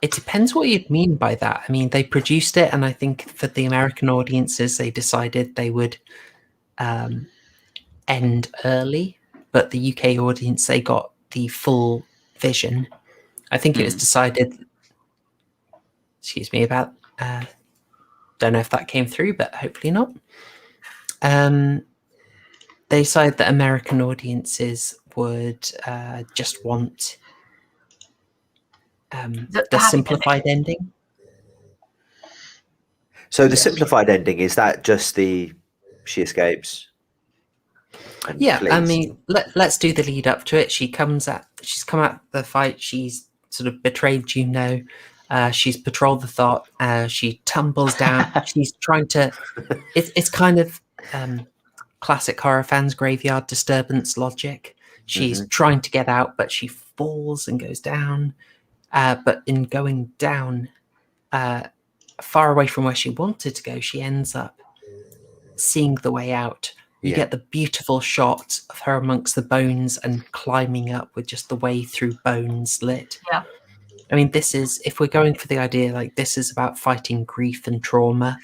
It depends what you'd mean by that. I mean, they produced it, and I think for the American audiences, they decided they would end early, but the UK audience, they got the full vision. I think it was decided, don't know if that came through, but hopefully not. They decided that American audiences would just want the simplified ending. So the simplified ending, is that just she escapes? Yeah, I mean, let's do the lead up to it. She's come out the fight. She's sort of betrayed Juno. She's patrolled the thought. She tumbles down. She's trying to. It's kind of classic horror fans' graveyard disturbance logic. She's trying to get out, but she falls and goes down. But in going down, far away from where she wanted to go, she ends up seeing the way out. You get the beautiful shot of her amongst the bones and climbing up with just the way through bones lit. Yeah. I mean, if we're going for the idea, like, this is about fighting grief and trauma.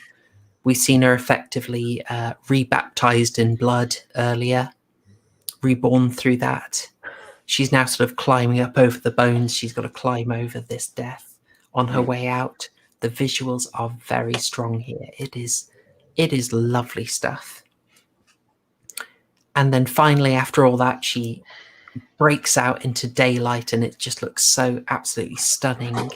We've seen her effectively rebaptized in blood earlier, reborn through that. She's now sort of climbing up over the bones. She's got to climb over this death on her way out. The visuals are very strong here. It is lovely stuff. And then finally, after all that, she breaks out into daylight, and it just looks so absolutely stunning.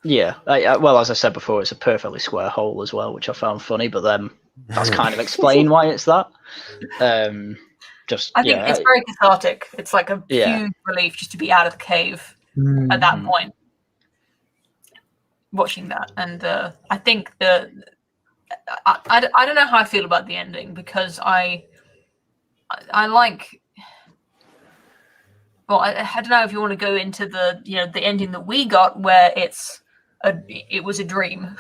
Yeah, well, as I said before, it's a perfectly square hole as well, which I found funny, but then that's kind of explained why it's that. just I think it's very cathartic. It's like a huge relief just to be out of the cave at that point. Watching that, and I think I don't know how I feel about the ending, because I like. Well, I don't know if you want to go into the the ending that we got, where it was a dream.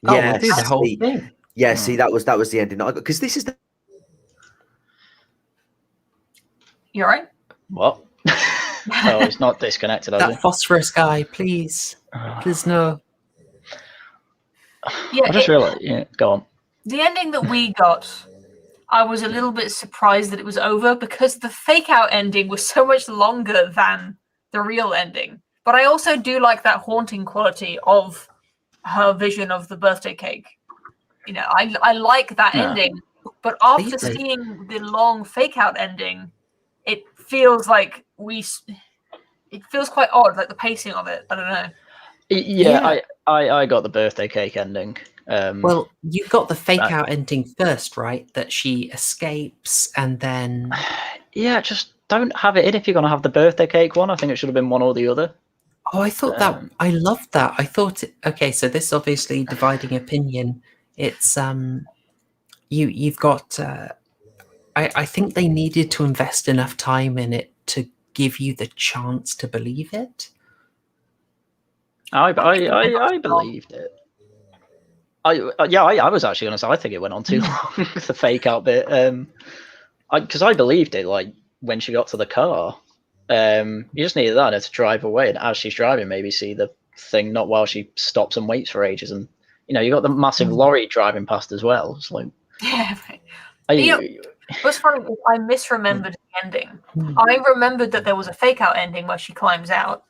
Yeah, we'll do the whole thing. Yeah, see, that was the ending. Because this is the. You all right? What? Oh, it's not disconnected, has That it? phosphorus guy, please no. Yeah, I just realized. Yeah, go on. The ending that we got, I was a little bit surprised that it was over, because the fake out ending was so much longer than the real ending. But I also do like that haunting quality of her vision of the birthday cake. I like that ending. But after seeing the long fake out ending, it feels like it feels quite odd, like the pacing of it. I don't know. Yeah. I got the birthday cake ending. Well, you got the fake out ending first, right? That she escapes and then. Yeah, just don't have it in if you're going to have the birthday cake one. I think it should have been one or the other. Oh, I thought that. I loved that. I thought. Okay, so this is obviously dividing opinion. It's you've got. I think they needed to invest enough time in it to give you the chance to believe it. I believed it. I was actually going to say I think it went on too long, the fake out bit. Because I believed it, like when she got to the car. You just needed that to drive away, and as she's driving, maybe see the thing, not while she stops and waits for ages. And you got the massive lorry driving past as well. It's like, what's funny is I misremembered the ending. I remembered that there was a fake out ending where she climbs out,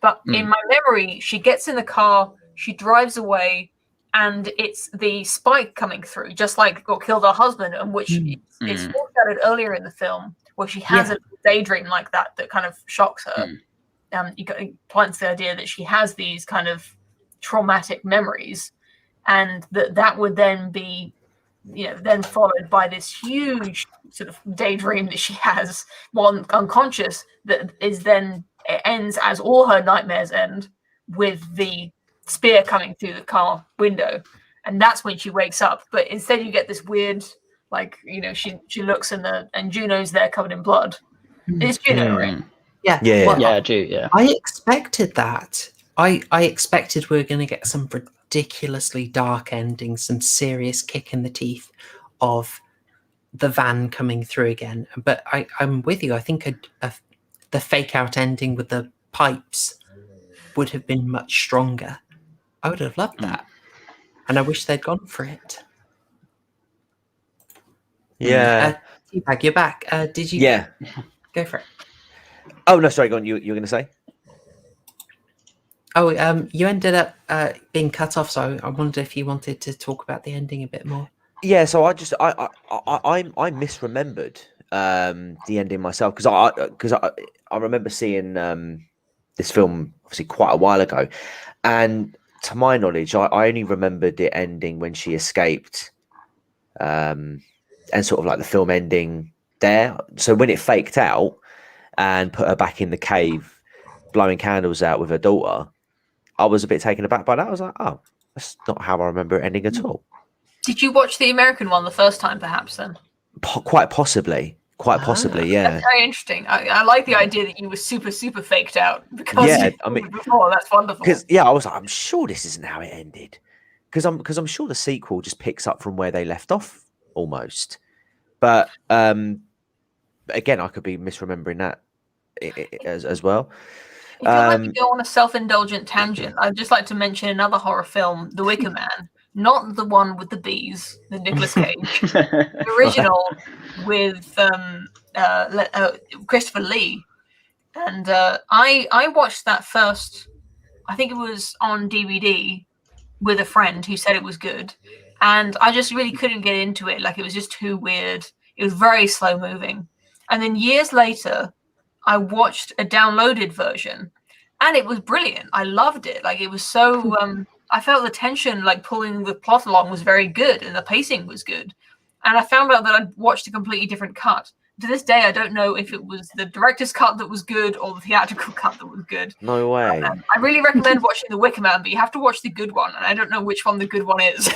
but in my memory, she gets in the car, she drives away, and it's the spike coming through, just like what killed her husband, and which it's foreshadowed earlier in the film, where she has a daydream like that kind of shocks her. It plants the idea that she has these kind of traumatic memories, and that would then be, then followed by this huge sort of daydream that she has while unconscious, that is then ends as all her nightmares end, with the spear coming through the car window, and that's when she wakes up. But instead you get this weird, like, she looks and Juno's there covered in blood. It's Juno, right? Yeah. I expected that. I expected we were going to get some ridiculously dark ending, some serious kick in the teeth of the van coming through again. But I'm with you. I think the fake out ending with the pipes would have been much stronger. I would have loved that, and I wish they'd gone for it. Yeah. Teabag, you're back. Did you? Yeah. Go for it. Oh no, sorry. Go on. You were going to say? Oh, you ended up being cut off, so I wondered if you wanted to talk about the ending a bit more. Yeah. So I misremembered the ending myself, because I remember seeing this film obviously quite a while ago, and to my knowledge, I only remembered it ending when she escaped, and sort of like the film ending there. So when it faked out and put her back in the cave, blowing candles out with her daughter, I was a bit taken aback by that. I was like, oh, that's not how I remember it ending at all. Did you watch the American one the first time, perhaps, then? Quite possibly, yeah. That's very interesting. I like the idea that you were super, super faked out, because before. That's wonderful. Because I was like, I'm sure this isn't how it ended, because I'm sure the sequel just picks up from where they left off almost. But again, I could be misremembering that as well. If you'd like to go on a self-indulgent tangent, I'd just like to mention another horror film, The Wicker Man. Not the one with the bees, the Nicolas Cage. The original with Christopher Lee. And I watched that first, I think it was on DVD, with a friend who said it was good. And I just really couldn't get into it. Like, it was just too weird. It was very slow moving. And then years later, I watched a downloaded version, and it was brilliant. I loved it. Like, it was so I felt the tension, like pulling the plot along, was very good, and the pacing was good. And I found out that I'd watched a completely different cut. to this day, I don't know if it was the director's cut that was good or the theatrical cut that was good. No way. I really recommend watching The Wicker Man, but you have to watch the good one, and I don't know which one the good one is.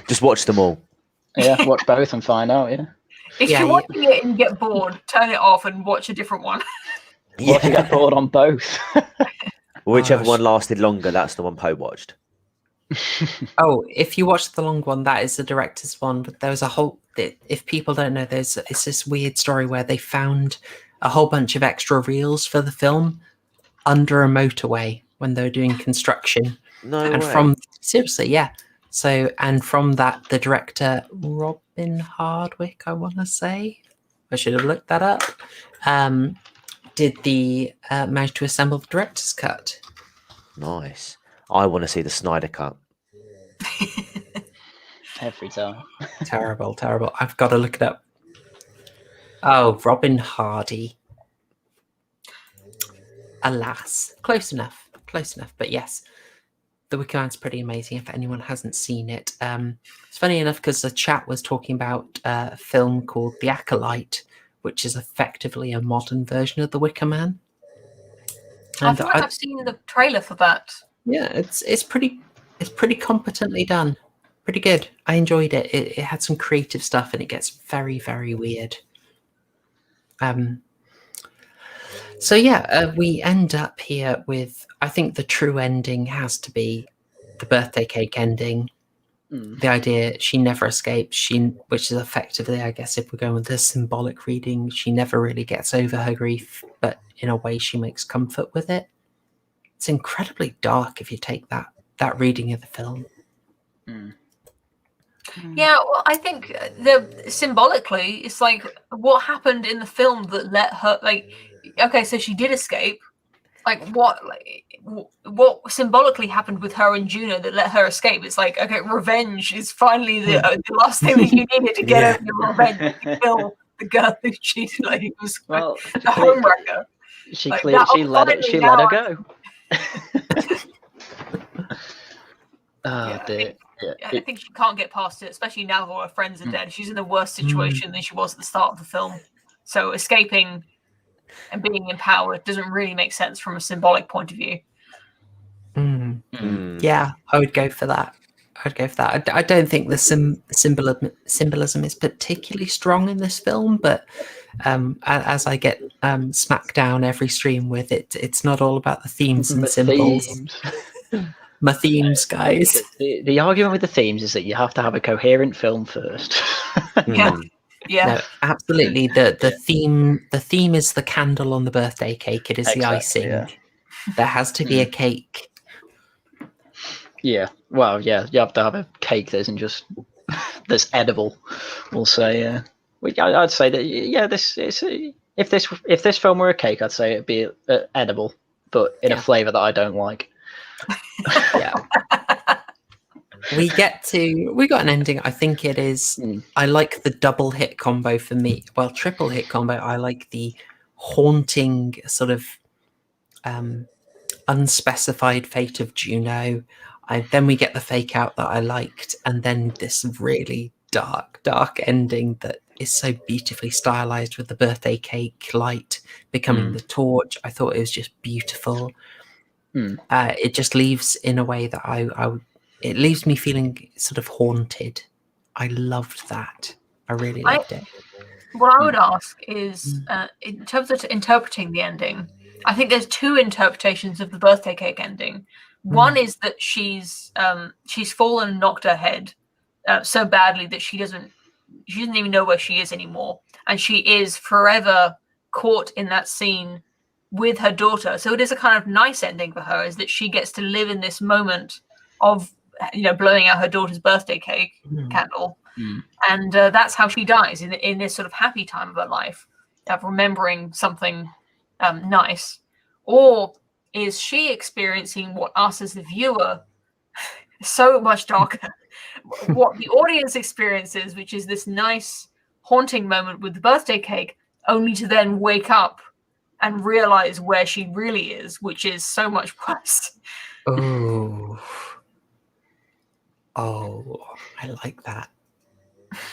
Just watch them all. Yeah, watch both and find out. Yeah. If you're watching it and get bored, turn it off and watch a different one. What if you get bored on both? Whichever one lasted longer, that's the one Poe watched. Oh, if you watch the long one, that is the director's one. But there was a whole. If people don't know, it's this weird story where they found a whole bunch of extra reels for the film under a motorway when they were doing construction. No and way. Seriously, yeah. So, and from that, the director Robin Hardwick, I want to say, I should have looked that up. Did manage to assemble the director's cut. Nice. I want to see the Snyder cut. Every time. Terrible. I've got to look it up. Oh, Robin Hardy. Alas, close enough. But yes, The Wicker Man's pretty amazing. If anyone hasn't seen it, it's funny enough because the chat was talking about a film called The Acolyte, which is effectively a modern version of The Wicker Man. I feel like I've seen the trailer for that. Yeah, it's pretty competently done. Pretty good. I enjoyed it. It had some creative stuff, and it gets very, very weird. So yeah, we end up here with, I think the true ending has to be the birthday cake ending. The idea she never escapes, which is effectively, I guess, if we're going with this symbolic reading, she never really gets over her grief, but in a way she makes comfort with it. It's incredibly dark if you take that reading of the film. Yeah, well, I think symbolically, it's like what happened in the film that let her, like, okay, so she did escape. Like what symbolically happened with her and Juno that let her escape? It's like, okay, revenge is finally the last thing that you needed to get over your revenge. To kill the girl who cheated. Like it was the homewrecker. She like, let her go. Dear. Yeah. I think she can't get past it, especially now that her friends are dead. She's in a worse situation than she was at the start of the film. So escaping and being empowered doesn't really make sense from a symbolic point of view. Yeah, I would go for that. I don't think the symbolism is particularly strong in this film, but as I get smacked down every stream with it, it's not all about the themes and symbols. My themes, guys. The argument with the themes is that you have to have a coherent film first. Yeah. No, absolutely. The theme is the candle on the birthday cake. It is the icing. Yeah. There has to be a cake. Yeah. Well, yeah, you have to have a cake that isn't just that's edible. We'll say. I'd say that. Yeah, this is. If this film were a cake, I'd say it'd be edible, but in a flavour that I don't like. Yeah. We got an ending. I think it is. I like the double hit combo for me. Well, triple hit combo. I like the haunting sort of unspecified fate of Juno. Then we get the fake out that I liked, and then this really dark ending that is so beautifully stylized with the birthday cake light becoming the torch. I thought it was just beautiful. It just leaves in a way that it leaves me feeling sort of haunted. I loved that. I really loved it. What I would ask is, in terms of interpreting the ending, I think there's two interpretations of the birthday cake ending. One is that she's fallen and knocked her head so badly that she doesn't even know where she is anymore, and she is forever caught in that scene with her daughter. So it is a kind of nice ending for her, is that she gets to live in this moment of blowing out her daughter's birthday cake candle, and that's how she dies in this sort of happy time of her life, of remembering something nice. Or is she experiencing what us as the viewer so much darker, what the audience experiences, which is this nice haunting moment with the birthday cake, only to then wake up and realize where she really is, which is so much worse. Oh, I like that.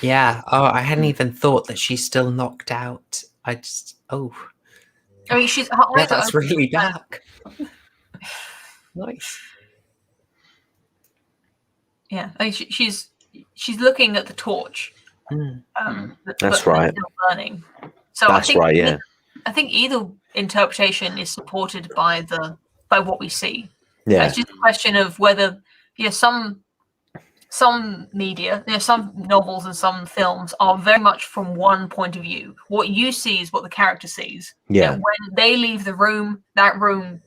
Yeah. Oh, I hadn't even thought that she's still knocked out. I just. Oh, I mean, her yeah, eyes are that's open. really dark. Nice. Yeah, I mean, she's looking at the torch. Mm. That's but right. it's still burning. So That's right. Yeah. I think either interpretation is supported by what we see. Yeah. It's just a question of whether some media, some novels and some films are very much from one point of view. What you see is what the character sees. Yeah. And when they leave the room, that room,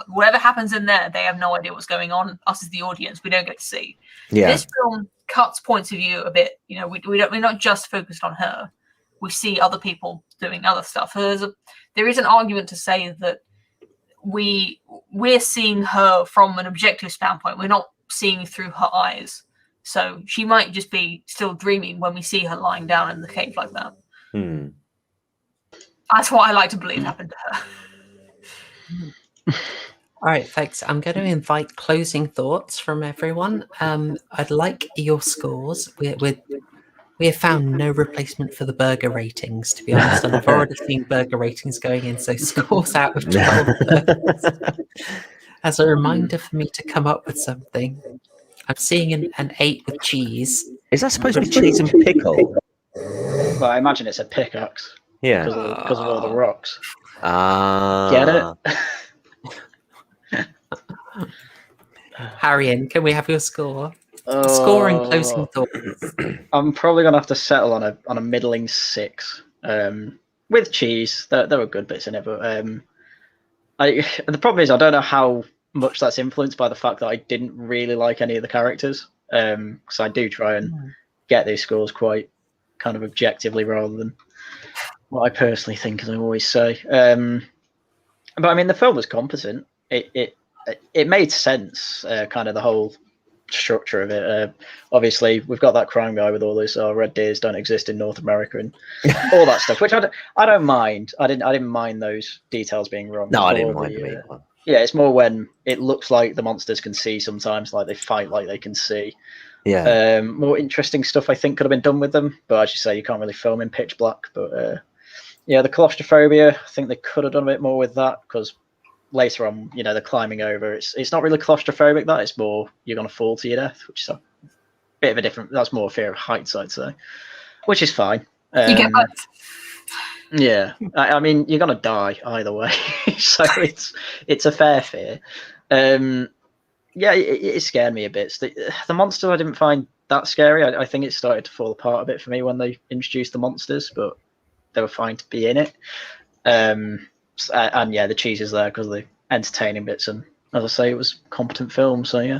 whatever happens in there, they have no idea what's going on. Us as the audience, we don't get to see. Yeah. This film cuts points of view a bit. We're not just focused on her. We see other people doing other stuff. So there is an argument to say that we're seeing her from an objective standpoint. We're not seeing through her eyes. So she might just be still dreaming when we see her lying down in the cave like that. That's what I like to believe happened to her. All right, thanks. I'm going to invite closing thoughts from everyone. I'd like your scores. We have found no replacement for the burger ratings, to be honest, and I've already seen burger ratings going in, so scores out of 12 as a reminder for me to come up with something. I'm seeing an 8 with cheese. Is that supposed to be cheese and pickle? Well, I imagine it's a pickaxe. Yeah. Because of all the rocks. Get it? Haryan, can we have your score? Score and closing thoughts. I'm probably gonna have to settle on a middling 6. With cheese. There were good bits in it, but the problem is I don't know how much that's influenced by the fact that I didn't really like any of the characters. Because I do try and get these scores quite kind of objectively rather than what I personally think, as I always say. But I mean, the film was competent. It made sense, kind of the whole structure of it. Obviously, we've got that crime guy with all this red deers don't exist in North America and all that stuff, which I don't mind. I didn't mind those details being wrong. No, I didn't mind them either. Yeah, it's more when it looks like the monsters can see sometimes, like they fight like they can see. Yeah. More interesting stuff I think could have been done with them, but as you say, you can't really film in pitch black. But yeah, the claustrophobia, I think they could have done a bit more with that, because later on, they're climbing over. It's not really claustrophobic, that. It's more you're going to fall to your death, which is a bit of a different. That's more fear of heights, I'd say, which is fine. You get both. Yeah, I mean, you're going to die either way, so it's a fair fear. Yeah, it scared me a bit. The monster I didn't find that scary. I think it started to fall apart a bit for me when they introduced the monsters, but they were fine to be in it. And yeah, the cheese is there because of the entertaining bits, and as I say, it was a competent film. So yeah.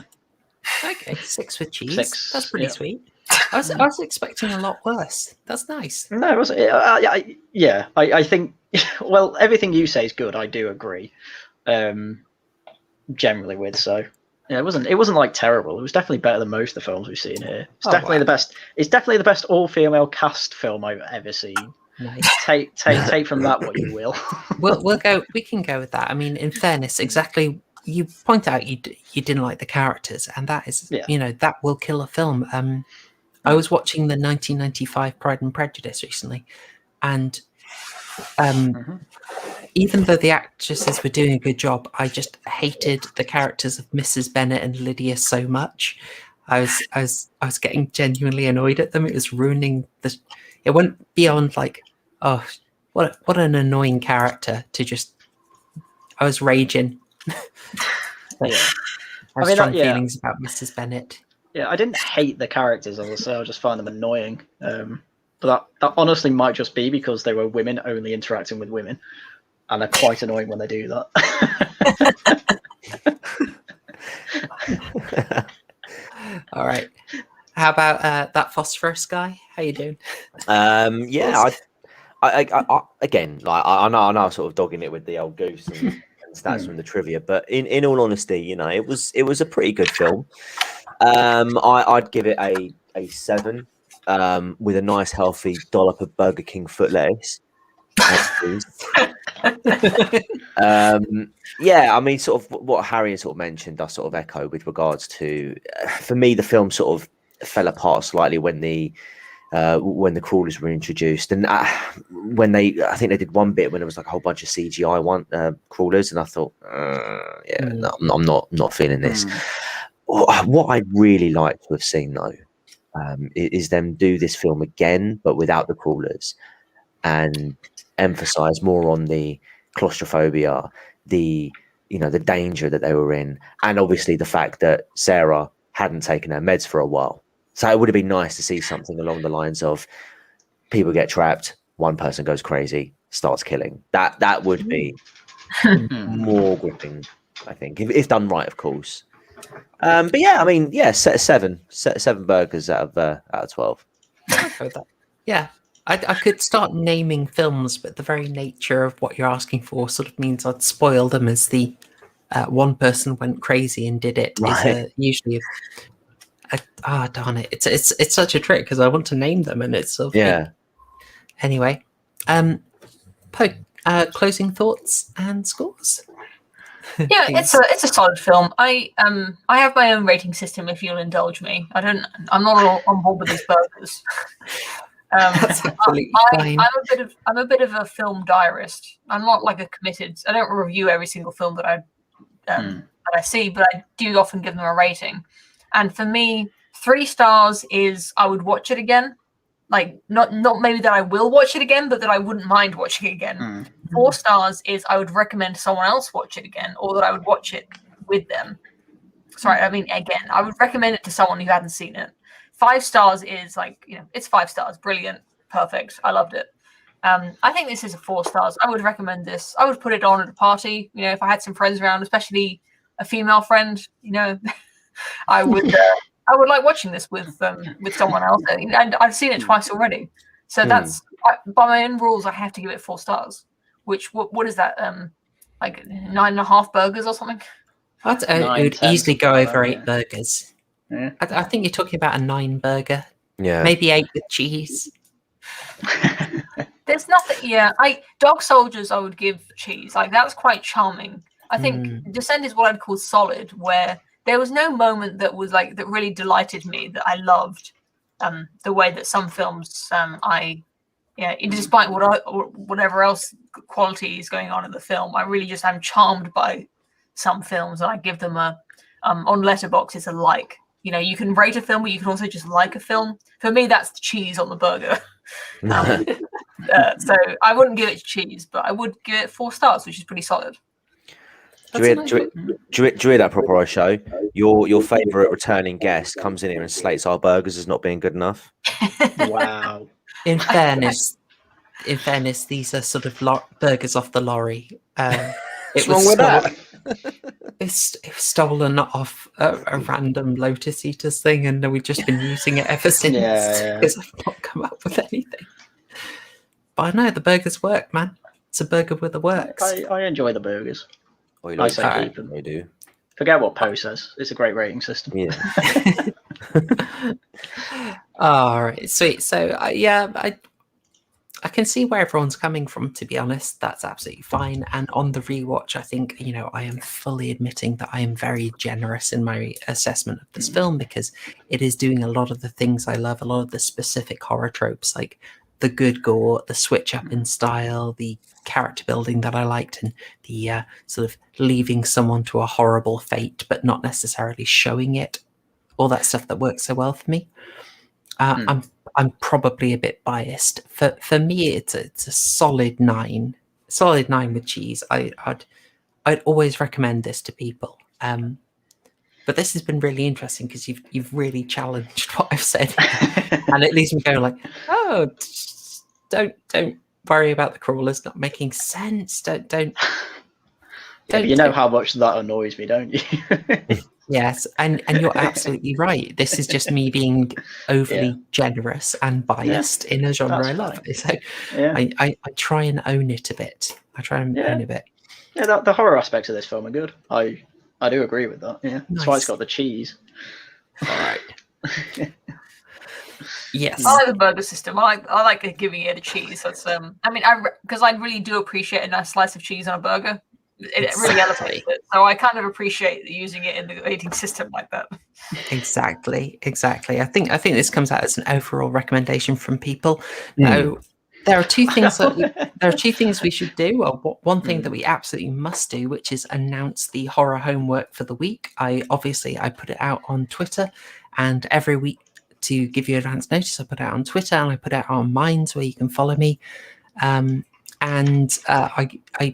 Okay, 6 with cheese. 6, That's pretty yeah. sweet. I was expecting a lot worse. That's nice. No, it wasn't. Yeah, I think. Well, everything you say is good. I do agree. Generally, with so. Yeah, it wasn't like terrible. It was definitely better than most of the films we've seen here. It's definitely the best. It's definitely the best all-female cast film I've ever seen. Nice. Take from that what you will. We'll go. We can go with that. I mean, in fairness, exactly. You point out you didn't like the characters, and that is, that will kill a film. I was watching the 1995 Pride and Prejudice recently, and even though the actresses were doing a good job, I just hated the characters of Mrs. Bennet and Lydia so much. I was getting genuinely annoyed at them. It was ruining the. It went beyond like, oh, what an annoying character to just. I was raging. Yeah. I have strong feelings about Mrs. Bennet. Yeah, I didn't hate the characters, as I say. I just find them annoying. But that honestly might just be because they were women only interacting with women, and they're quite annoying when they do that. All right. How about that phosphorus guy? How you doing? Yeah, I again, like I know I'm sort of dogging it with the old goose and stats from the trivia, but in all honesty, it was a pretty good film. I'd give it a 7 with a nice healthy dollop of Burger King foot lettuce. Yeah, I mean, sort of what Harry sort of mentioned, I sort of echo with regards to, for me, the film sort of fell apart slightly when the when the crawlers were introduced, and I think they did one bit when there was like a whole bunch of CGI crawlers, and I thought, no, I'm not feeling this. What I'd really like to have seen though, is them do this film again, but without the crawlers, and emphasize more on the claustrophobia, the danger that they were in, and obviously the fact that Sarah hadn't taken her meds for a while. So it would have been nice to see something along the lines of people get trapped, one person goes crazy, starts killing. That would be more gripping, I think, if done right, of course. But yeah, I mean, yeah, seven burgers out of 12. Yeah, I could start naming films, but the very nature of what you're asking for sort of means I'd spoil them as the one person went crazy and did it. Right. Is usually darn it! It's such a trick because I want to name them and it's sort of Anyway, closing thoughts and scores. Yeah, it's a solid film. I have my own rating system. If you'll indulge me, I'm not on board with these burgers. That's absolutely fine. I'm a bit of a film diarist. I'm not like a committed. I don't review every single film that I see, but I do often give them a rating. And for me, 3 stars is I would watch it again. Like not maybe that I will watch it again, but that I wouldn't mind watching it again. 4 stars is I would recommend someone else watch it again, or that I would watch it with them. Sorry, I mean again. I would recommend it to someone who hadn't seen it. 5 stars is like, it's 5 stars, brilliant, perfect. I loved it. I think this is a 4 stars. I would recommend this. I would put it on at a party. If I had some friends around, especially a female friend, I would. I would like watching this with someone else, and I've seen it twice already. So that's by my own rules. I have to give it 4 stars. Which what is that? Like 9.5 burgers or something? It would easily go over 8 burgers. Yeah. I think you're talking about a 9 burger. Yeah, maybe 8 with cheese. There's nothing. Yeah, Dog Soldiers I would give cheese. Like that's quite charming. I think Descent is what I'd call solid, where there was no moment that was like that really delighted me that I loved. The way that some films despite whatever else quality is going on in the film, I really just am charmed by some films, and I give them a on Letterboxd it's a like. You can rate a film, but you can also just like a film. For me, that's the cheese on the burger. So I wouldn't give it cheese, but I would give it 4 stars, which is pretty solid. Do you hear that, Proper Show? Your favourite returning guest comes in here and slates our burgers as not being good enough. Wow. In fairness, these are sort of burgers off the lorry. What's wrong with that? It's stolen off a random Lotus Eaters thing, and we've just been using it ever since because I've not come up with anything. But I know the burgers work, man. It's a burger with the works. I enjoy the burgers. I say keep them. I do. Forget what Poe says. It's a great rating system. Yeah. All right, sweet. So I can see where everyone's coming from, to be honest. That's absolutely fine. And on the rewatch, I think, I am fully admitting that I am very generous in my assessment of this film, because it is doing a lot of the things I love, a lot of the specific horror tropes, like the good gore, the switch up in style, the character building that I liked, and the sort of leaving someone to a horrible fate, but not necessarily showing it. All that stuff that works so well for me. I'm probably a bit biased. For me, it's a solid 9. Solid 9 with cheese. I'd always recommend this to people. But this has been really interesting because you've really challenged what I've said, and it leaves me going like, oh, don't worry about the crawlers not making sense. Don't. You know how much that annoys me, don't you? Yes, and you're absolutely right. This is just me being overly generous and biased in a genre I love. So I try and own it a bit. Own a bit. Yeah, the horror aspects of this film are good. I do agree with that. Yeah, that's why it's got the cheese. All right. Yes, I like the burger system. I like giving it a cheese. That's because I really do appreciate a nice slice of cheese on a burger. it really elevates it. So I kind of appreciate using it in the rating system like that. Exactly. I think this comes out as an overall recommendation from people. Now, there are two things we should do. Or one thing that we absolutely must do, which is announce the horror homework for the week. I put it out on Twitter, and every week to give you advance notice, I put it out on Twitter and I put it out on Minds where you can follow me. I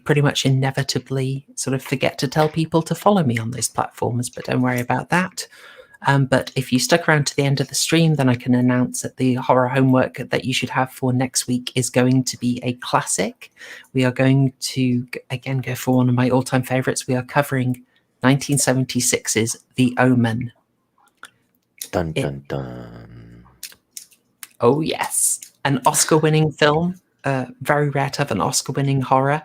pretty much inevitably sort of forget to tell people to follow me on those platforms, but don't worry about that. But if you stuck around to the end of the stream, then I can announce that the horror homework that you should have for next week is going to be a classic. We are going to, again, go for one of my all-time favourites. We are covering 1976's The Omen. Dun, dun, dun. Oh, yes. An Oscar-winning film. Very rare to have an Oscar-winning horror.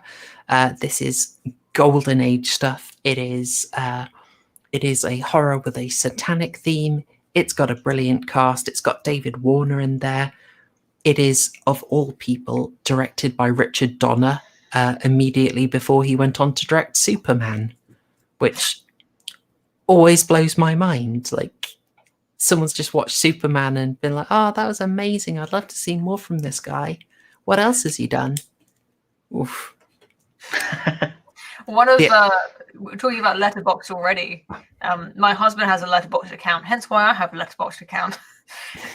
This is golden age stuff. It is a horror with a satanic theme. It's got a brilliant cast. It's got David Warner in there. It is, of all people, directed by Richard Donner immediately before he went on to direct Superman, which always blows my mind. Like, someone's just watched Superman and been like, oh, that was amazing. I'd love to see more from this guy. What else has he done? Oof. One of we're talking about Letterboxd already. My husband has a Letterboxd account, hence why I have a Letterboxd account.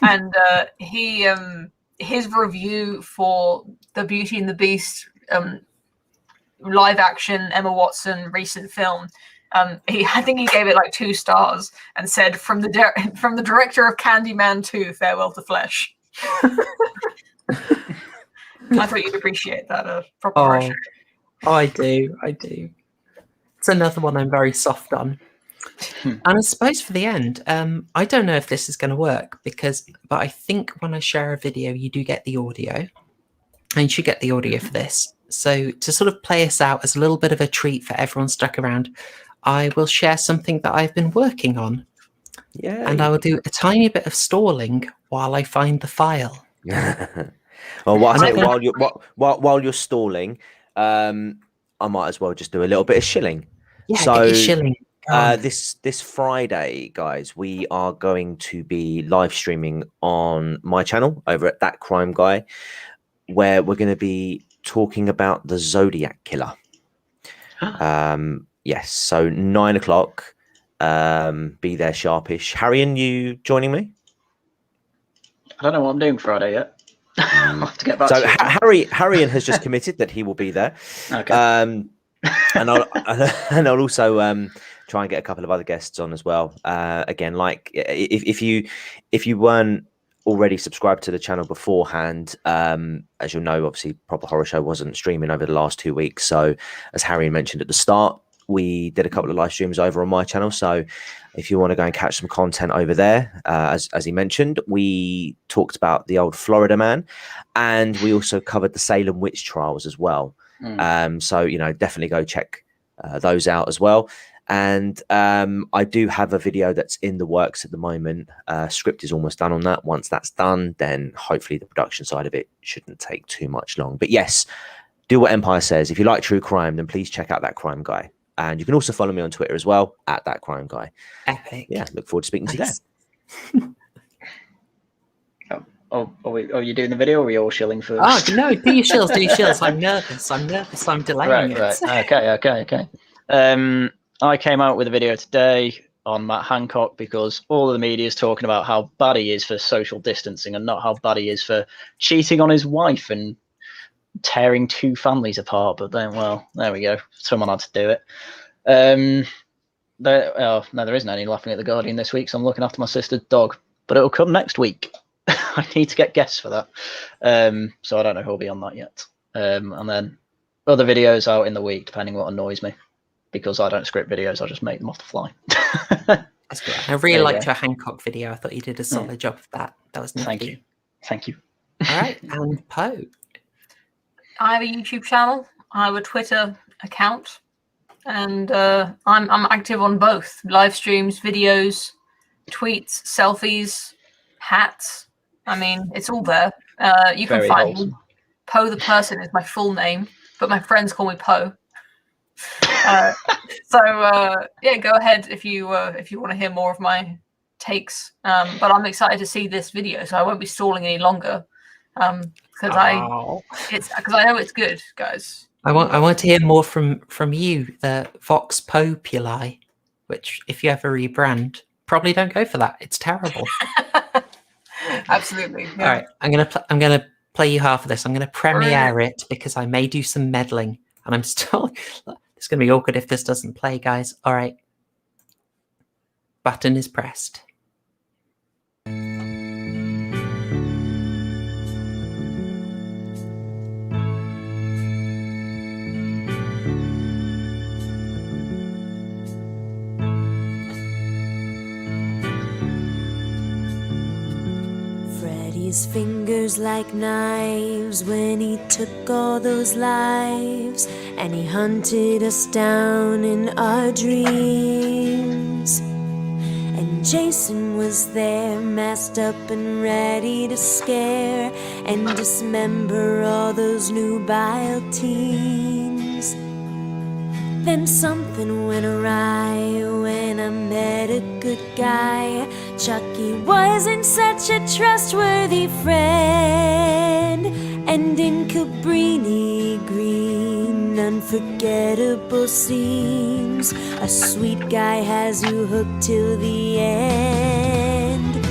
And his review for the Beauty and the Beast live action Emma Watson recent film, I think he gave it like 2 stars and said from the director of Candyman 2, Farewell to Flesh. I thought you'd appreciate that proper Russia. I do. It's another one I'm very soft on. And I suppose for the end, I don't know if this is going to work but I think when I share a video, you do get the audio, and you should get the audio for this. So to sort of play us out as a little bit of a treat for everyone stuck around, I will share something that I've been working on. Yeah. And I will do a tiny bit of stalling while I find the file. Well, while you're stalling, I might as well just do a little bit of shilling. Yeah, so get your shilling. This Friday, guys, we are going to be live streaming on my channel over at That Crime Guy, where we're going to be talking about the Zodiac Killer. Yes, so 9 o'clock. Be there sharpish. Haryan, you joining me? I don't know what I'm doing Friday yet. I'll have to get back to you. Haryan has just committed that he will be there. Okay. And I'll also try and get a couple of other guests on as well. Again, like if you weren't already subscribed to the channel beforehand, as you'll know, obviously Proper Horror Show wasn't streaming over the last 2 weeks. So as Haryan mentioned at the start, we did a couple of live streams over on my channel. So if you want to go and catch some content over there, as he mentioned, we talked about the old Florida man, and we also covered the Salem witch trials as well. So, definitely go check those out as well. And I do have a video that's in the works at the moment. Script is almost done on that. Once that's done, then hopefully the production side of it shouldn't take too much long. But yes, do what Empire says. If you like true crime, then please check out That Crime Guy. And you can also follow me on Twitter as well, at That Crime Guy. Epic. Yeah, look forward to speaking to you there. Are you doing the video, or are you all shilling first? Oh, no, do your shills. I'm nervous. I'm delaying it. Right. Okay. I came out with a video today on Matt Hancock because all of the media is talking about how bad he is for social distancing and not how bad he is for cheating on his wife and tearing 2 families apart. But then, well, there we go. Someone had to do it. There isn't any laughing at the Guardian this week, so I'm looking after my sister's dog. But it'll come next week. I need to get guests for that. So I don't know who'll be on that yet. And then other videos out in the week, depending what annoys me. Because I don't script videos, I just make them off the fly. That's good. I really liked your Hancock video. I thought you did a solid job of that. That was nifty. Thank you. All right, and Poe. I have a YouTube channel. I have a Twitter account, and I'm active on both live streams, videos, tweets, selfies, hats. I mean, it's all there. You can find me. Poe the person is my full name, but my friends call me Poe. Yeah, go ahead if you want to hear more of my takes. But I'm excited to see this video, so I won't be stalling any longer. Because I know it's good, guys. I want to hear more from you, the Vox Populi, which if you ever rebrand, probably don't go for that. It's terrible. Absolutely. Yeah. All right, I'm gonna play you half of this. I'm gonna premiere it because I may do some meddling, and I'm still. It's gonna be awkward if this doesn't play, guys. All right, button is pressed. His fingers like knives when he took all those lives, and he hunted us down in our dreams. And Jason was there, masked up and ready to scare and dismember all those nubile teens. Then something went awry when I met a good guy. Chucky wasn't such a trustworthy friend, and in Cabrini Green, unforgettable scenes, a sweet guy has you hooked till the end.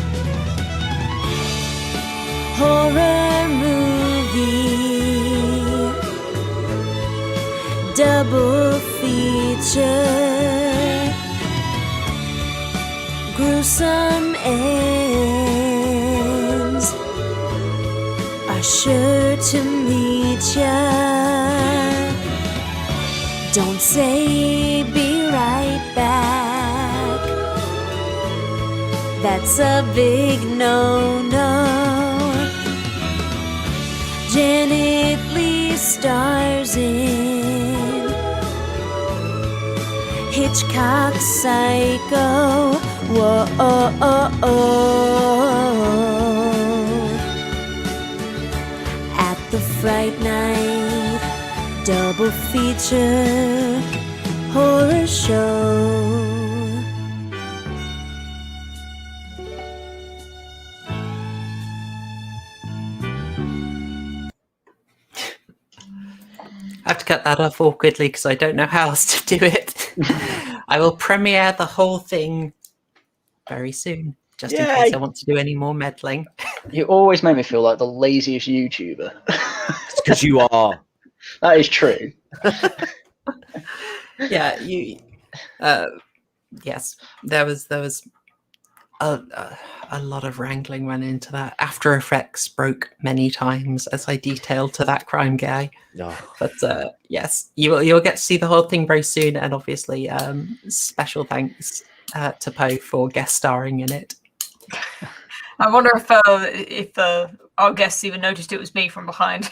Horror movie, double feature, gruesome ends are sure to meet ya. Don't say be right back, that's a big no-no. Janet Leigh stars in Hitchcock's Psycho. Whoa, at the Fright Night double feature horror show. I have to cut that off awkwardly because I don't know how else to do it. I will premiere the whole thing very soon, just in case I want to do any more meddling. You always make me feel like the laziest YouTuber. It's because you are. That is true. Yeah, you. Yes, there was a lot of wrangling went into that. After Effects broke many times, as I detailed to that crime guy. Oh. But yes, you'll get to see the whole thing very soon, and obviously, special thanks to Poe for guest starring in it. I wonder if our guests even noticed it was me from behind.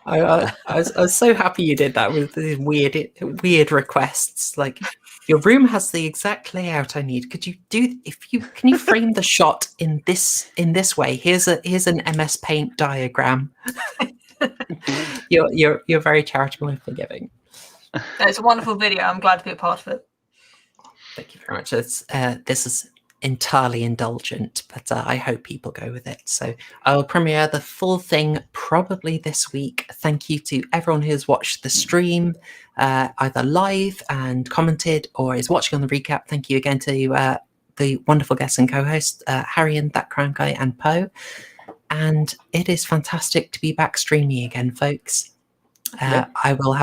I was so happy you did that with the weird requests. Like, your room has the exact layout I need. Could you can you frame the shot in this way? Here's an MS Paint diagram. You're very charitable and forgiving. It's a wonderful video. I'm glad to be a part of it. Thank you very much. This is entirely indulgent, but I hope people go with it. So I'll premiere the full thing probably this week. Thank you to everyone who has watched the stream, either live and commented or is watching on the recap. Thank you again to the wonderful guests and co-hosts, Haryan, That Crime Guy, and Poe. And it is fantastic to be back streaming again, folks. I will have